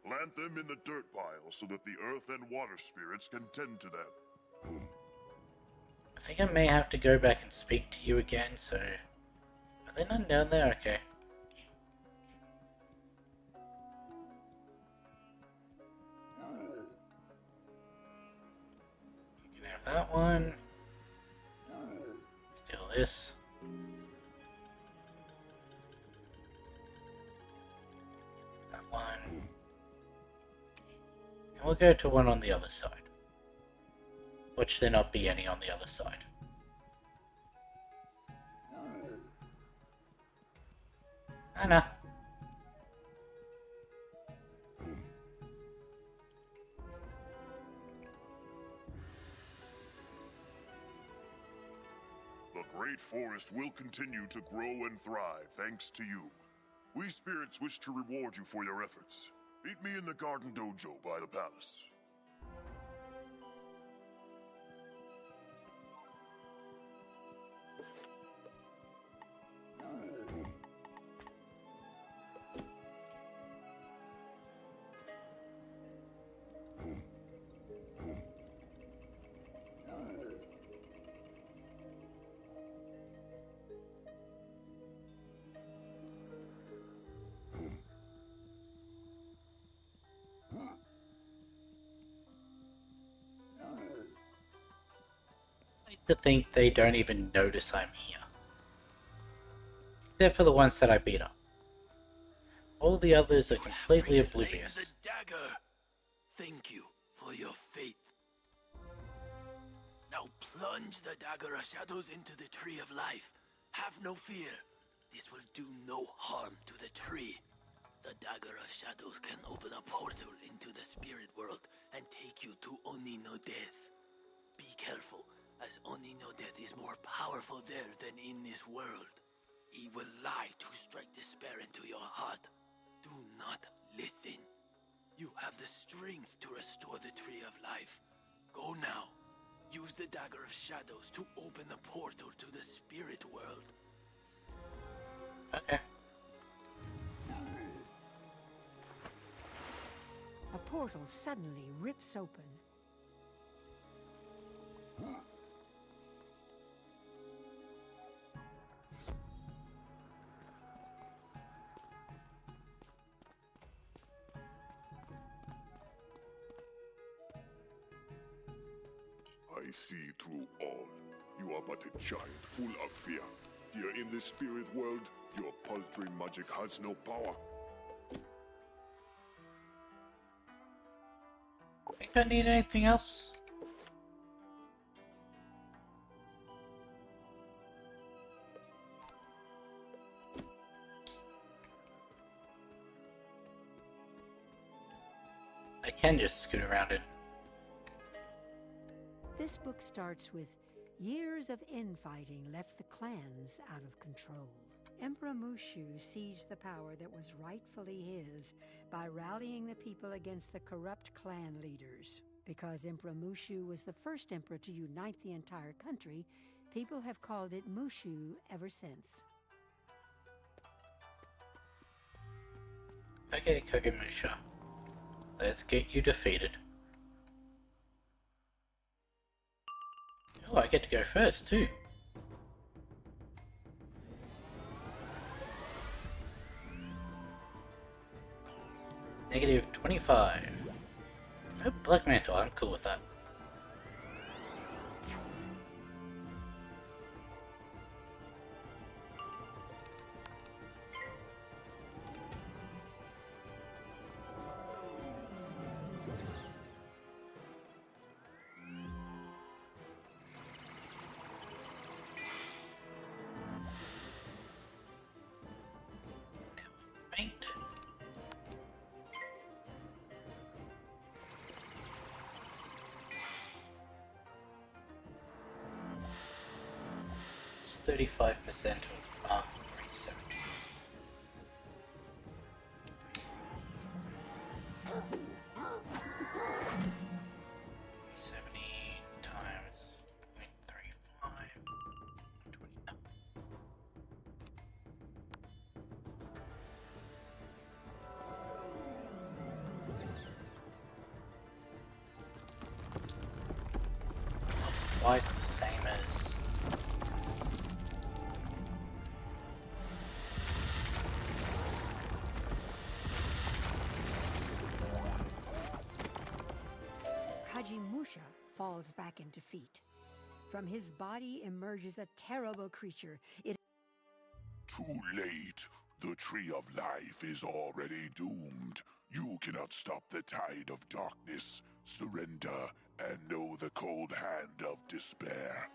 Plant them in the dirt pile so that the earth and water spirits can tend to them. I think I may have to go back and speak to you again, so... Are they not down there? Okay. You can have that one. Steal this. That one. And we'll go to one on the other side. Which there not be any on the other side. Anna. The Great Forest will continue to grow and thrive thanks to you. We spirits wish to reward you for your efforts. Meet me in the Garden Dojo by the palace. To think they don't even notice I'm here. Except for the ones that I beat up. All the others are completely oblivious. The dagger. Thank you for your faith. Now plunge the dagger of shadows into the tree of life. Have no fear. This will do no harm to the tree. The dagger of shadows can open a portal into the spirit world and take you to Oni no Death. Be careful, as Oni no Death is more powerful there than in this world. He will lie to strike despair into your heart. Do not listen. You have the strength to restore the Tree of Life. Go now. Use the Dagger of Shadows to open the portal to the spirit world. Okay. A portal suddenly rips open. I see through all. You are but a giant full of fear. Here in this spirit world, your paltry magic has no power. Think I need anything else? I can just scoot around it. This book starts with years of infighting left the clans out of control. Emperor Mushu seized the power that was rightfully his by rallying the people against the corrupt clan leaders. Because Emperor Mushu was the first emperor to unite the entire country, people have called it Mushu ever since. Okay, Kagemusha. Let's get you defeated. Oh, I get to go first, too. Negative 25. Oh, Black Mantle, I'm cool with that. Right. It's 35% of 370. Times 0.35. 29. Quite the same as falls back in defeat. From his body emerges a terrible creature. It Too late. The Tree of Life is already doomed. You cannot stop the tide of darkness. Surrender and know the cold hand of despair.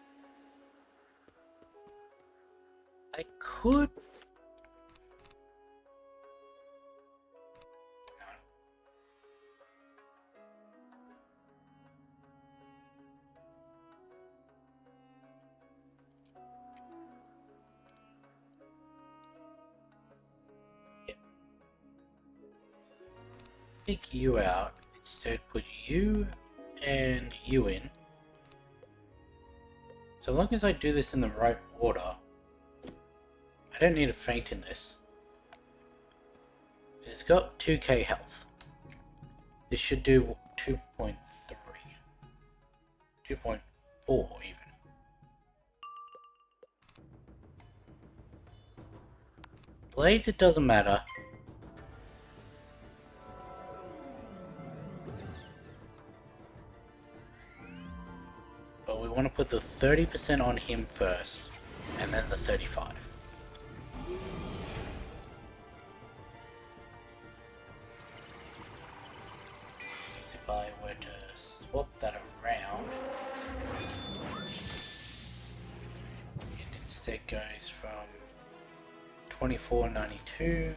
I could... Take you out, instead put you and you in. So long as I do this in the right order, I don't need a faint in this. It's got 2k health. This should do 2.3. 2.4 even. Blades, it doesn't matter. But we want to put the 30% on him first, and then the 35. So if I were to swap that around, it instead goes from 24.92.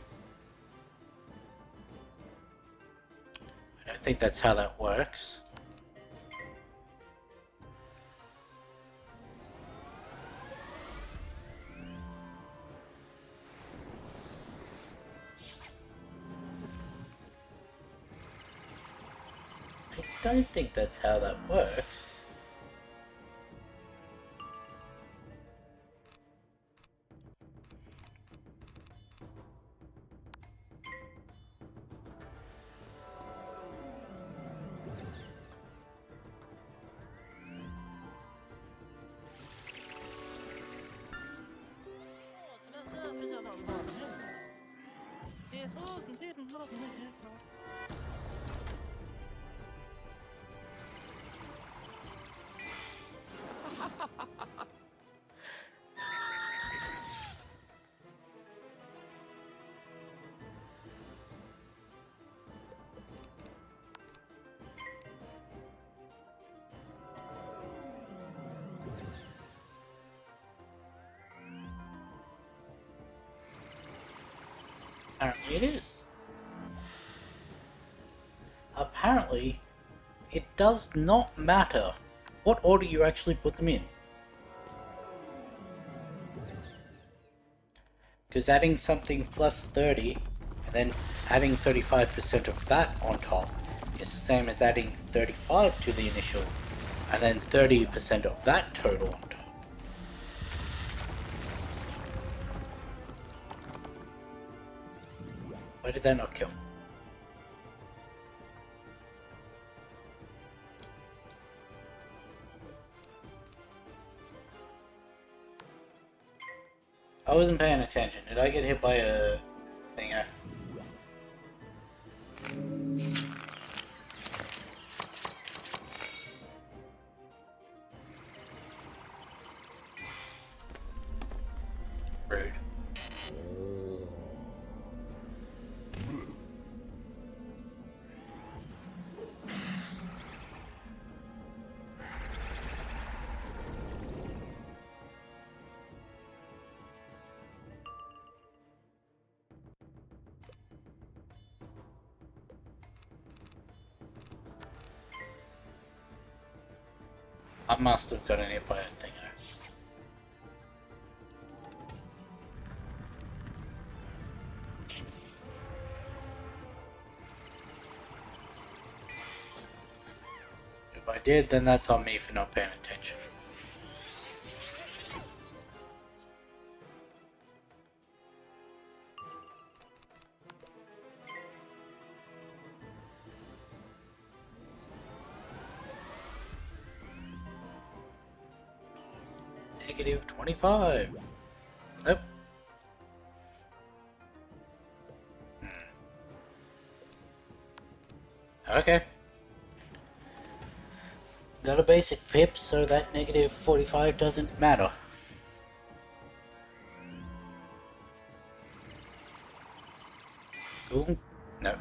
I don't think that's how that works. I don't think that's how that works. Apparently it is. Apparently, it does not matter what order you actually put them in. Because adding something plus 30, and then adding 35% of that on top, is the same as adding 35 to the initial, and then 30% of that total on top. Why did that not kill? I wasn't paying attention. Did I get hit by a thinger? Rude. I must have gotten hit by a thinger. If I did, then that's on me for not paying attention. Negative 25. Nope. Okay. Got a basic pip, so that negative 45 doesn't matter. Cool? No.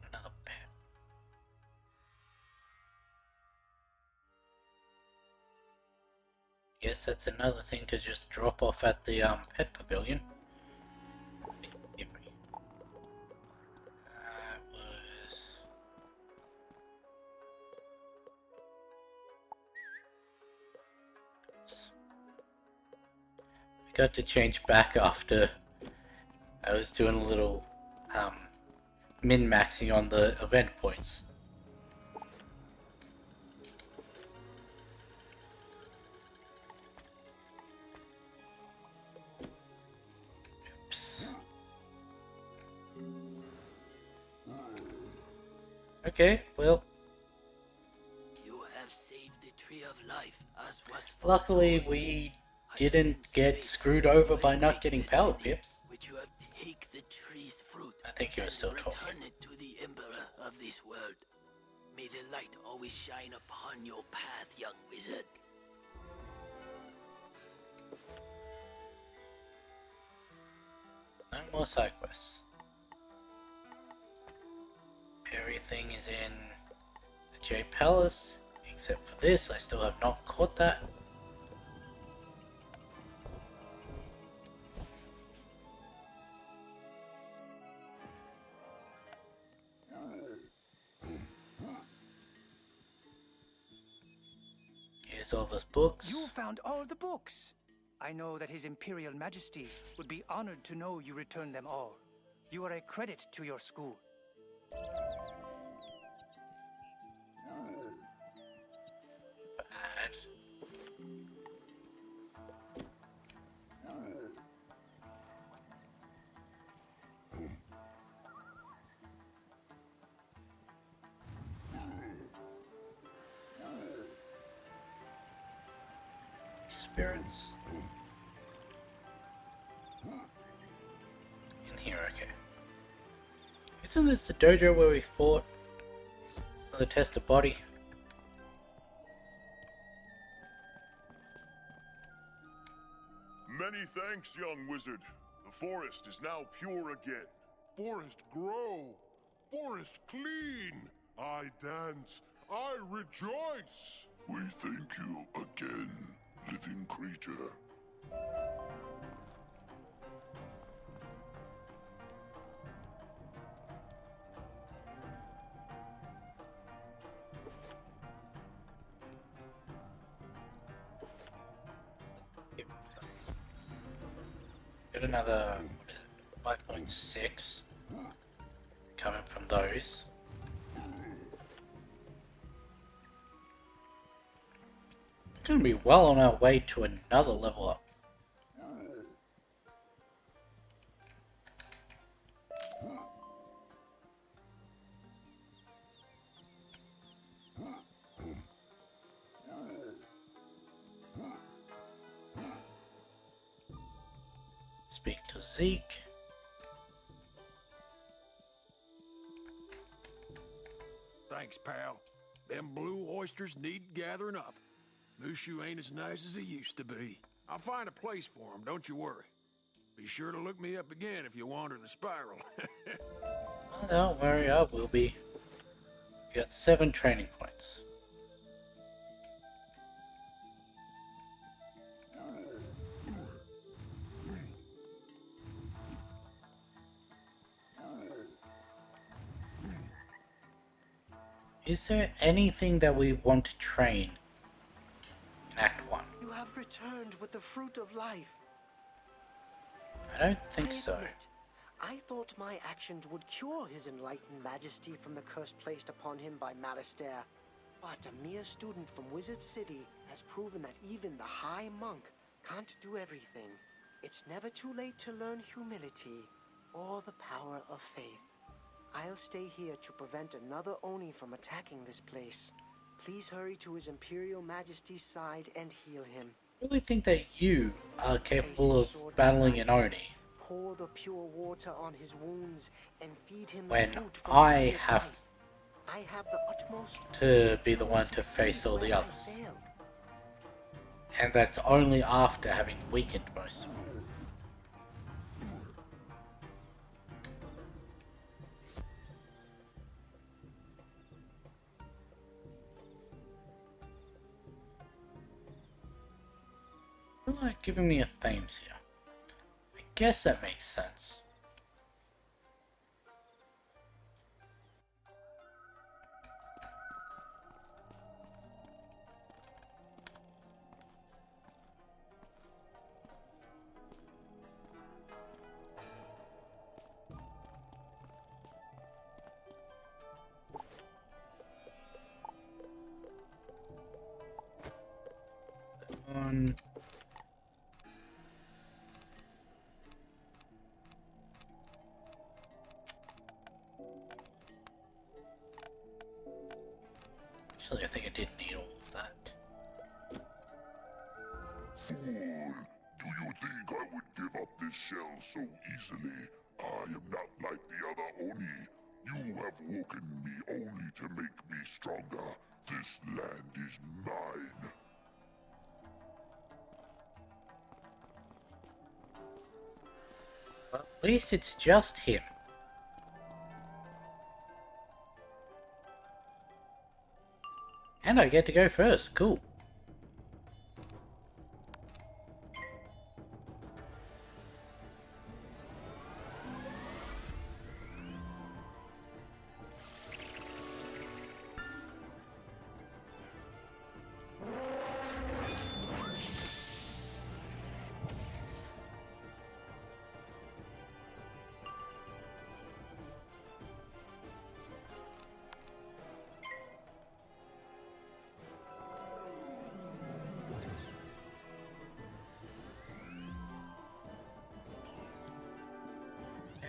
Another pip. Guess that's another thing to just drop off at the pet pavilion. Give me. That was. Oops. I got to change back after I was doing a little min-maxing on the event points. Oops. Okay, well. You have saved the tree of life, as was Luckily, we didn't get screwed over by not getting power pips. Which you have take the tree's fruit. I think you were still talking. Return it to the emperor of this world. May the light always shine upon your path, young wizard. No more side quests. Everything is in the Jade Palace, except for this. I still have not caught that. Here's all those books. You found all the books. I know that His Imperial Majesty would be honored to know you returned them all. You are a credit to your school. Bad. Spirits. In here, okay. Isn't this the dojo where we fought for the test of body? Many thanks, young wizard. The forest is now pure again. Forest grow. Forest clean. I dance. I rejoice. We thank you again, living creature. Got another 5.6 coming from those. Gonna be well on our way to another level up. Speak to Zeke. Thanks, pal. Them blue oysters need gathering up. Mushu ain't as nice as he used to be. I'll find a place for him, don't you worry. Be sure to look me up again if you wander the spiral. Oh, don't worry, I will be. You got 7 training points. Is there anything that we want to train in Act 1? You have returned with the fruit of life. I don't think so. Admit, I thought my actions would cure His Enlightened Majesty from the curse placed upon him by Malistaire. But a mere student from Wizard City has proven that even the High Monk can't do everything. It's never too late to learn humility or the power of faith. I'll stay here to prevent another Oni from attacking this place. Please hurry to His Imperial Majesty's side and heal him. I really think that you are capable of battling an Oni. Pour the pure water on his wounds and feed him the When fruit from I the tree of have life. I have the utmost to be the one to face all the others. And that's only after having weakened most of them. They're not giving me a themes here. I guess that makes sense. On. Actually, I think I did need all of that. Fool! Do you think I would give up this shell so easily? I am not like the other Oni. You have woken me only to make me stronger. This land is mine. Well, at least it's just him. And I get to go first. Cool.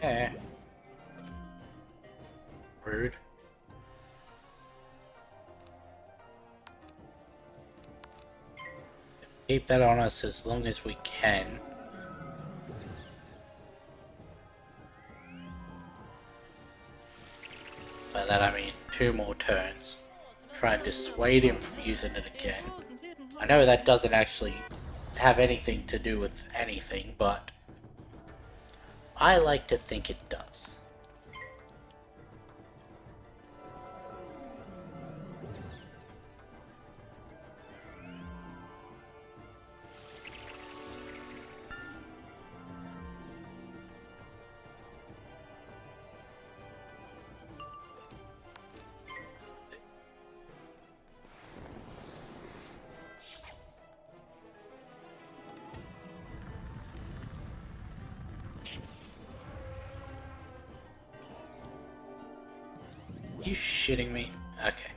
Yeah. Rude. Keep that on us as long as we can. By that I mean 2 more turns. Try and dissuade him from using it again. I know that doesn't actually have anything to do with anything, but I like to think it does. You shitting me? Okay.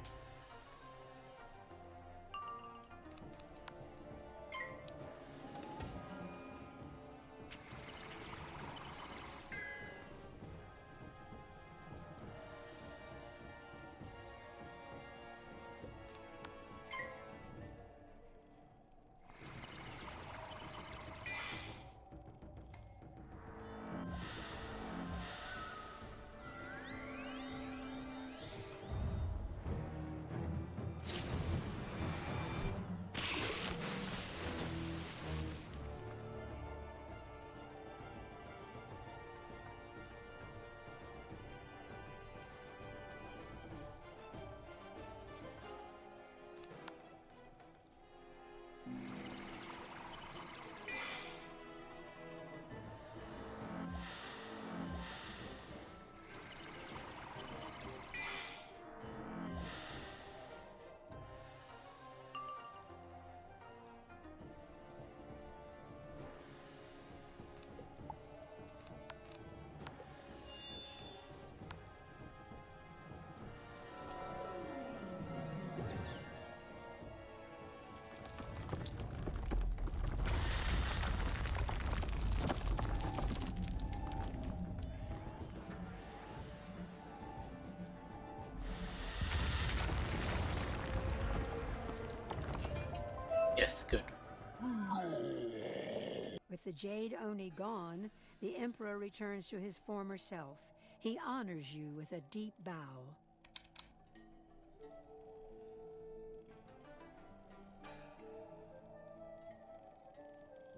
the Jade Oni gone, the Emperor returns to his former self. He honors you with a deep bow.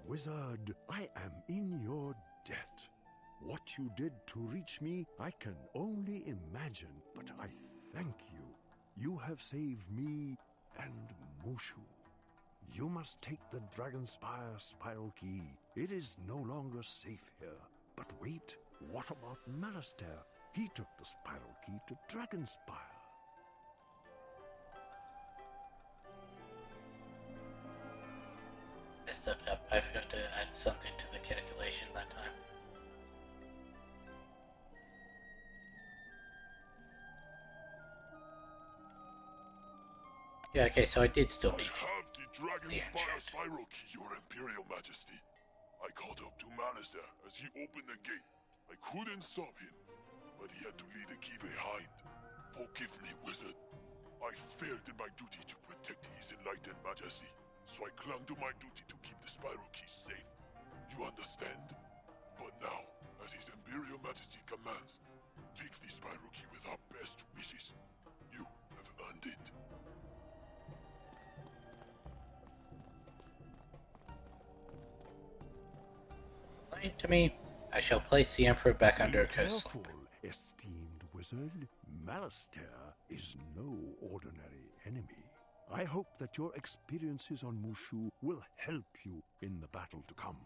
Wizard, I am in your debt. What you did to reach me, I can only imagine, but I thank you. You have saved me and Mushu. You must take the Dragonspire Spiral Key. It is no longer safe here. But wait, what about Malastair? He took the Spiral Key to Dragonspire. I stuffed up. I forgot to add something to the calculation that time. Yeah, okay, so I did still need I have the Dragonspire Spiral Key, Your Imperial Majesty. I caught up to Malastair as he opened the gate. I couldn't stop him, but he had to leave the key behind. Forgive me, Wizard. I failed in my duty to protect His Enlightened Majesty, so I clung to my duty to keep the Spiral Key safe. You understand? But now, as His Imperial Majesty commands, take the Spiral Key with our best wishes. You have earned it. To me, I shall place the Emperor back under a curse. Careful, esteemed wizard. Malastair is no ordinary enemy. I hope that your experiences on Mushu will help you in the battle to come.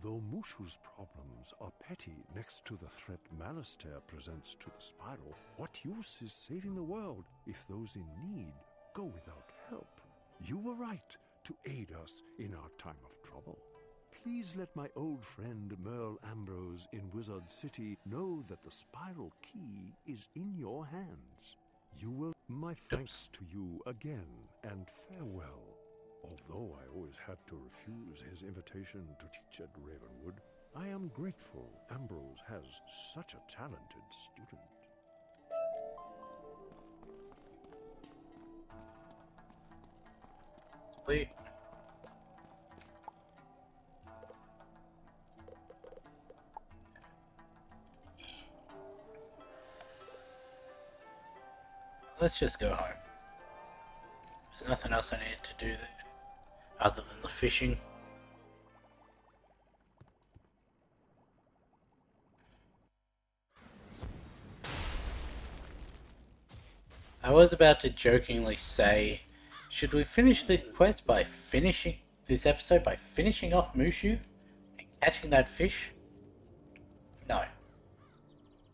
Though Mushu's problems are petty next to the threat Malastair presents to the Spiral, what use is saving the world if those in need go without help? You were right to aid us in our time of trouble. Please let my old friend Merle Ambrose in Wizard City know that the Spiral Key is in your hands. You will... My thanks to you again, and farewell. Although I always had to refuse his invitation to teach at Ravenwood, I am grateful Ambrose has such a talented student. Wait. Let's just go home. There's nothing else I need to do there, other than the fishing. I was about to jokingly say, should we finish this quest by finishing this episode by finishing off Mushu and catching that fish? No.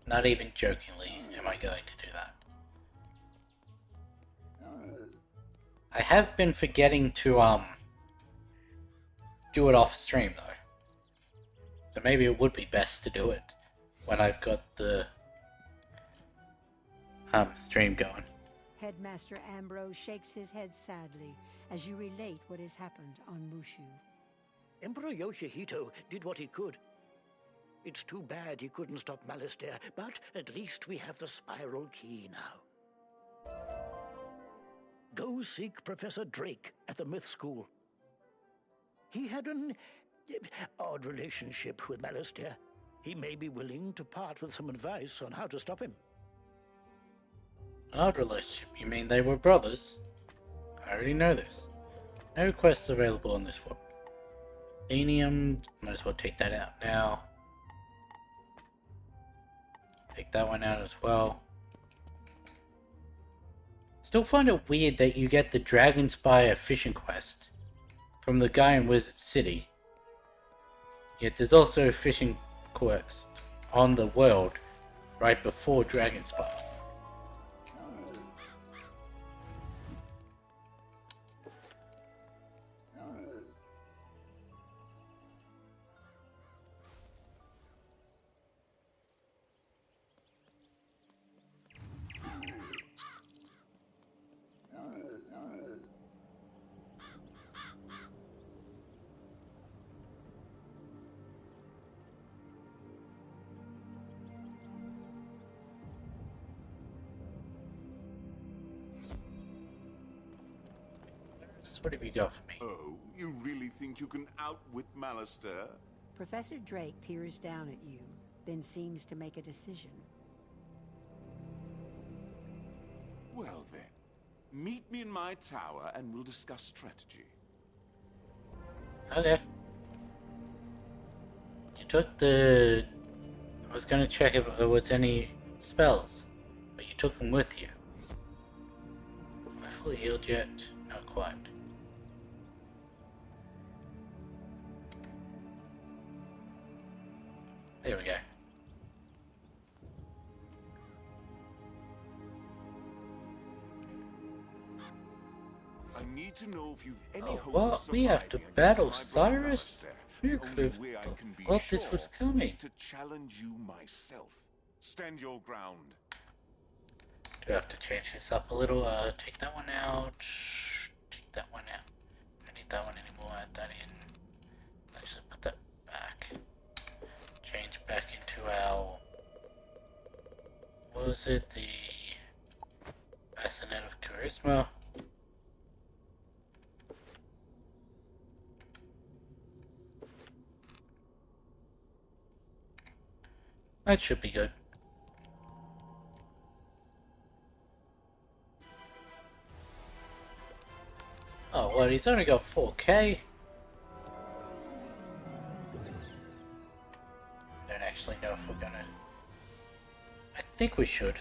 Not even jokingly am I going to do that. I have been forgetting to do it off stream though. So maybe it would be best to do it when I've got the stream going. Headmaster Ambrose shakes his head sadly as you relate what has happened on Mushu. Emperor Yoshihito did what he could. It's too bad he couldn't stop Malastair, but at least we have the Spiral Key now. Go seek Professor Drake at the Myth School. He had an odd relationship with Malastair. He may be willing to part with some advice on how to stop him. An odd relationship? You mean they were brothers? I already know this. No quests available on this one. Athenium, might as well take that out now. Take that one out as well. Still find it weird that you get the Dragonspire fishing quest from the guy in Wizard City. Yet there's also a fishing quest on the world right before Dragonspire. Cyrus? What have you got for me? Oh, you really think you can outwit Malister? Professor Drake peers down at you, then seems to make a decision. Well then, meet me in my tower and we'll discuss strategy. Okay. You took the... I was gonna check if there was any spells, but you took them with you. Am I fully healed yet? Not quite. There we go. I need to know if you've any Oh, hope what? of We have to surviving battle against my brother Cyrus? Malister. Who The could only have way I can be thought this was sure coming? is to challenge you myself. Stand your ground. Do I have to change this up a little? Take that one out. Take that one out. Don't need that one anymore. Add that in. Actually, put that back. Change back into our... What was it? The... Bassinet of Charisma. That should be good. Oh, well, he's only got 4K. Don't actually know if we're gonna... I think we should.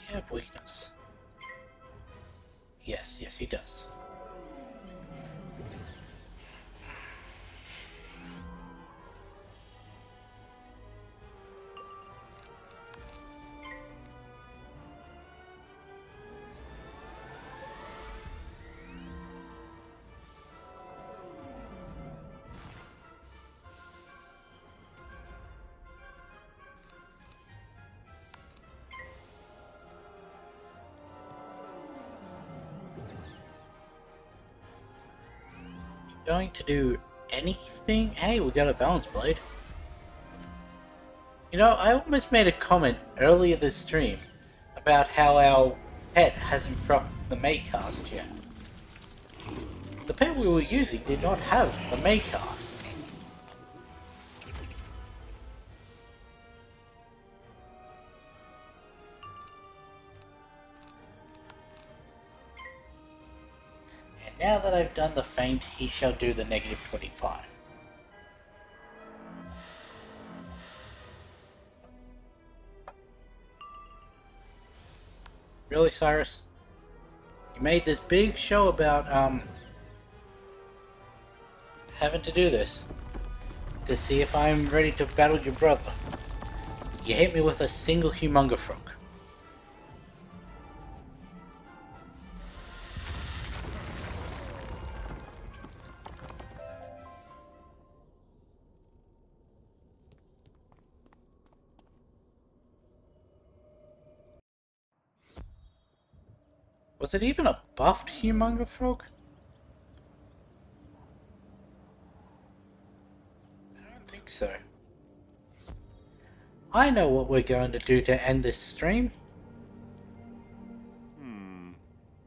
You have weakness. Yes, yes, he does. Going to do anything? Hey, we got a balance blade. You know, I almost made a comment earlier this stream about how our pet hasn't dropped the Maycast yet. The pet we were using did not have the Maycast. Now that I've done the feint, he shall do the negative 25. Really, Cyrus? You made this big show about, having to do this. To see if I'm ready to battle your brother. You hit me with a single humonga frog. Was it even a buffed humonga frog? I don't think so. I know what we're going to do to end this stream.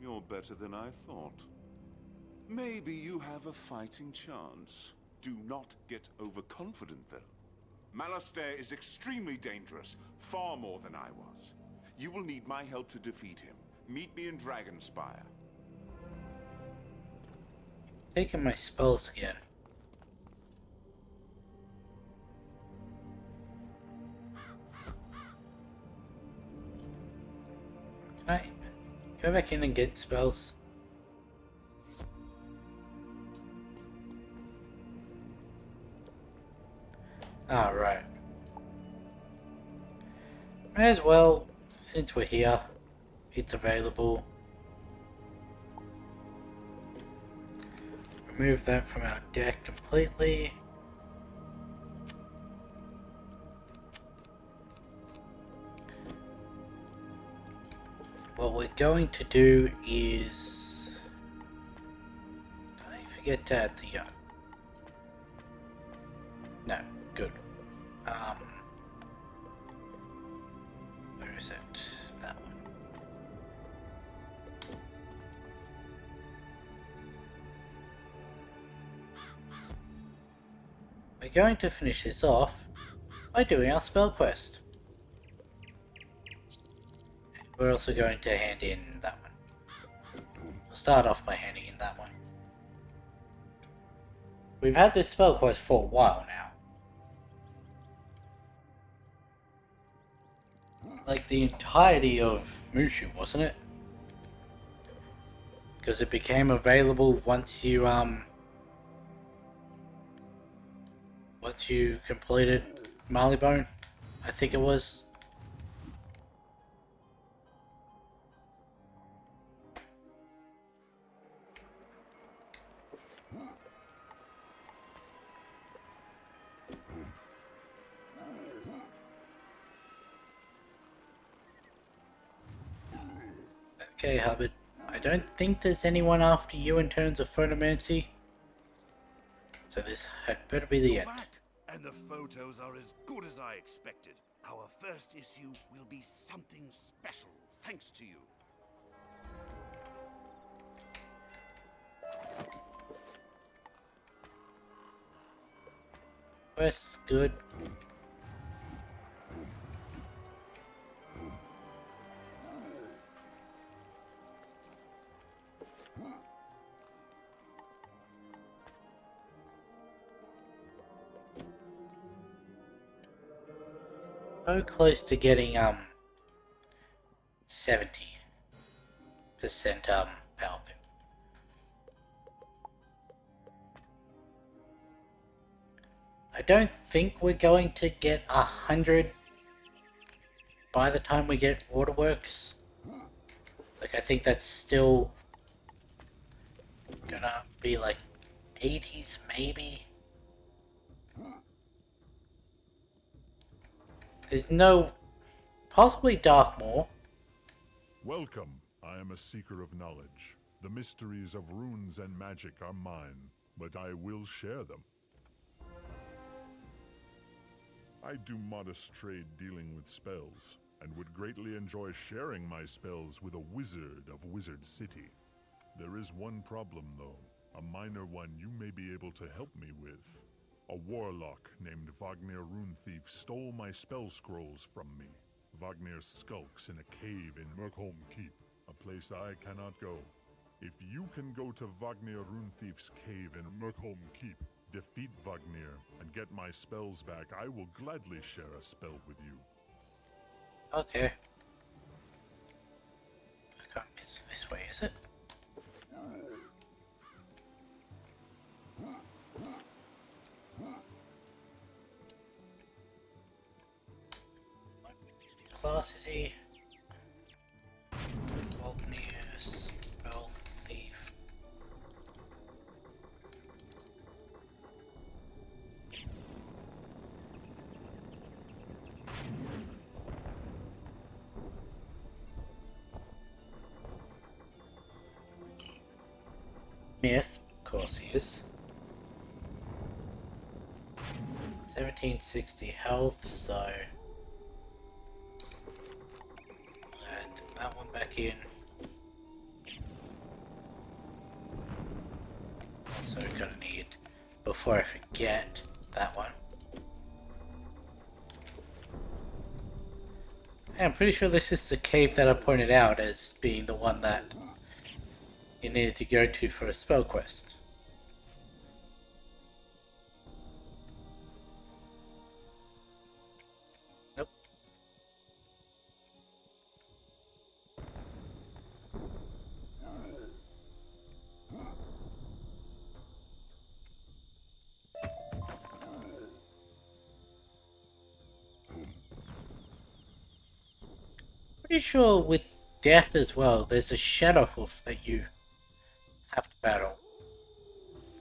You're better than I thought. Maybe you have a fighting chance. Do not get overconfident, though. Malister is extremely dangerous, far more than I was. You will need my help to defeat him. Meet me in Dragonspire. Taking my spells again. Can I go back in and get spells? Ah, right. May as well, since we're here, it's available. Remove that from our deck completely. What we're going to do is... Did I forget to add the... No. we're going to finish this off by doing our spell quest. We're also going to hand in that one. We'll start off by handing in that one. We've had this spell quest for a while now. Like the entirety of Mushu, wasn't it? Because it became available once you completed Marleybone, I think it was. Okay, Hubbard. I don't think there's anyone after you in terms of photomancy. So this had better be the end. Back, and the photos are as good as I expected. Our first issue will be something special, thanks to you. Quest's good. So close to getting 70% power pip. I don't think we're going to get 100 by the time we get Waterworks. Like, I think that's still gonna be like 80s maybe. There's no... possibly Darkmoor. Welcome. I am a seeker of knowledge. The mysteries of runes and magic are mine, but I will share them. I do modest trade dealing with spells, and would greatly enjoy sharing my spells with a wizard of Wizard City. There is one problem, though, a minor one you may be able to help me with. A warlock named Wagner Runethief stole my spell scrolls from me. Wagner skulks in a cave in Merkholm Keep, a place I cannot go. If you can go to Wagner Runethief's cave in Merkholm Keep, defeat Wagner, and get my spells back, I will gladly share a spell with you. Okay. I can't miss this way, is it? What class is he? Wagner Spell Thief. Myth, of course he is. 1760 health, so add that one back in. Also gonna need, before I forget, that one. Yeah, I'm pretty sure this is the cave that I pointed out as being the one that you needed to go to for a spell quest. Nope. Pretty sure with death as well, there's a shadow wolf that you have to battle.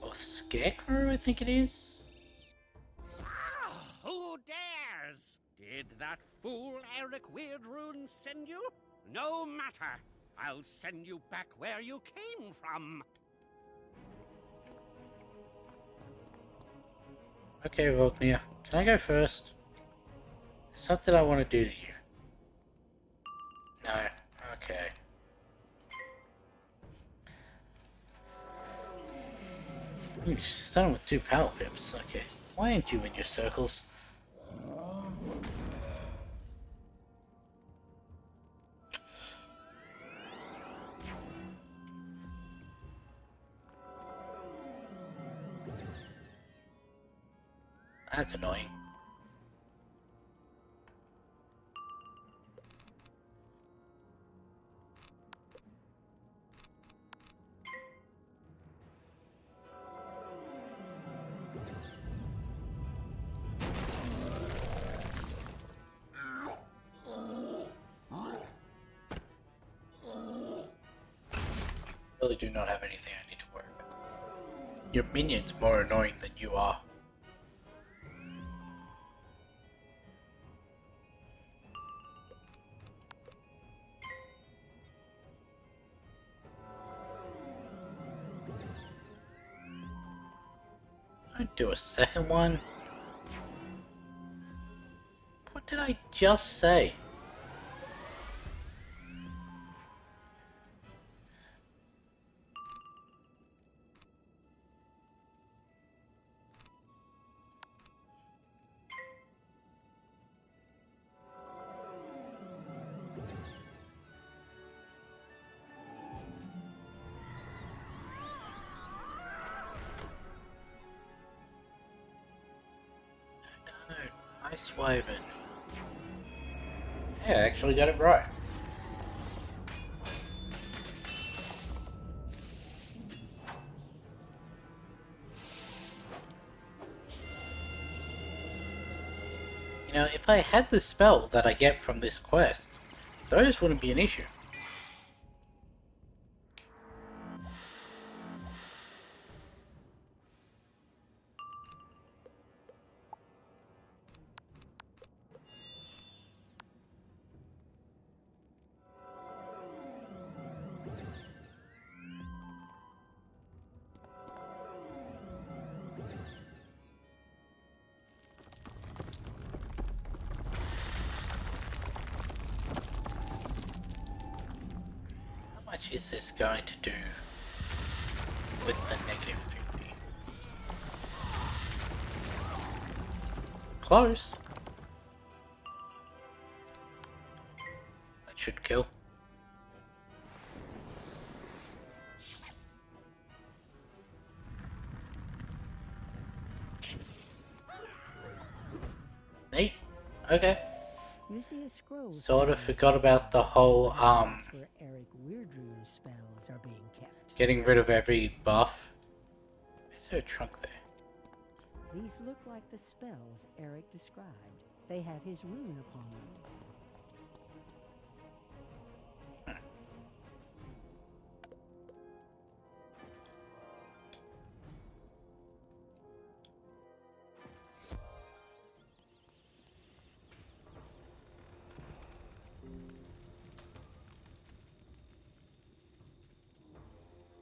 Or Scarecrow, I think it is. Who dares? Did that fool Eric Weirdrune send you? No matter. I'll send you back where you came from. Okay, Wagner. Can I go first? There's something I want to do to you. No. Okay. Starting with 2 power pips. Okay. Why aren't you in your circles? That's annoying. Really do not have anything I need to worry about. Your minion's more annoying than you are. I'd do a second one. What did I just say? Ice Wyvern. Yeah, I actually got it right. You know, if I had the spell that I get from this quest, those wouldn't be an issue. How much is this going to do with the negative 50? Close. That should kill. Neat. Okay. You see a scroll. Sort of forgot about the whole, That's where Eric Weirdrune's spells are being kept. getting rid of every buff. Is there a trunk there? These look like the spells Eric described. They have his rune upon them.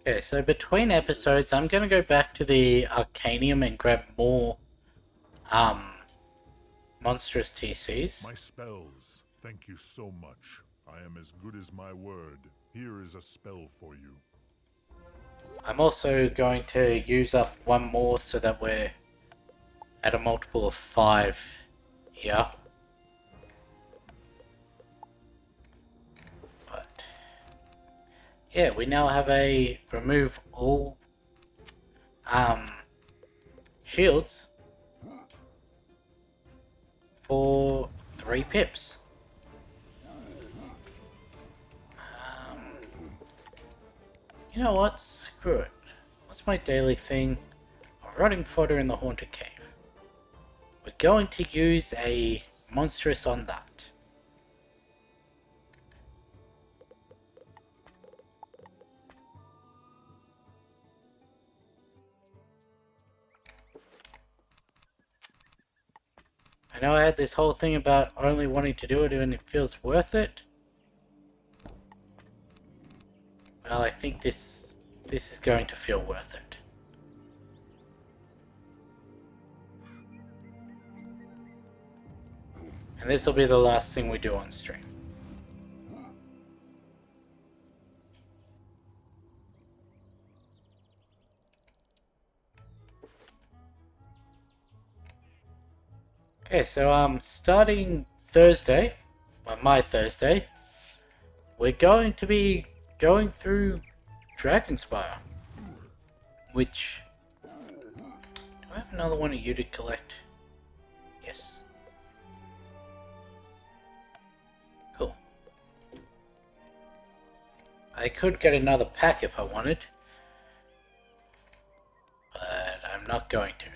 Okay, so between episodes, I'm gonna go back to the Arcanium and grab more, monstrous TCs. My spells. Thank you so much. I am as good as my word. Here is a spell for you. I'm also going to use up one more so that we're at a multiple of 5 here. But yeah, we now have a remove all shields for 3 pips. You know what? Screw it. What's my daily thing? Rotting fodder in the haunted cave. We're going to use a monstrous on that. I know I had this whole thing about only wanting to do it when it feels worth it. Well, I think this is going to feel worth it. And this will be the last thing we do on stream. Okay, so starting Thursday, well, my Thursday, we're going to be going through Dragonspire, which, do I have another one of you to collect? Yes. Cool. I could get another pack if I wanted, but I'm not going to.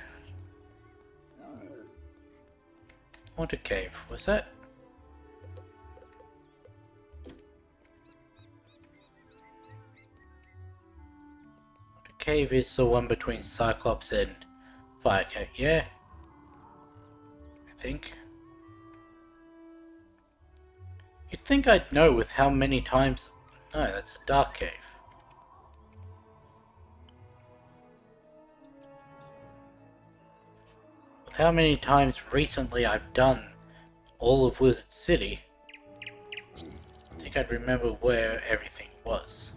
Haunted Cave, was that? Haunted Cave is the one between Cyclops and Fire Cave, yeah? I think. You'd think I'd know with how many times... No, that's a Dark Cave. With how many times recently I've done all of Wizard City, I think I'd remember where everything was.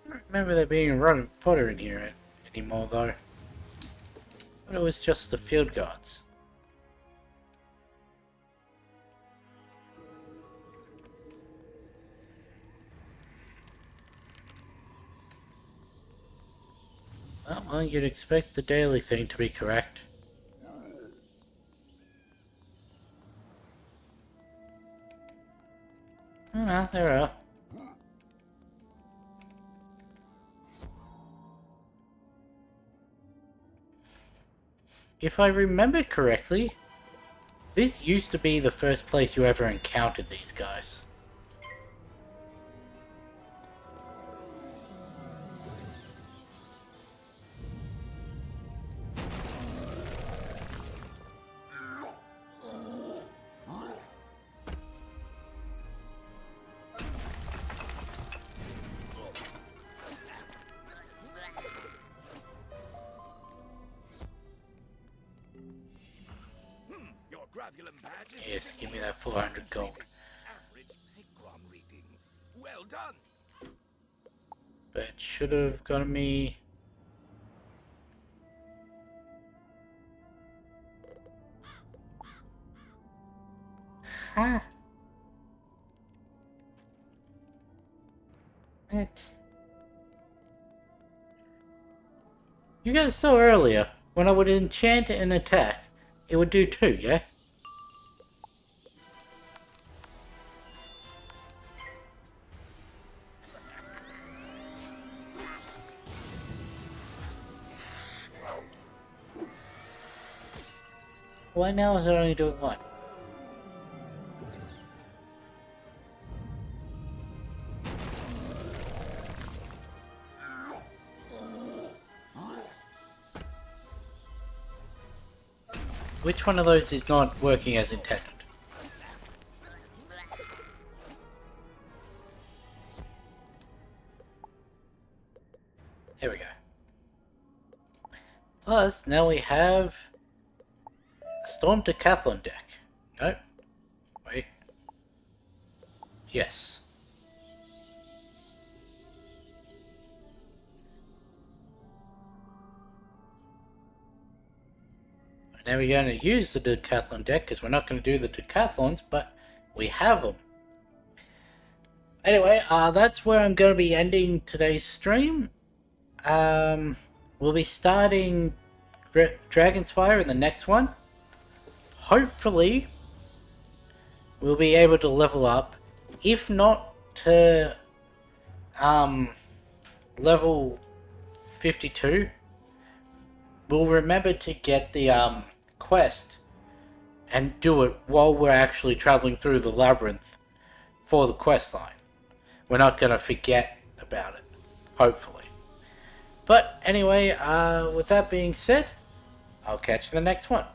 I don't remember there being a rodent fodder in here anymore though. But it was just the field guards. Well, you'd expect the daily thing to be correct. Oh no, there are. If I remember correctly, this used to be the first place you ever encountered these guys. Yes, give me that 400 gold. Well done. That should have gotten me... Huh? What? You guys saw earlier, when I would enchant and attack, it would do 2, yeah? Why now is it only doing 1? Which one of those is not working as intended? Here we go. Plus, now we have a Storm Decathlon deck. Nope. Wait. Yes. Now we're going to use the Decathlon deck because we're not going to do the Decathlons, but we have them. Anyway, that's where I'm going to be ending today's stream. We'll be starting Dragonspire in the next one. Hopefully, we'll be able to level up. If not to level 52, we'll remember to get the quest and do it while we're actually traveling through the labyrinth for the quest line. We're not going to forget about it, hopefully. But anyway, with that being said, I'll catch you in the next one.